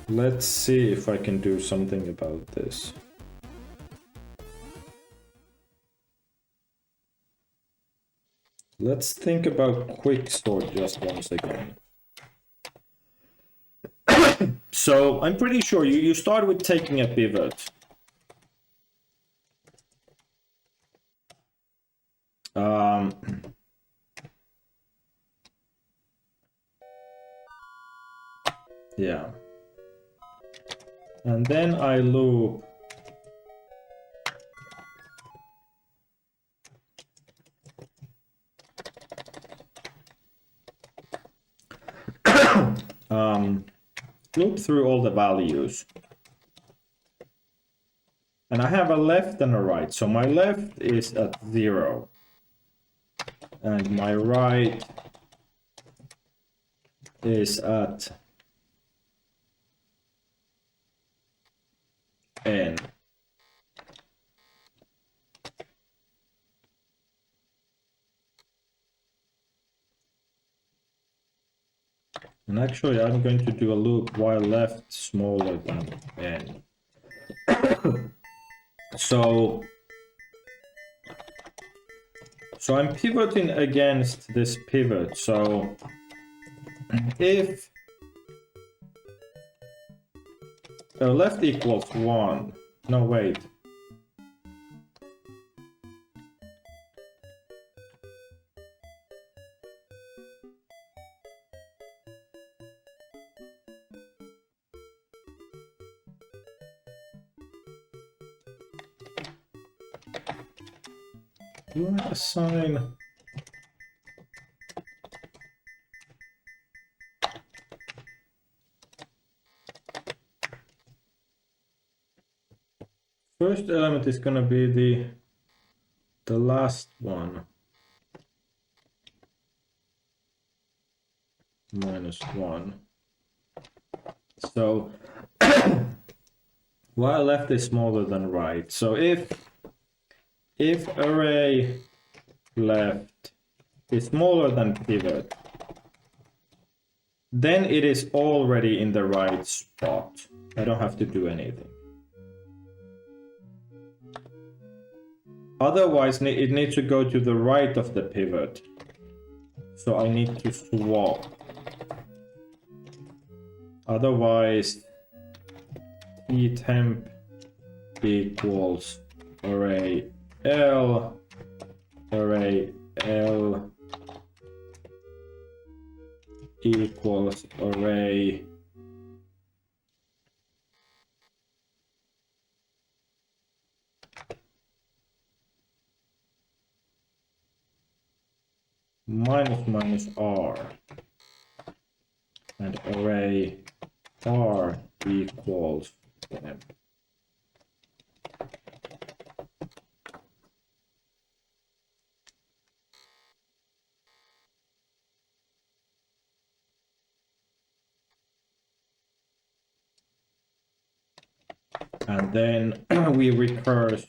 [SPEAKER 1] let's see if I can do something about this. Let's think about quick sort just once again. So I'm pretty sure you start with taking a pivot. Yeah. And then I loop loop through all the values. And I have a left and a right. So my left is at 0. And my right is at n. And actually I'm going to do a loop while left smaller than n. So I'm pivoting against this pivot. So if left equals 1, no wait. Do I assign? First element is gonna be the last one. -1. So while left is smaller than right. So if array left is smaller than pivot, then it is already in the right spot. I don't have to do anything. Otherwise, it needs to go to the right of the pivot. So I need to swap. Otherwise, temp equals array L equals array minus R, and array R equals temp. And then we recurse.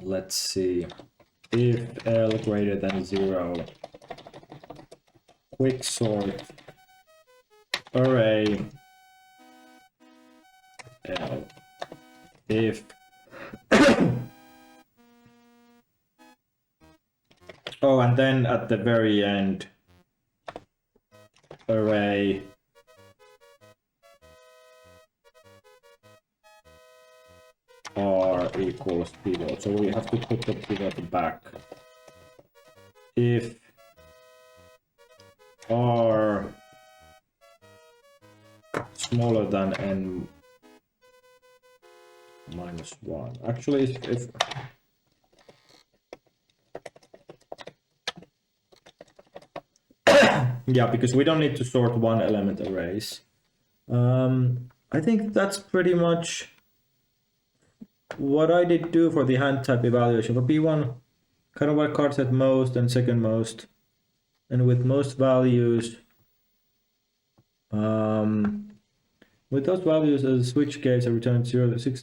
[SPEAKER 1] Let's see. If L greater than 0, quick sort array L. If oh, and then at the very end, array R equals pivot. So we have to put the pivot back. If R smaller than n minus 1. Actually, if yeah, because we don't need to sort one element arrays. I think that's pretty much what I did do for the hand type evaluation. For B1, kind of what cards at most and second most. And with most values, with those values, the switch case I returned 0 to 6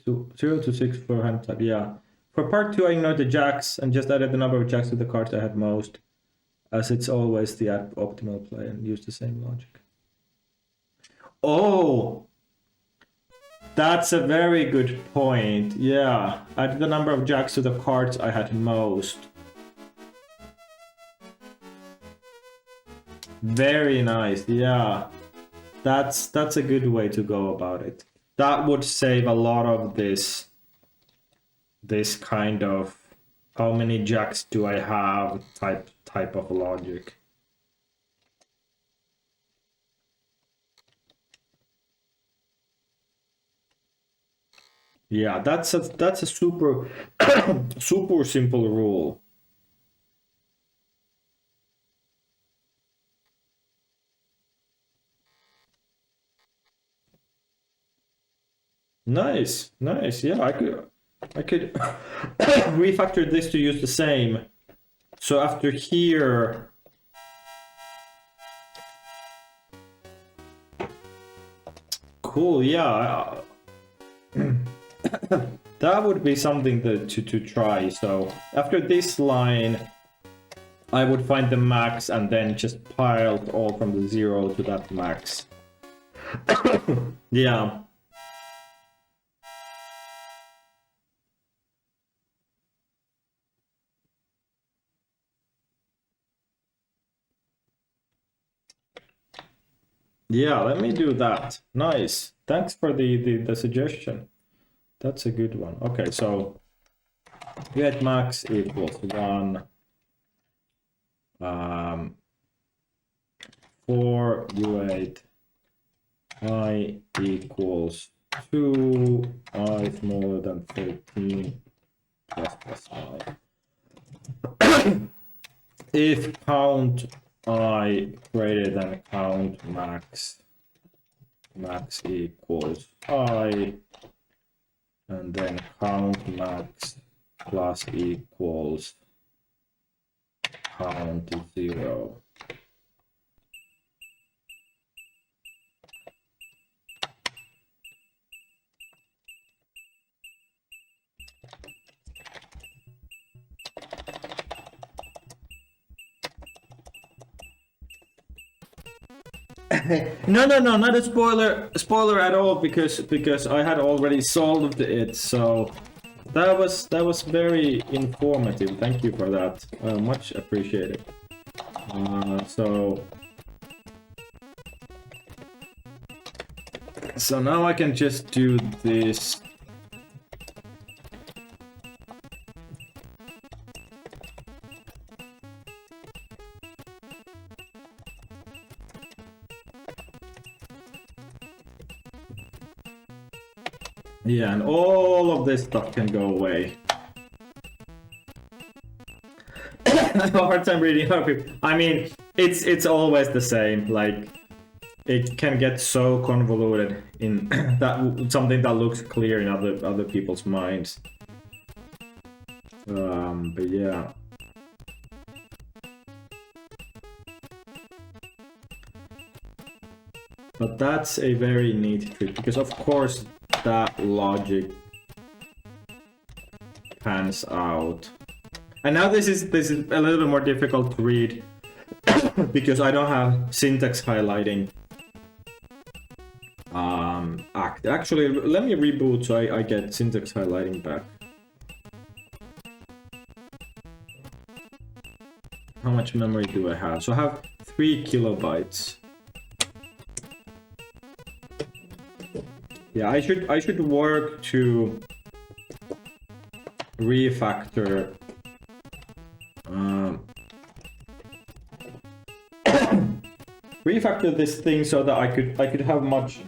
[SPEAKER 1] for hand type. Yeah. For part 2, I ignored the jacks and just added the number of jacks to the cards I had most, as it's always the optimal play, and use the same logic. Oh, that's a very good point. Yeah, add the number of jacks to the cards I had most. Very nice. Yeah, that's a good way to go about it. That would save a lot of this kind of how many jacks do I have type of logic. Yeah, that's a super super simple rule. Nice, nice. Yeah, I could refactor this to use the same. So after here, cool. Yeah, that would be something to try. So after this line, I would find the max and then just pile all from the 0 to that max. Yeah. Yeah, let me do that. Nice. Thanks for the suggestion. That's a good one. Okay, so get max equals 1. For U8, I equals 2, I smaller than 13, plus I. If count I greater than count max equals I, and then count max plus equals count 0. No, not a spoiler at all, because I had already solved it. So that was very informative. Thank you for that. Much appreciated. So now I can just do this. Yeah, and all of this stuff can go away. I have a hard time reading other people. I mean, it's always the same. Like, it can get so convoluted in that something that looks clear in other people's minds. But yeah. But that's a very neat trick, because of course that logic pans out. And now this is a little bit more difficult to read because I don't have syntax highlighting actually, let me reboot so I get syntax highlighting back. How much memory do I have? So I have 3 kilobytes. Yeah, I should work to refactor refactor this thing so that I could have much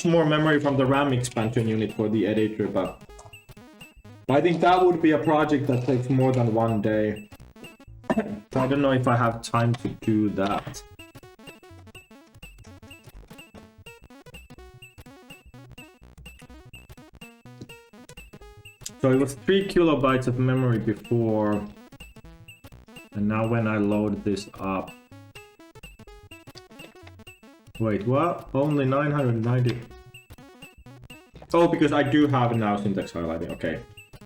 [SPEAKER 1] more memory from the RAM expansion unit for the editor, but I think that would be a project that takes more than 1 day. I don't know if I have time to do that. So it was 3 kilobytes of memory before, and now when I load this up... Wait, what? Only 990... Oh, because I do have now syntax highlighting, okay.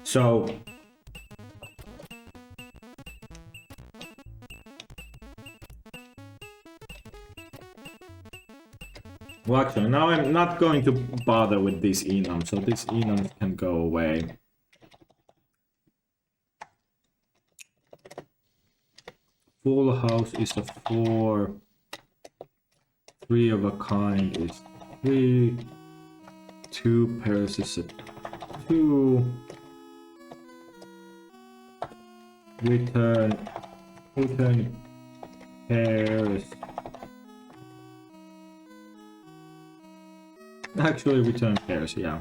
[SPEAKER 1] So... Well, actually, now I'm not going to bother with this enum, so this enum can go away. Full house is a 4. 3 of a kind is 3. 2 pairs is a 2. Return pairs. Actually, return pairs, yeah.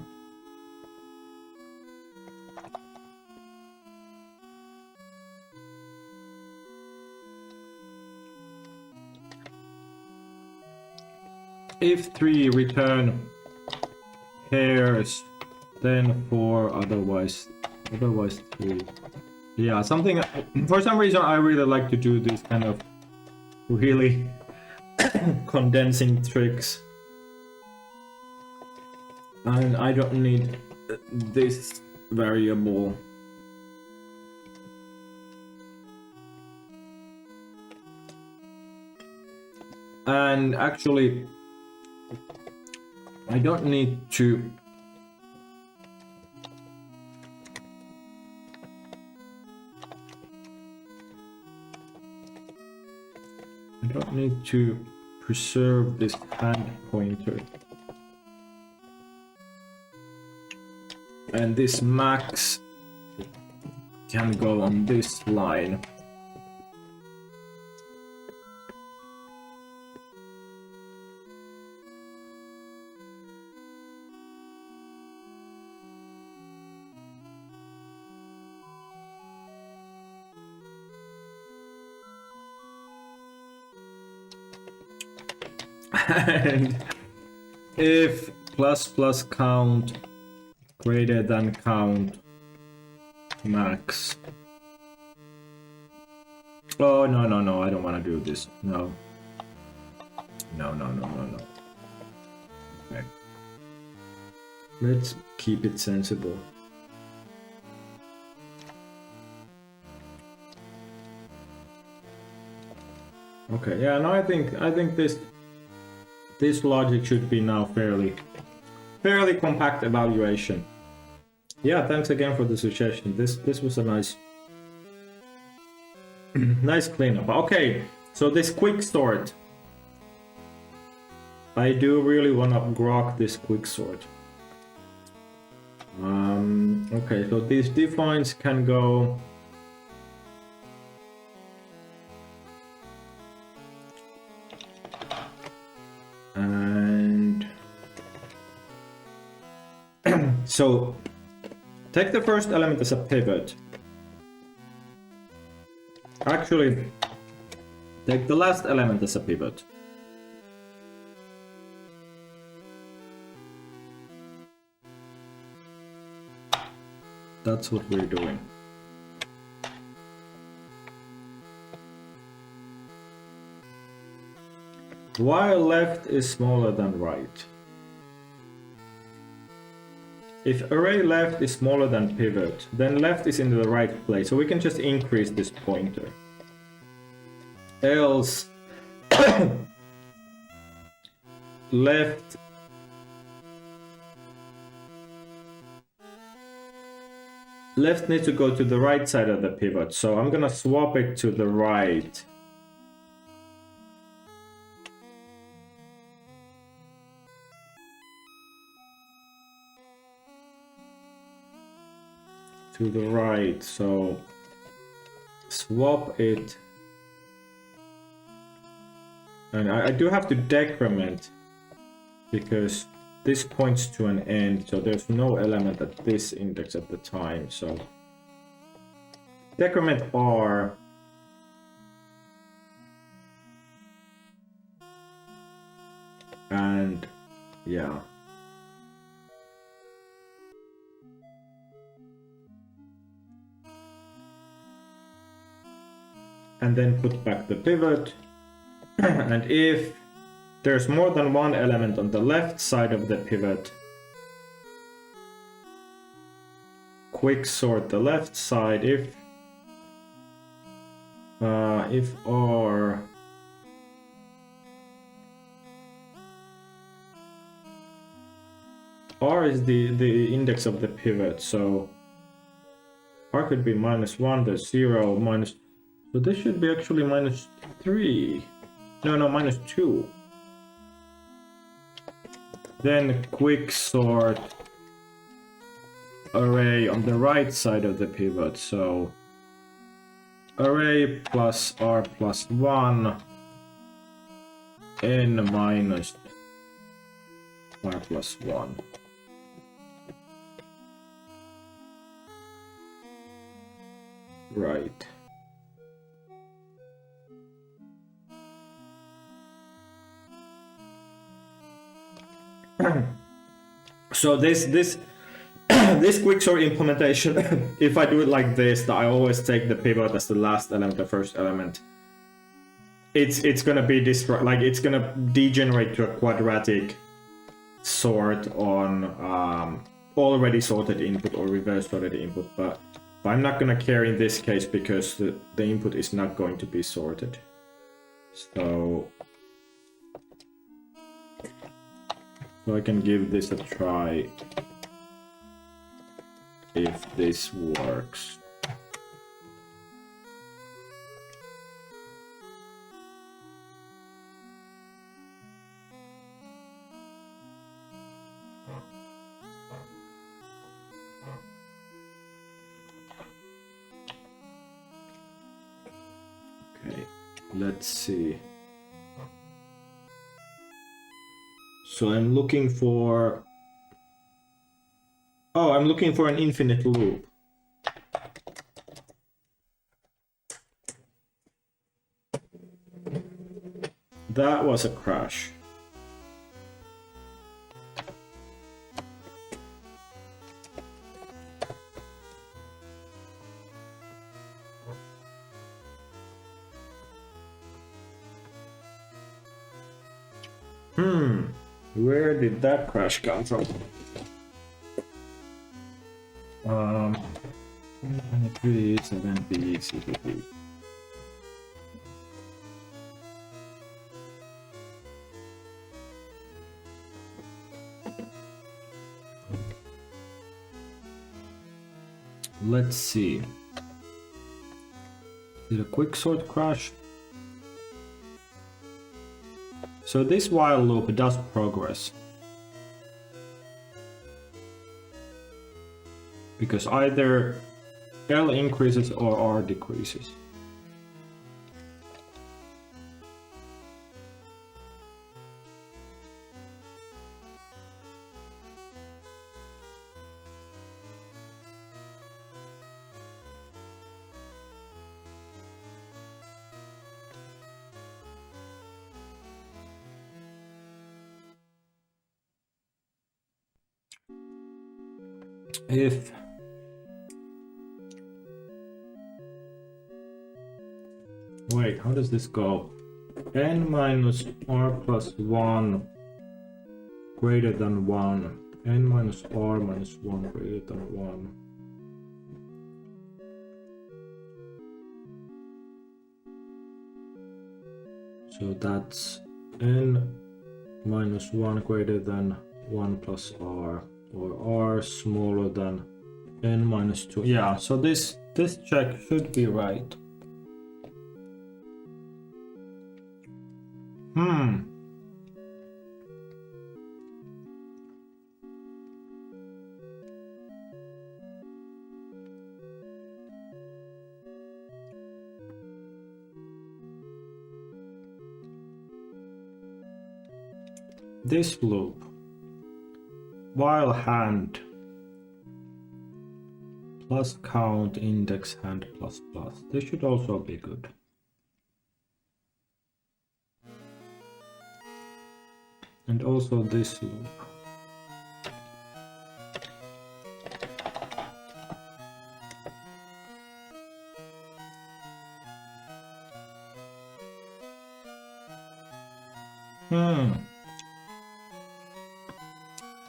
[SPEAKER 1] If 3 return pairs, then 4, otherwise 3. Yeah, something, for some reason I really like to do these kind of really condensing tricks. And I don't need this variable. And actually, I don't need to... I don't need to preserve this hand pointer. And this max can go on this line. And if plus count greater than count max. Oh, no, I don't want to do this. No. No. Okay. Let's keep it sensible. Okay, yeah, no, I think this logic should be now fairly compact evaluation. Yeah, thanks again for the suggestion. This was a nice nice cleanup. Okay, so this quick sort. I do really want to grok this quick sort. Okay, so these defines can go. And so take the first element as a pivot. Actually, take the last element as a pivot. That's what we're doing. while left is smaller than right. If array left is smaller than pivot, then left is in the right place, so we can just increase this pointer. Else left needs to go to the right side of the pivot, so I'm gonna swap it to the right. To the right, so swap it. And I do have to decrement because this points to an end, so there's no element at this index at the time, so decrement R. And yeah. And then put back the pivot. And if there's more than one element on the left side of the pivot, quick sort the left side. If R is the index of the pivot, so R could be -1, there's 0, minus. So this should be actually -3. No, -2. Then quick sort array on the right side of the pivot. So array plus R plus 1 n minus R plus 1. Right. So this this quicksort implementation, if I do it like this, that I always take the pivot as the last element, the first element. It's gonna be like it's gonna degenerate to a quadratic sort on already sorted input or reverse sorted input, but I'm not gonna care in this case because the input is not going to be sorted. So I can give this a try if this works. Okay, let's see. So I'm looking for... Oh, I'm looking for an infinite loop. That was a crash. Where did that crash come from? 3, 7B, CPP. Let's see. Did a quicksort crash? So this while loop does progress. Because either L increases or R decreases. If wait, how does this go? n minus r plus 1 greater than 1, n minus r minus 1 greater than 1. So that's n minus 1 greater than 1 plus r, or r smaller than n minus 2. Yeah, so this check should be right. This loop, while hand plus count index hand plus plus, this should also be good. And also this loop.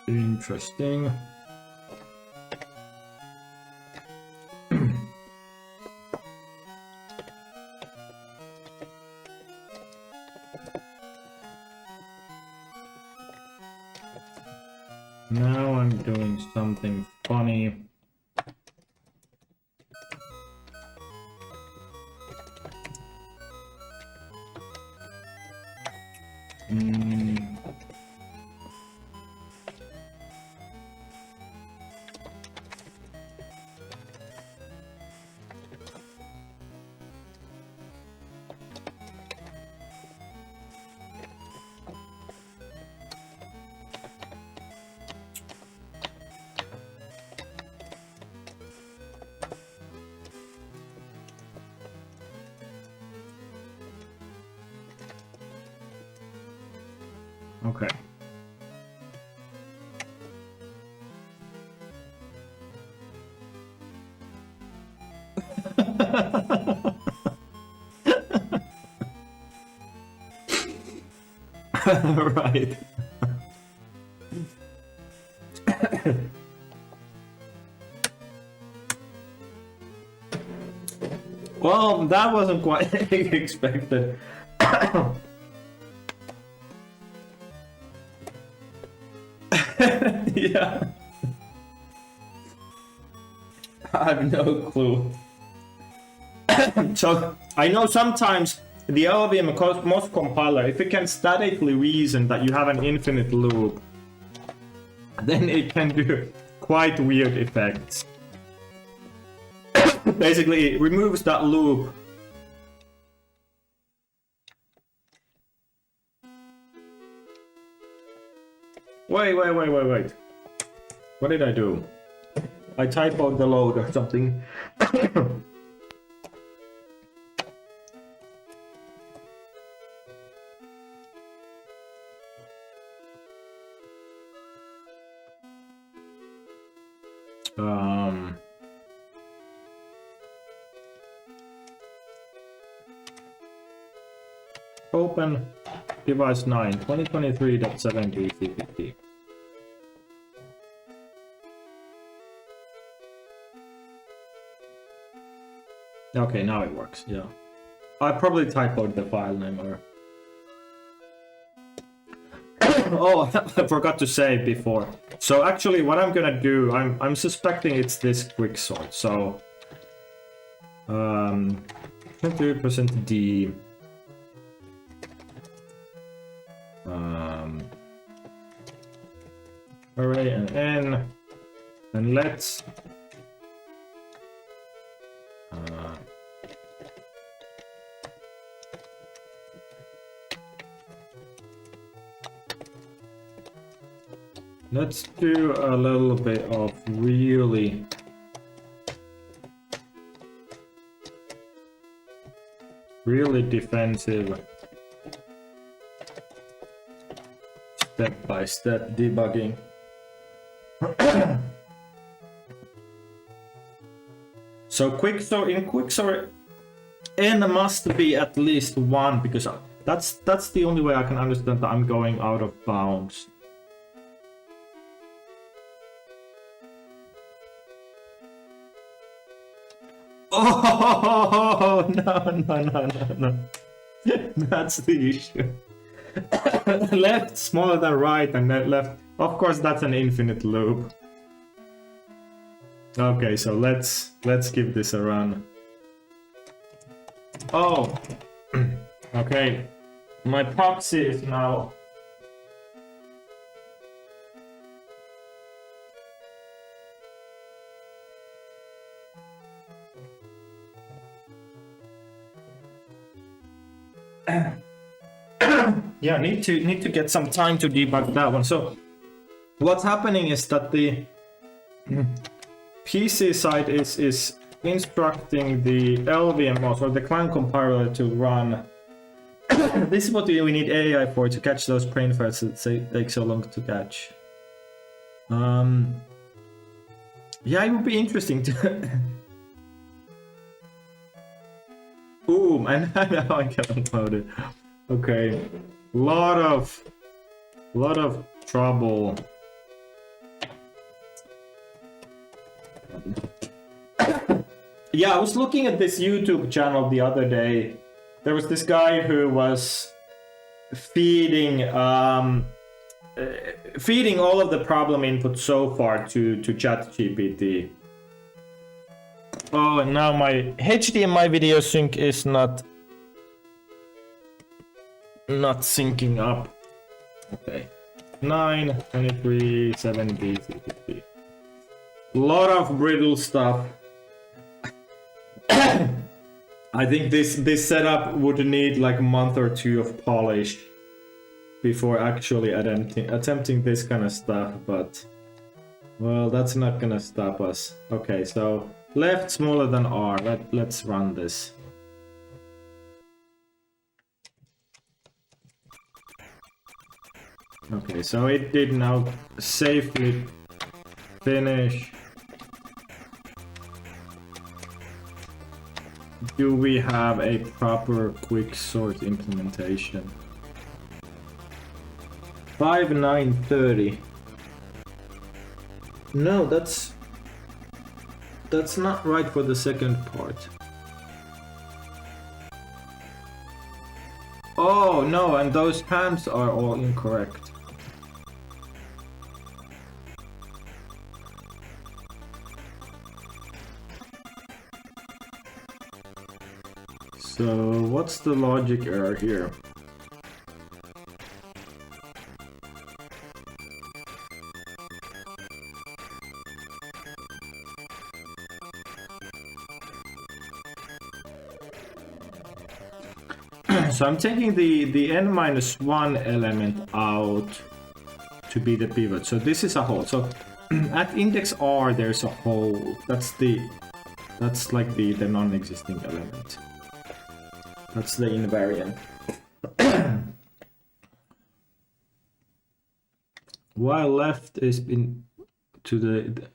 [SPEAKER 1] Interesting. Now I'm doing something funny. Okay. Right. Well, that wasn't quite expected. Yeah. I have no clue. So I know sometimes the LLVM most compiler, if it can statically reason that you have an infinite loop, then it can do quite weird effects. Basically, it removes that loop. Wait. What did I do? I typoed the load or something. Open device 9 2023.7 DCPT. Okay, now it works. Yeah, I probably typoed the file name or. Oh, I forgot to say before. So actually, what I'm gonna do, I'm suspecting it's this quicksort. So, 23% D. Array and N, and let's do a little bit of really defensive step-by-step debugging. So in quicksort, N must be at least 1 because That's the only way I can understand that I'm going out of bounds. Oh no. That's the issue. Left smaller than right, and then left. Of course, that's an infinite loop. Okay, so let's give this a run. Oh, okay. My proxy is now. Yeah, need to get some time to debug that one. So what's happening is that the PC side is instructing the LVMOS or the client compiler to run. This is what we need AI for, to catch those brain farts that take so long to catch. Yeah, it would be interesting to. Ooh, and now I can upload it. Okay, lot of trouble. Yeah, I was looking at this YouTube channel the other day. There was this guy who was feeding feeding all of the problem input so far to ChatGPT. Oh, and now my HDMI video sync is not syncing up. Okay, 9, 23, 70, 60. Lot of brittle stuff. I think this setup would need like a month or two of polish before actually attempting this kind of stuff, but well, that's not gonna stop us. Okay, so left smaller than R. Let's run this. Okay, so it did now safely finish. Do we have a proper quicksort implementation? 5930. No, that's not right for the second part. Oh no, and those hands are all incorrect. So what's the logic error here? So I'm taking the n-1 element out to be the pivot. So this is a hole. So at index R there's a hole. That's like the non-existing element. That's the invariant. While left is to the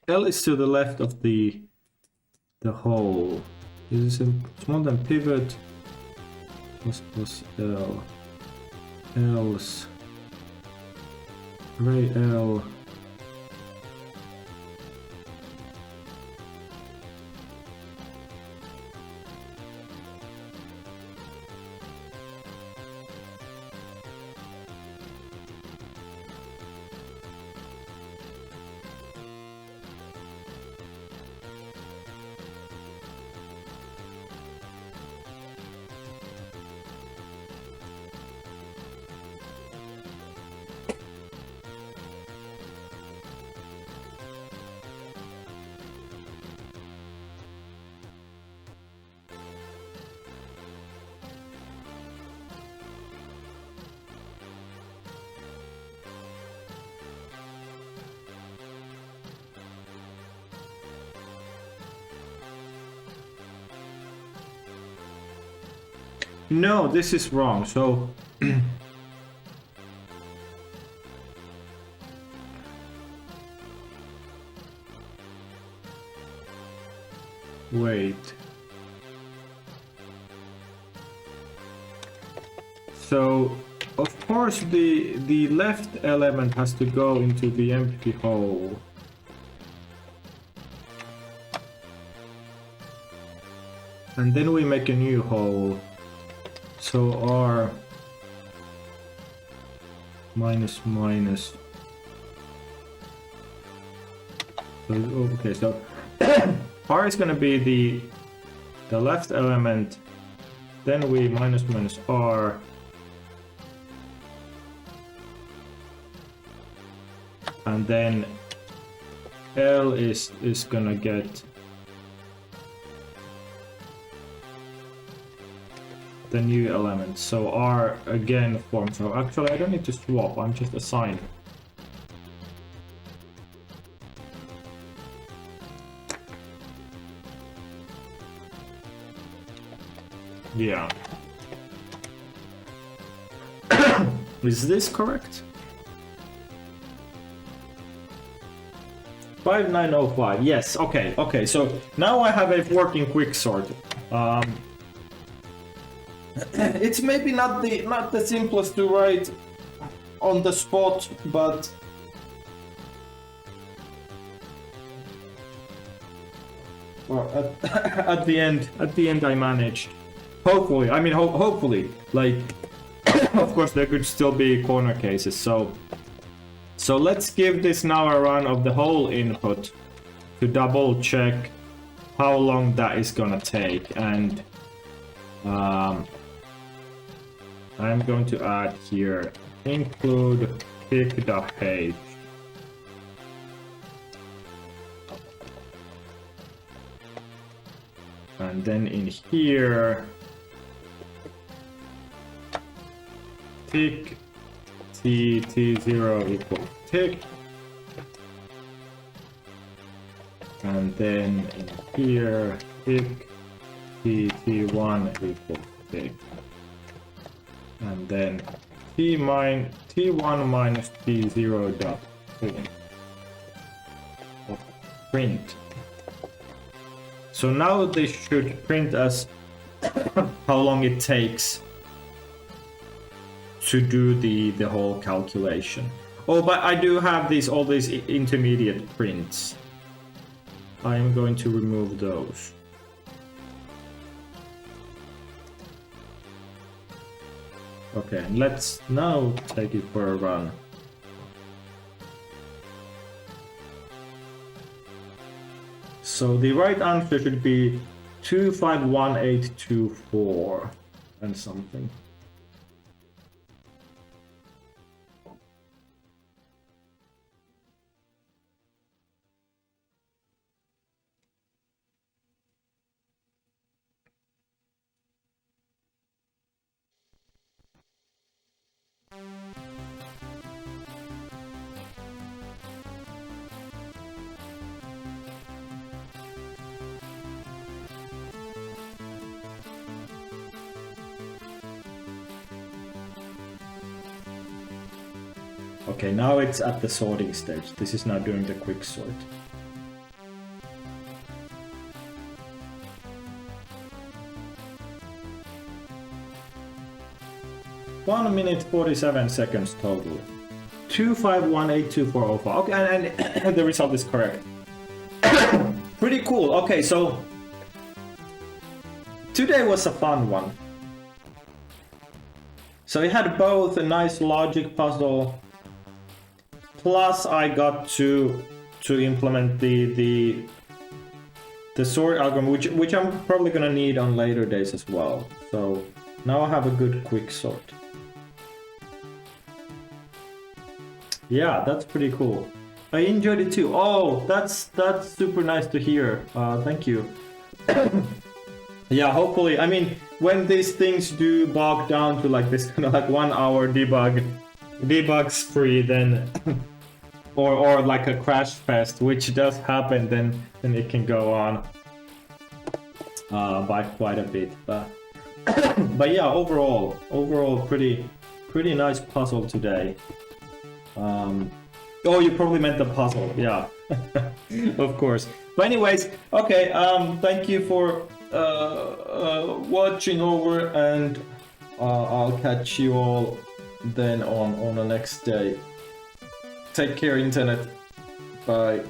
[SPEAKER 1] L is to the left of the hole. This is smaller than pivot. Plus L. Else. Ray L. No, this is wrong. So wait. So of course the left element has to go into the empty hole. And then we make a new hole. So R minus minus. So, okay, so R is gonna be the left element. Then we minus minus R. And then L is gonna get the new element. So R again forms. So actually I don't need to swap, I'm just assigning. Yeah. Is this correct? 5905. Yes. Okay. Okay. So now I have a working quicksort. It's maybe not the simplest to write on the spot, but well, at the end I managed. Hopefully, I mean hopefully. Like, of course there could still be corner cases. So let's give this now a run of the whole input to double check how long that is gonna take. And I'm going to add here include pick.h. And then in here tick t0 equals tick, and then in here tick t1 equals tick, and then t1 minus t0 dot print. So now they should print us how long it takes to do the whole calculation. Oh, but I do have all these intermediate prints. I am going to remove those. Okay, and let's now take it for a run. So the right answer should be 251824 and something. Okay, now it's at the sorting stage. This is now doing the quick sort. One minute 47 seconds total. 2518240. Okay, and the result is correct. Pretty cool. Okay, so today was a fun one. So we had both a nice logic puzzle. Plus, I got to implement the sort algorithm, which I'm probably gonna need on later days as well. So now I have a good quick sort. Yeah, that's pretty cool. I enjoyed it too. Oh, that's super nice to hear. Thank you. Yeah, hopefully. I mean, when these things do bog down to like this kind of like 1 hour debug spree, then. Or like a crash fest, which does happen, then it can go on by quite a bit. But yeah, overall pretty nice puzzle today. Oh, you probably meant the puzzle, yeah. Of course. But anyways, okay. Thank you for watching over, and I'll catch you all then on the next day. Take care, internet. Bye.